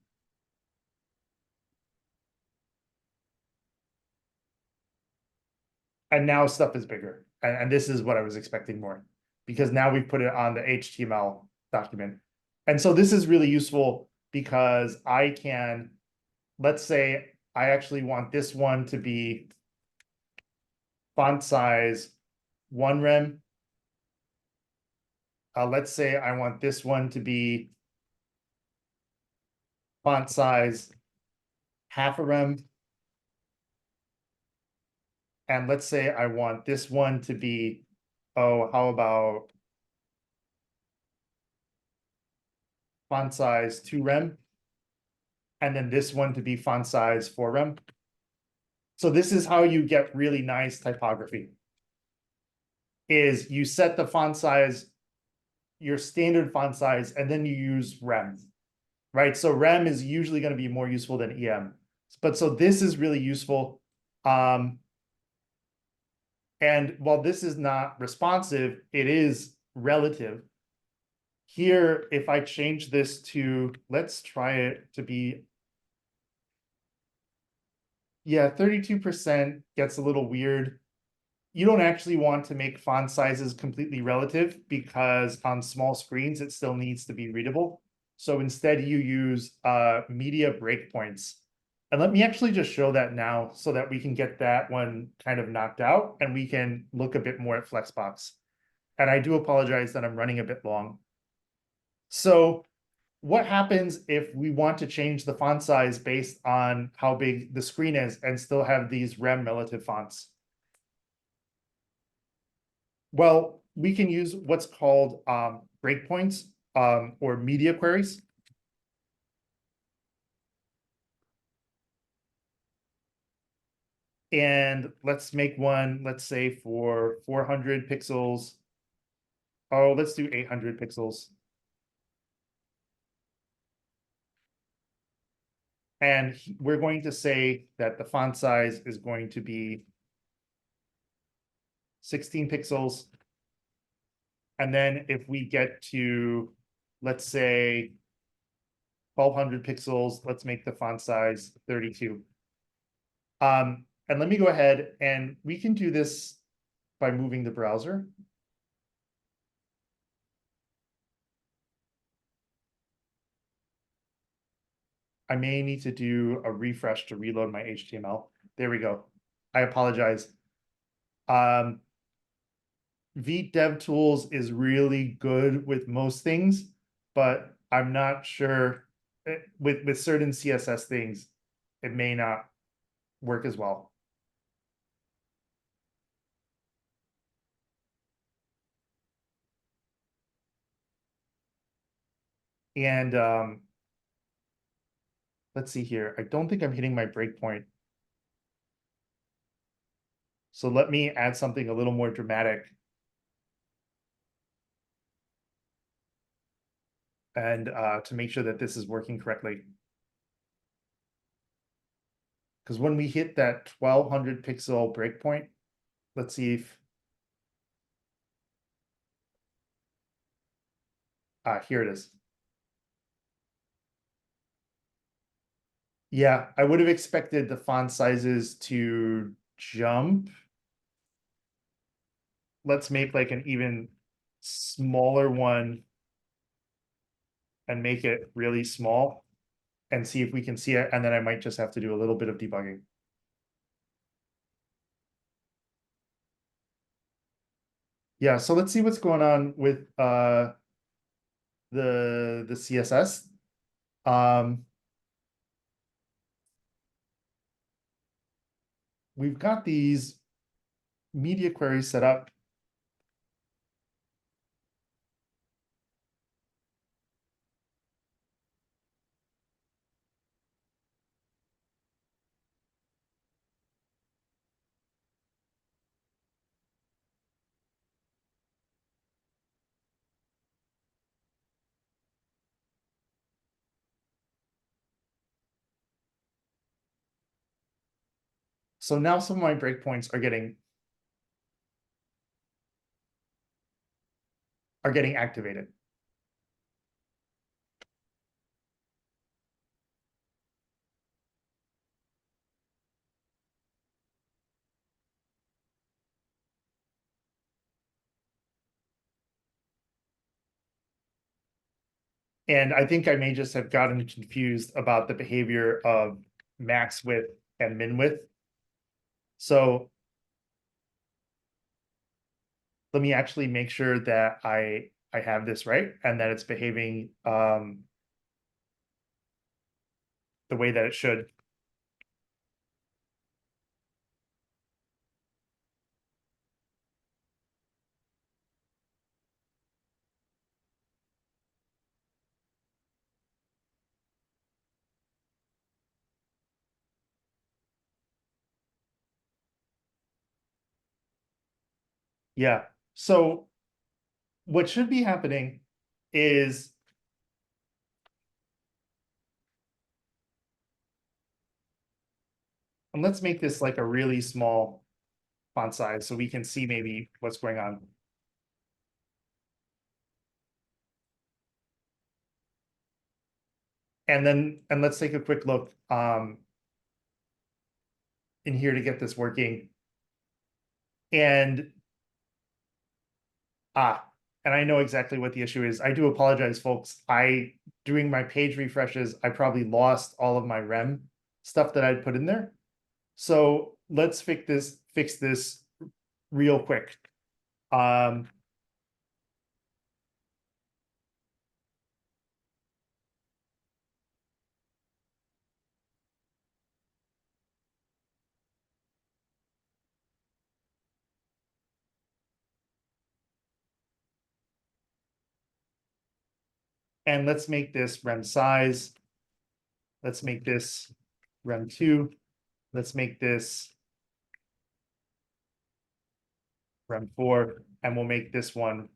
and now stuff is bigger. And this is what I was expecting more, because now we've put it on the HTML document. And so this is really useful because I can, let's say I actually want this one to be font size 1 rem. Let's say I want this one to be font size 0.5 rem. And let's say I want this one to be, oh, how about font size 2 rem? And then this one to be font size 4 rem. So this is how you get really nice typography. Is you set the font size, your standard font size, and then you use rem, right? So rem is usually going to be more useful than EM. But so this is really useful. And while this is not responsive, it is relative. Here, if I change this to, let's try it to be, yeah, 32% gets a little weird. You don't actually want to make font sizes completely relative because on small screens, it still needs to be readable. So instead you use media breakpoints. And let me actually just show that now so that we can get that one kind of knocked out and we can look a bit more at Flexbox. And I do apologize that I'm running a bit long. So what happens if we want to change the font size based on how big the screen is and still have these rem relative fonts? Well, we can use what's called breakpoints or media queries. And let's make one, let's say for 400 pixels. Oh, let's do 800 pixels. And we're going to say that the font size is going to be 16 pixels. And then if we get to let's say 1200 pixels. Let's make the font size 32. And let me go ahead and we can do this by moving the browser. I may need to do a refresh to reload my HTML. There we go. I apologize. VDevTools is really good with most things, but I'm not sure with certain CSS things, it may not work as well. And let's see here. I don't think I'm hitting my breakpoint. So let me add something a little more dramatic. And to make sure that this is working correctly. Because when we hit that 1200 pixel breakpoint, let's see if here it is. Yeah, I would have expected the font sizes to jump. Let's make like an even smaller one and make it really small and see if we can see it. And then I might just have to do a little bit of debugging. Yeah, so let's see what's going on with the CSS. We've got these media queries set up. So now some of my breakpoints are getting activated. And I think I may just have gotten confused about the behavior of max width and min width. So let me actually make sure that I have this right and that it's behaving the way that it should. Yeah. So what should be happening is and let's make this like a really small font size so we can see maybe what's going on. And let's take a quick look in here to get this working. And and I know exactly what the issue is. I do apologize, folks. Doing my page refreshes, I probably lost all of my rem stuff that I'd put in there. So let's fix this real quick. And let's make this rem size. Let's make this rem 2. Let's make this rem 4. And we'll make this one.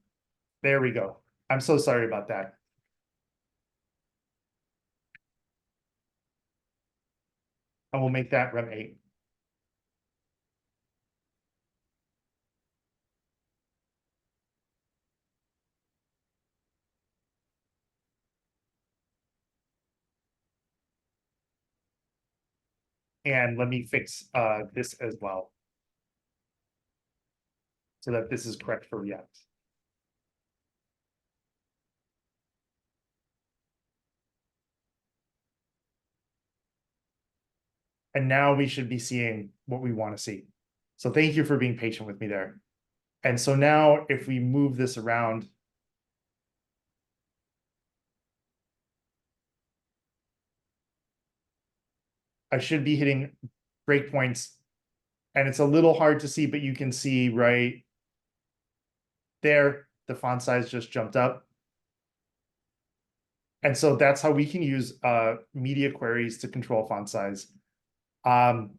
There we go. I'm so sorry about that. And we'll make that rem 8. And let me fix this as well, so that this is correct for React. And now we should be seeing what we want to see. So thank you for being patient with me there. And so now if we move this around, I should be hitting breakpoints, and it's a little hard to see, but you can see right there, the font size just jumped up. And so that's how we can use media queries to control font size. And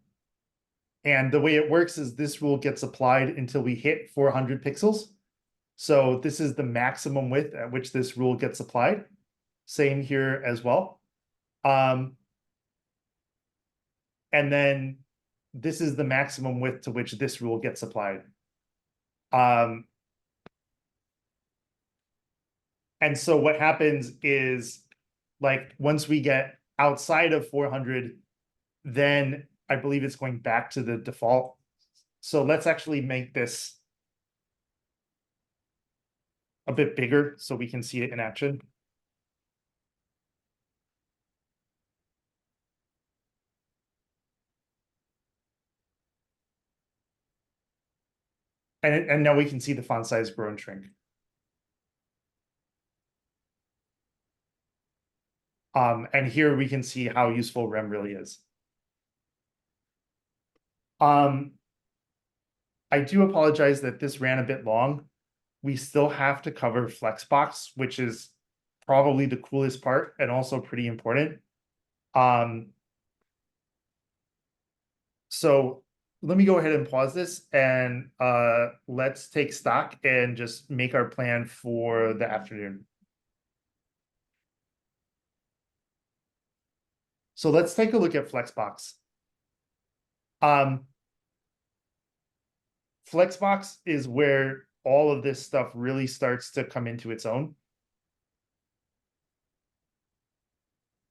the way it works is this rule gets applied until we hit 400 pixels. So this is the maximum width at which this rule gets applied. Same here as well. And then this is the maximum width to which this rule gets applied. And so what happens is, like, once we get outside of 400, then I believe it's going back to the default. So let's actually make this a bit bigger so we can see it in action. And now we can see the font size grow and shrink. And here we can see how useful rem really is. I do apologize that this ran a bit long. We still have to cover Flexbox, which is probably the coolest part and also pretty important. So let me go ahead and pause this, and let's take stock and just make our plan for the afternoon. So let's take a look at Flexbox. Flexbox is where all of this stuff really starts to come into its own,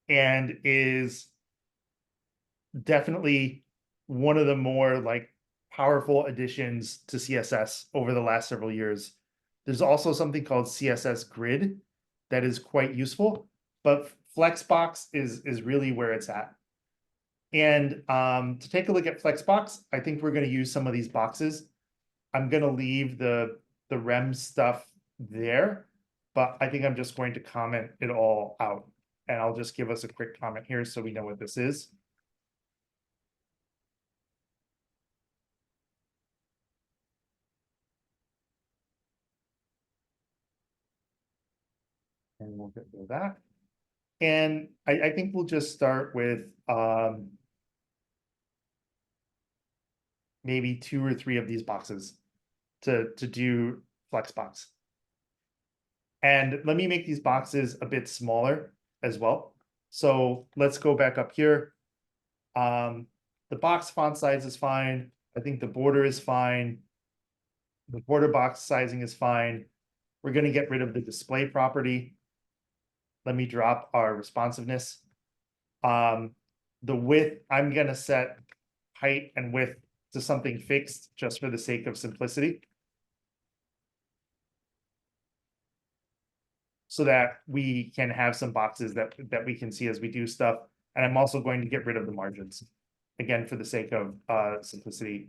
and is definitely one of the more like powerful additions to CSS over the last several years. There's also something called CSS Grid that is quite useful, but Flexbox is really where it's at. And to take a look at Flexbox, I think we're going to use some of these boxes. I'm going to leave the rems stuff there, but I think I'm just going to comment it all out. And I'll just give us a quick comment here so we know what this is. And we'll get rid of that. And I think we'll just start with maybe 2 or 3 of these boxes to do Flexbox. And let me make these boxes a bit smaller as well. So let's go back up here. The box font size is fine. I think the border is fine. The border box sizing is fine. We're going to get rid of the display property. Let me drop our responsiveness. The width, I'm going to set height and width to something fixed just for the sake of simplicity, so that we can have some boxes that we can see as we do stuff. And I'm also going to get rid of the margins, again, for the sake of simplicity.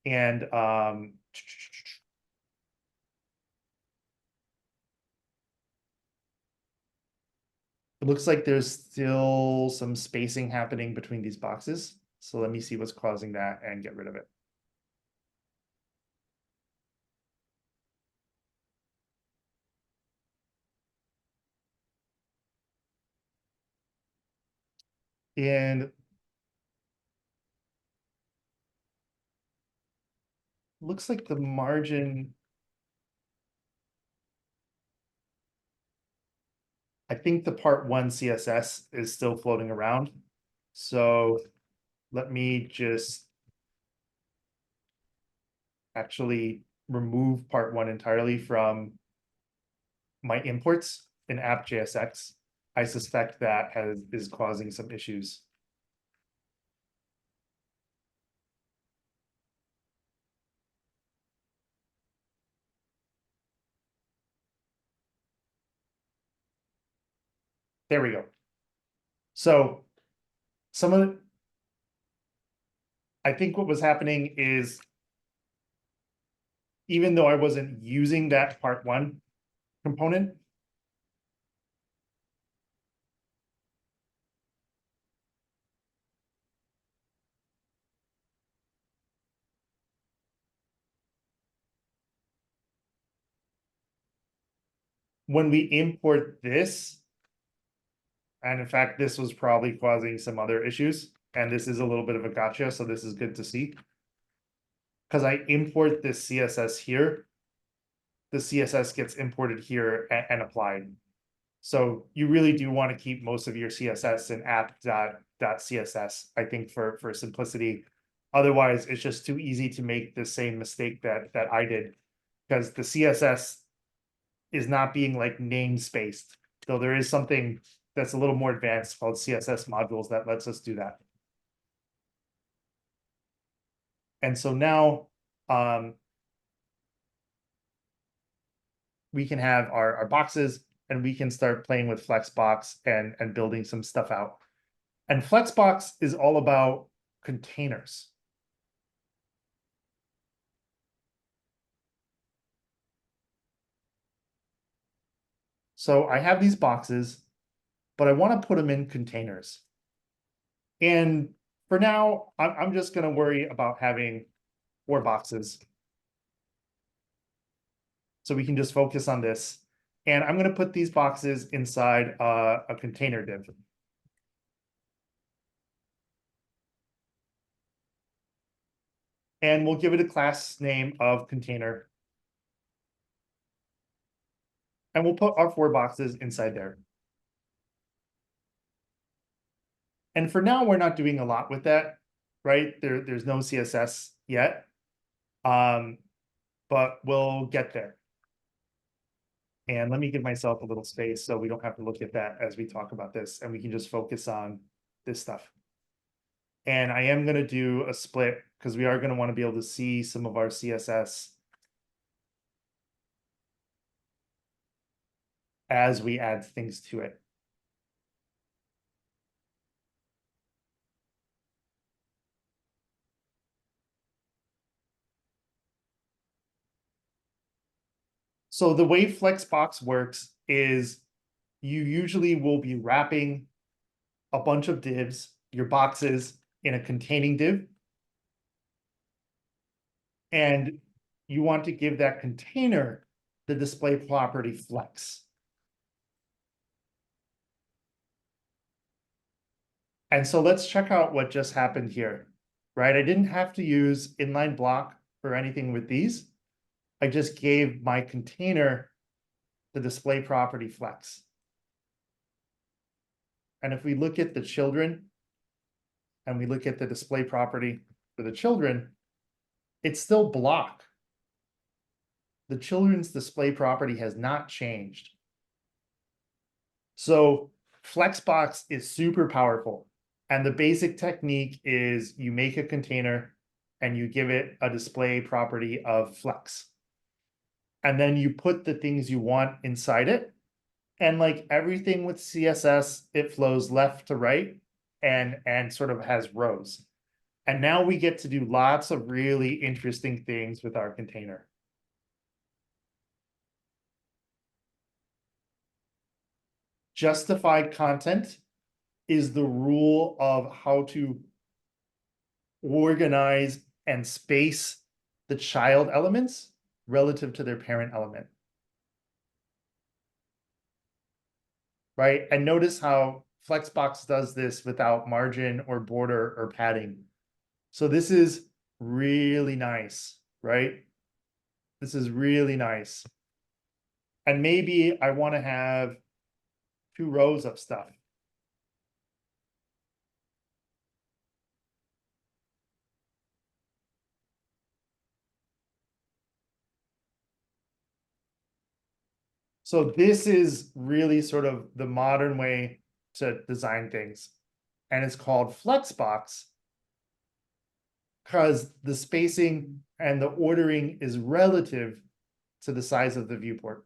And it looks like there's still some spacing happening between these boxes. So let me see what's causing that and get rid of it. And it looks like the margin, I think the part 1 CSS is still floating around. So let me just actually remove part 1 entirely from my imports in app.jsx. I suspect that is causing some issues. There we go. So I think what was happening is, even though I wasn't using that part one component, when we import this, and in fact, this was probably causing some other issues, and this is a little bit of a gotcha, so this is good to see. Because I import this CSS here, the CSS gets imported here and applied. So you really do want to keep most of your CSS in app.css, I think, for simplicity. Otherwise, it's just too easy to make the same mistake that I did, because the CSS is not being like namespaced. So there is something that's a little more advanced called CSS modules that lets us do that. And so now we can have our boxes, and we can start playing with Flexbox and building some stuff out. And Flexbox is all about containers. So I have these boxes, but I want to put them in containers. And for now, I'm just going to worry about having 4 boxes. So we can just focus on this. And I'm going to put these boxes inside a container div. And we'll give it a class name of container. And we'll put our 4 boxes inside there. And for now, we're not doing a lot with that, right? There's no CSS yet. But we'll get there. And let me give myself a little space so we don't have to look at that as we talk about this, and we can just focus on this stuff. And I am going to do a split because we are going to want to be able to see some of our CSS as we add things to it. So the way Flexbox works is you usually will be wrapping a bunch of divs, your boxes, in a containing div. And you want to give that container the display property flex. And so let's check out what just happened here, right? I didn't have to use inline block or anything with these. I just gave my container the display property flex. And if we look at the children and we look at the display property for the children, it's still block. The children's display property has not changed. So Flexbox is super powerful. And the basic technique is you make a container and you give it a display property of flex. And then you put the things you want inside it. And like everything with CSS, it flows left to right and sort of has rows. And now we get to do lots of really interesting things with our container. Justified content is the rule of how to organize and space the child elements relative to their parent element. Right? And notice how Flexbox does this without margin or border or padding. So this is really nice, right? This is really nice. And maybe I want to have 2 rows of stuff. So this is really sort of the modern way to design things. And it's called Flexbox because the spacing and the ordering is relative to the size of the viewport.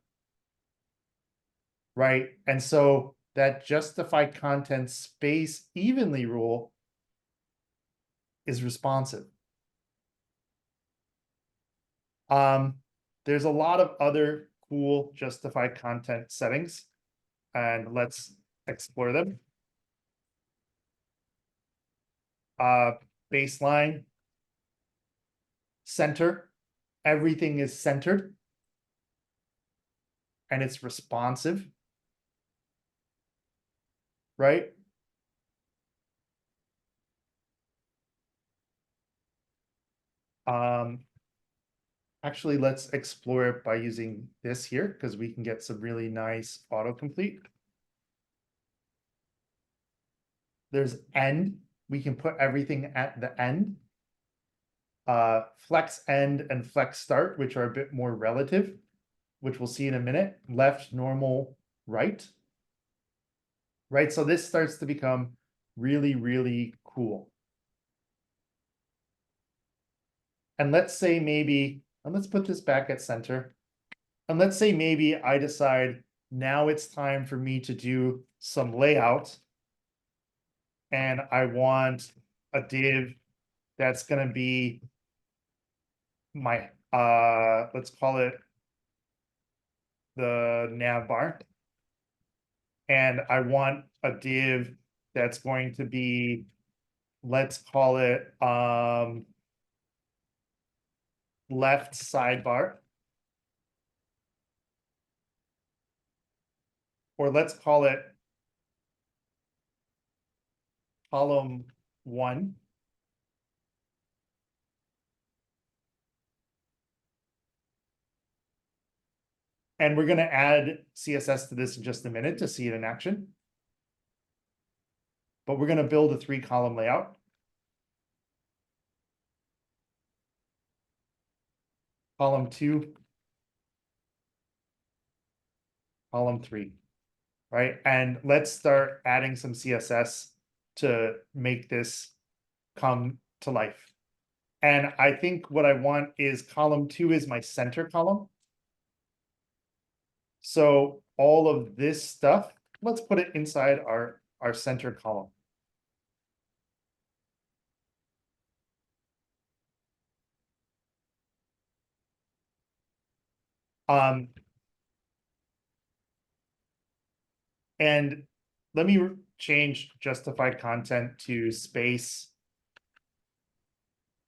Right? And so that justified content space evenly rule is responsive. There's a lot of other cool justified content settings, and let's explore them. Baseline, center, everything is centered, and it's responsive, right? Actually, let's explore it by using this here because we can get some really nice autocomplete. There's end. We can put everything at the end. Flex end and flex start, which are a bit more relative, which we'll see in a minute. Left, normal, right. Right, so this starts to become really, really cool. And let's say maybe, and let's put this back at center. And let's say maybe I decide now it's time for me to do some layout. And I want a div that's going to be my, let's call it the nav bar. And I want a div that's going to be, let's call it left sidebar. Or let's call it column 1. And we're going to add CSS to this in just a minute to see it in action. But we're going to build a 3-column layout. Column 2. Column 3. Right? And let's start adding some CSS to make this come to life. And I think what I want is column 2 is my center column. So all of this stuff, let's put it inside our center column. And let me change justified content to space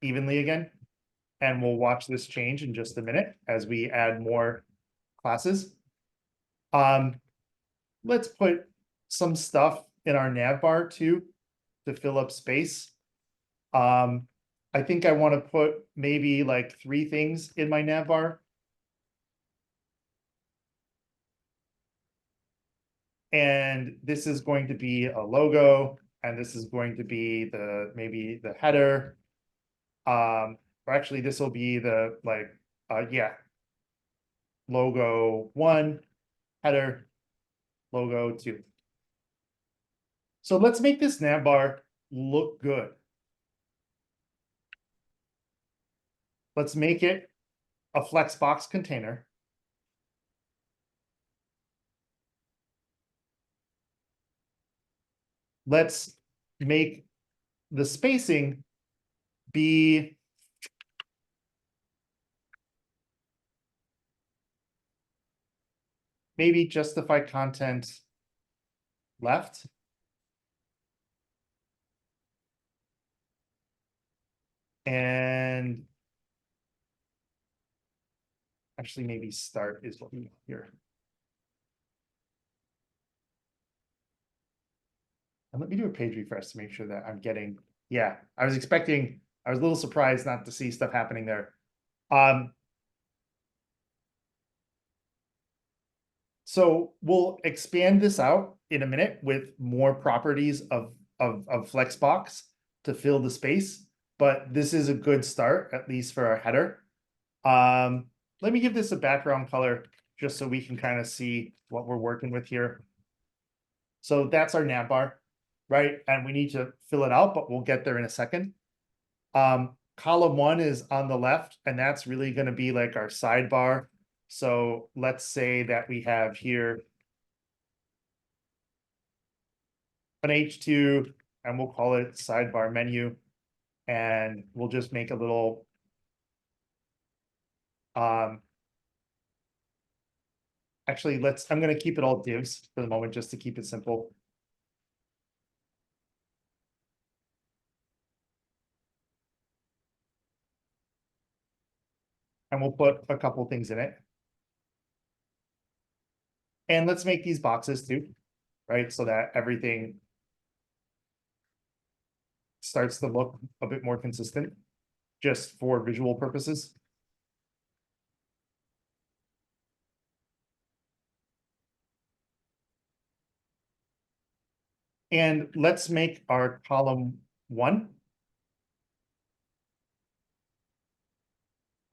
evenly again. And we'll watch this change in just a minute as we add more classes. Let's put some stuff in our nav bar too to fill up space. I think I want to put maybe like 3 things in my nav bar. And this is going to be a logo, and this is going to be maybe the header. Or actually this will be the logo 1, header, logo 2. So let's make this nav bar look good. Let's make it a Flexbox container. Let's make the spacing be maybe justified content left. And actually maybe start is what we want here. And let me do a page refresh to make sure that I'm getting, yeah, I was a little surprised not to see stuff happening there. So we'll expand this out in a minute with more properties of Flexbox to fill the space, but this is a good start, at least for our header. Let me give this a background color. just so we can kind of see what we're working with here. So that's our nav bar, right? And we need to fill it out, but we'll get there in a second. Column 1 is on the left, and that's really going to be like our sidebar. So let's say that we have here an H2, and we'll call it sidebar menu. And we'll just make a little actually, I'm going to keep it all divs for the moment just to keep it simple. And we'll put a couple things in it. And let's make these boxes too, right? So that everything starts to look a bit more consistent, just for visual purposes. And let's make our column 1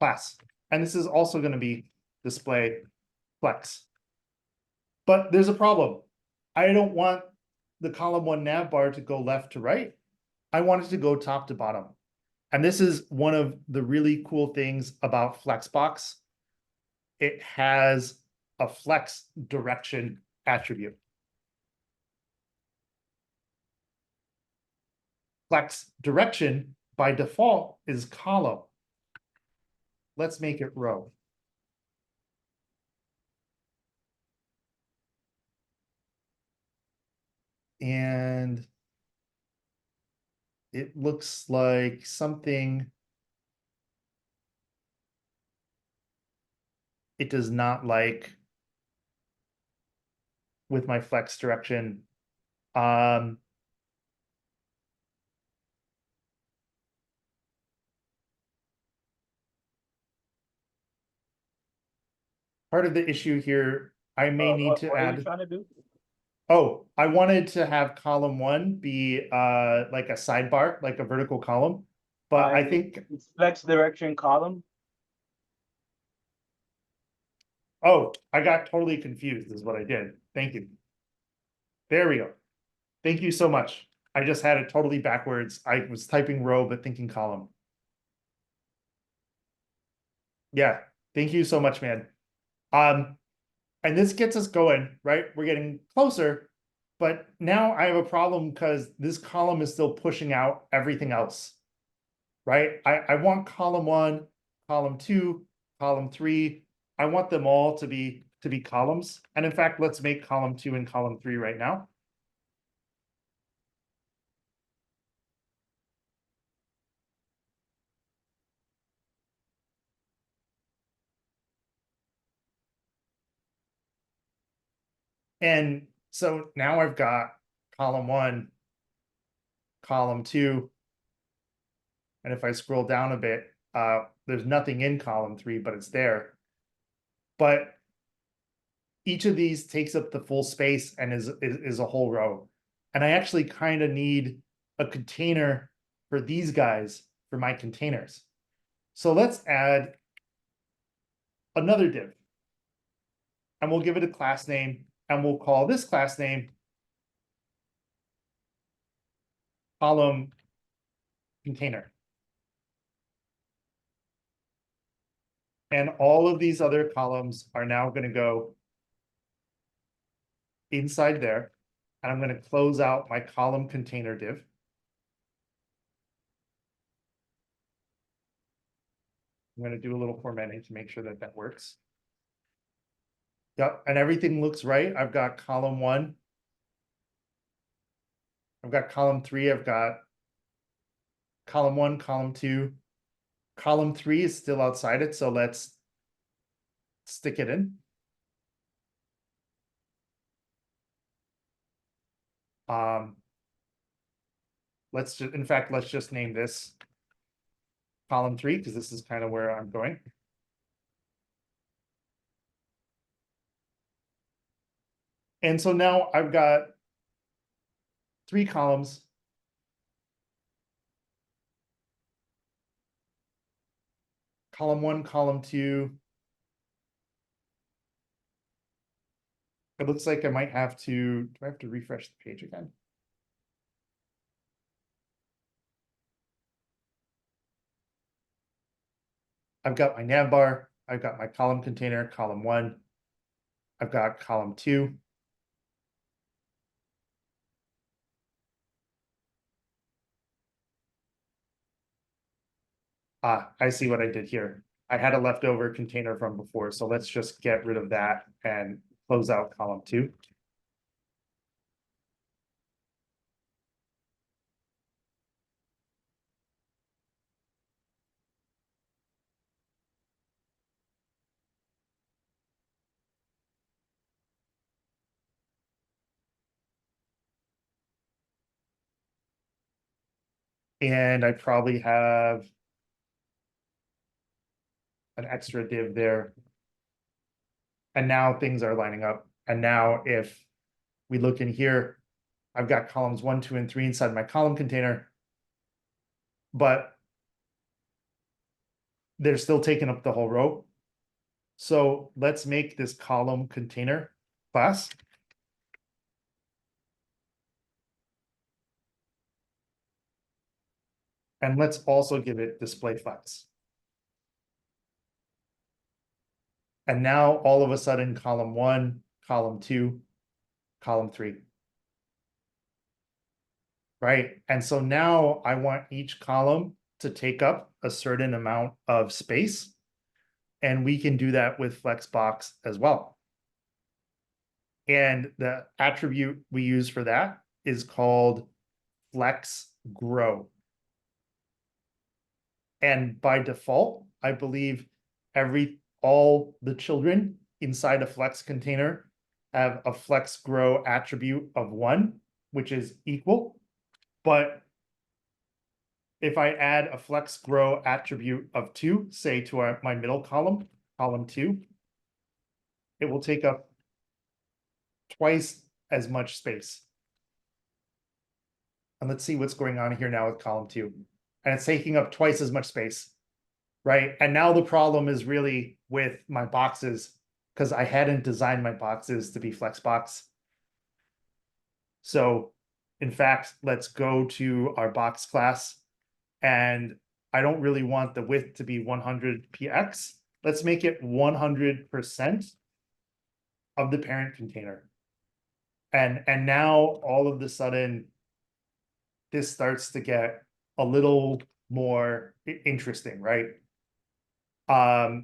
class. And this is also going to be display flex. But there's a problem. I don't want the column 1 nav bar to go left to right. I want it to go top to bottom. And this is one of the really cool things about Flexbox. It has a flex direction attribute. Flex direction by default is column. Let's make it row. And it looks like something it does not like with my flex direction. Part of the issue here, I may need to what are you add. trying to do? Oh, I wanted to have column 1 be like a sidebar, like a vertical column. But I think it's flex direction column. oh, I got totally confused is what I did. Thank you. There we go. Thank you so much. I just had it totally backwards. I was typing row, but thinking column. Yeah, thank you so much, man. And this gets us going, right? We're getting closer, but now I have a problem because this column is still pushing out everything else, right? I want column 1, column 2, column 3. I want them all to be columns. And in fact, let's make column 2 and column 3 right now. And so now I've got column 1, column 2. And if I scroll down a bit, there's nothing in column 3, but it's there. But each of these takes up the full space and is a whole row. And I actually kind of need a container for these guys for my containers. So let's add another div. And we'll give it a class name, and we'll call this class name column container. And all of these other columns are now going to go inside there. And I'm going to close out my column container div. I'm going to do a little formatting to make sure that that works. Yep, and everything looks right. I've got column 1. I've got column 3. I've got column 1, column 2. Column 3 is still outside it, so let's stick it in. Let's just, in fact, let's just name this column 3 because this is kind of where I'm going. And so now I've got 3 columns. Column 1, column 2, It looks like I might have to, do I have to refresh the page again? I've got my nav bar, I've got my column container, column 1. I've got column 2. Ah, I see what I did here. I had a leftover container from before, so let's just get rid of that and close out column 2. And I probably have an extra div there. And now things are lining up. And now if we look in here, I've got columns 1, 2, and 3 inside my column container, but they're still taking up the whole row. So let's make this column container class. And let's also give it display flex. And now all of a sudden, column 1, column 2, column 3. Right? And so now I want each column to take up a certain amount of space. And we can do that with Flexbox as well. And the attribute we use for that is called flex grow. And by default, I believe all the children inside a flex container have a flex grow attribute of 1, which is equal. But if I add a flex grow attribute of 2, say to my middle column, column 2, it will take up twice as much space. And let's see what's going on here now with column 2. And it's taking up twice as much space, right? And now the problem is really with my boxes, because I hadn't designed my boxes to be Flexbox. So in fact, let's go to our box class, and I don't really want the width to be 100px. Let's make it 100% of the parent container. And now all of a sudden, this starts to get a little more interesting, right? Now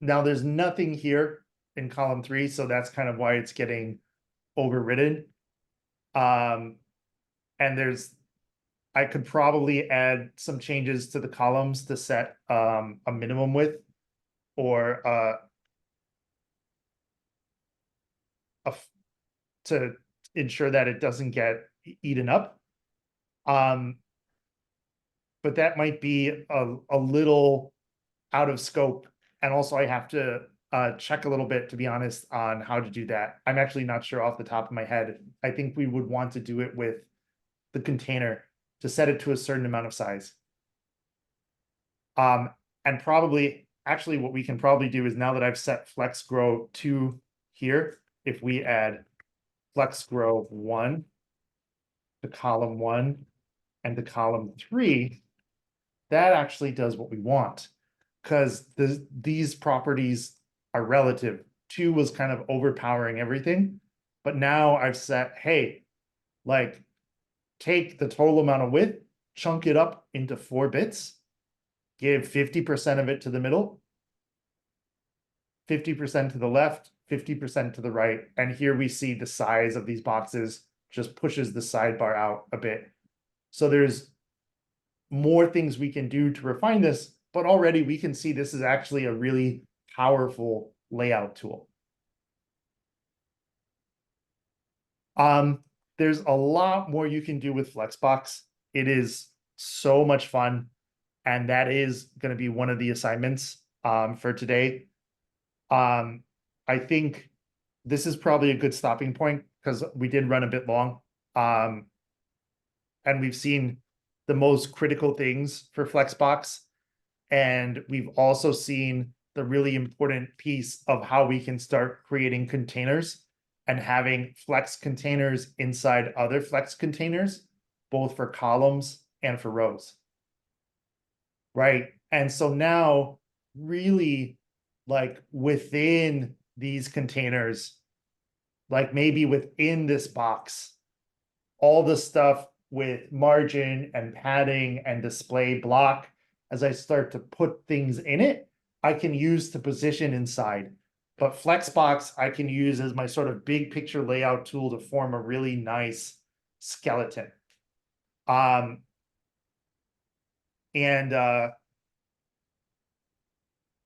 there's nothing here in column 3, so that's kind of why it's getting overridden. And I could probably add some changes to the columns to set a minimum width or to ensure that it doesn't get eaten up. But that might be a little out of scope. And also I have to check a little bit, to be honest, on how to do that. I'm actually not sure off the top of my head. I think we would want to do it with the container to set it to a certain amount of size. And probably, actually what we can probably do is, now that I've set flex grow 2 here, if we add flex grow 1 to column 1 and to column 3, that actually does what we want, because these properties are relative. 2 was kind of overpowering everything, but now I've set, hey, like, take the total amount of width, chunk it up into 4 bits, give 50% of it to the middle, 50% to the left, 50% to the right. And here we see the size of these boxes just pushes the sidebar out a bit. So there's more things we can do to refine this, but already we can see this is actually a really powerful layout tool. There's a lot more you can do with Flexbox. It is so much fun. And that is going to be one of the assignments for today. I think this is probably a good stopping point, because we did run a bit long. And we've seen the most critical things for Flexbox. And we've also seen the really important piece of how we can start creating containers and having flex containers inside other flex containers, both for columns and for rows. Right. And so now really like within these containers, like maybe within this box, all the stuff with margin and padding and display block, as I start to put things in it, I can use to position inside. But Flexbox, I can use as my sort of big picture layout tool to form a really nice skeleton.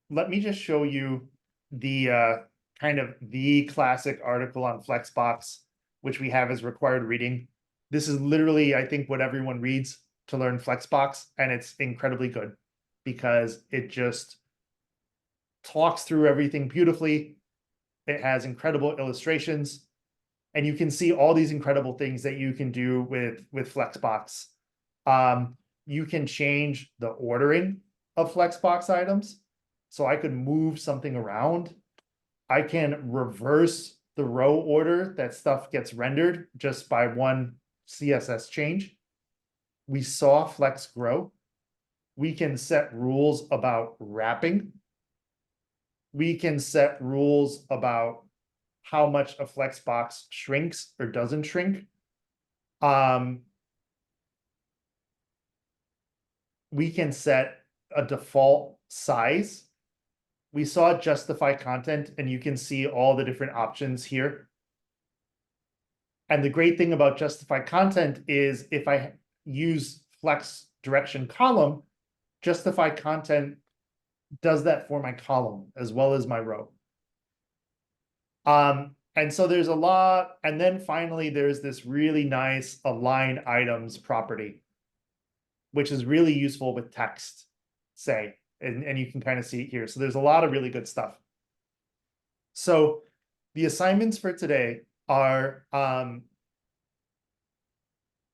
Let me just show you the kind of the classic article on Flexbox, which we have as required reading. This is literally, I think, what everyone reads to learn Flexbox, and it's incredibly good because it just talks through everything beautifully. It has incredible illustrations, and you can see all these incredible things that you can do with Flexbox. You can change the ordering of Flexbox items. So I could move something around. I can reverse the row order that stuff gets rendered just by one CSS change. We saw Flex grow. We can set rules about wrapping. We can set rules about how much a Flexbox shrinks or doesn't shrink. We can set a default size. We saw justify content, and you can see all the different options here. And the great thing about justify content is if I use flex direction column, justify content does that for my column as well as my row. And so there's a lot. And then finally, there's this really nice align items property, which is really useful with text, say. And you can kind of see it here. So there's a lot of really good stuff. So the assignments for today are,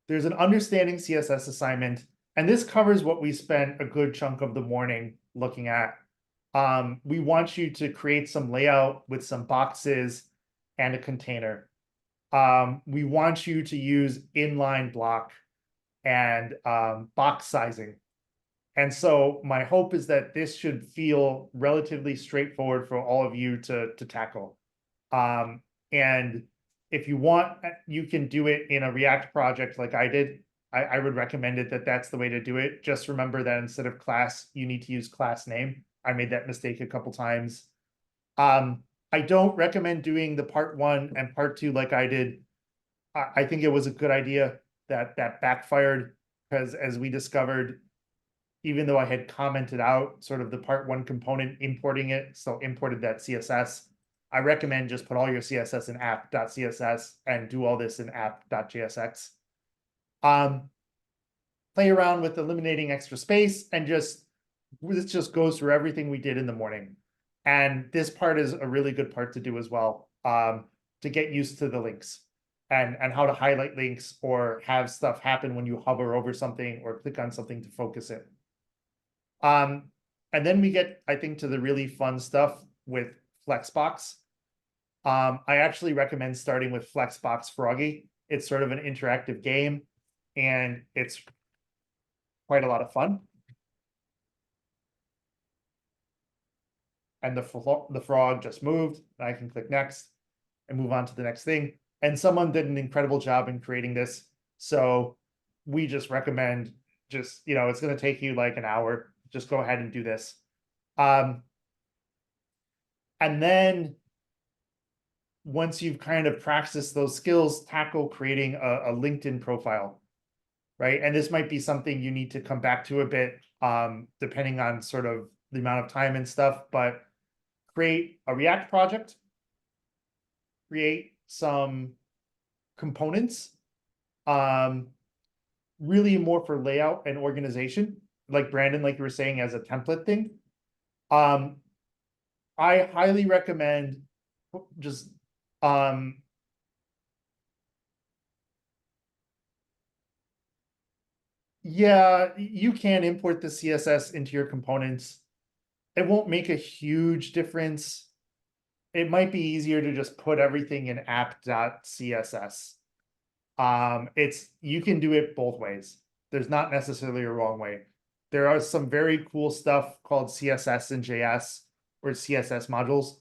there's an understanding CSS assignment, and this covers what we spent a good chunk of the morning looking at. We want you to create some layout with some boxes and a container. We want you to use inline block and box sizing. And so my hope is that this should feel relatively straightforward for all of you to tackle. And if you want, you can do it in a React project like I did. I would recommend it that that's the way to do it. Just remember that instead of class, you need to use class name. I made that mistake a couple times. I don't recommend doing the part 1 and part 2 like I did. I think it was a good idea that backfired because as we discovered, even though I had commented out sort of the part 1 component, importing it, so imported that CSS, I recommend just put all your CSS in app.css and do all this in app.jsx. Play around with eliminating extra space and this just goes through everything we did in the morning. And this part is a really good part to do as well, to get used to the links and how to highlight links or have stuff happen when you hover over something or click on something to focus it. And then we get, I think, to the really fun stuff with Flexbox. I actually recommend starting with Flexbox Froggy. It's sort of an interactive game, and it's quite a lot of fun. And the frog just moved, and I can click next and move on to the next thing. And someone did an incredible job in creating this. So we just recommend it's going to take you like an hour. Just go ahead and do this. And then once you've kind of practiced those skills, tackle creating a LinkedIn profile, right? And this might be something you need to come back to a bit, depending on sort of the amount of time and stuff, but create a React project, create some components, really more for layout and organization, like Brandon, like you were saying, as a template thing. I highly recommend just Yeah, you can import the CSS into your components. It won't make a huge difference. It might be easier to just put everything in app.css. You can do it both ways. There's not necessarily a wrong way. There are some very cool stuff called CSS and JS or CSS modules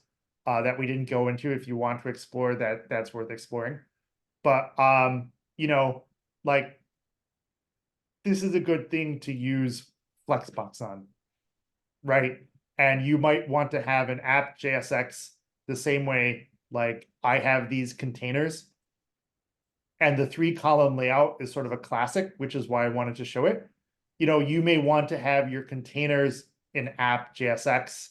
that we didn't go into. If you want to explore that, that's worth exploring. But you know, like this is a good thing to use Flexbox on, right? And you might want to have an app JSX the same way, like I have these containers. And the 3-column layout is sort of a classic, which is why I wanted to show it. You know, you may want to have your containers in app JSX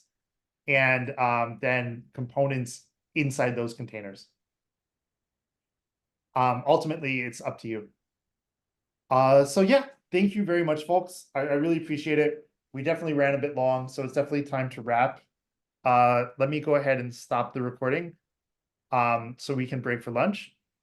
and then components inside those containers. Ultimately, it's up to you. So yeah, thank you very much, folks. I really appreciate it. We definitely ran a bit long, so it's definitely time to wrap. Let me go ahead and stop the recording so we can break for lunch.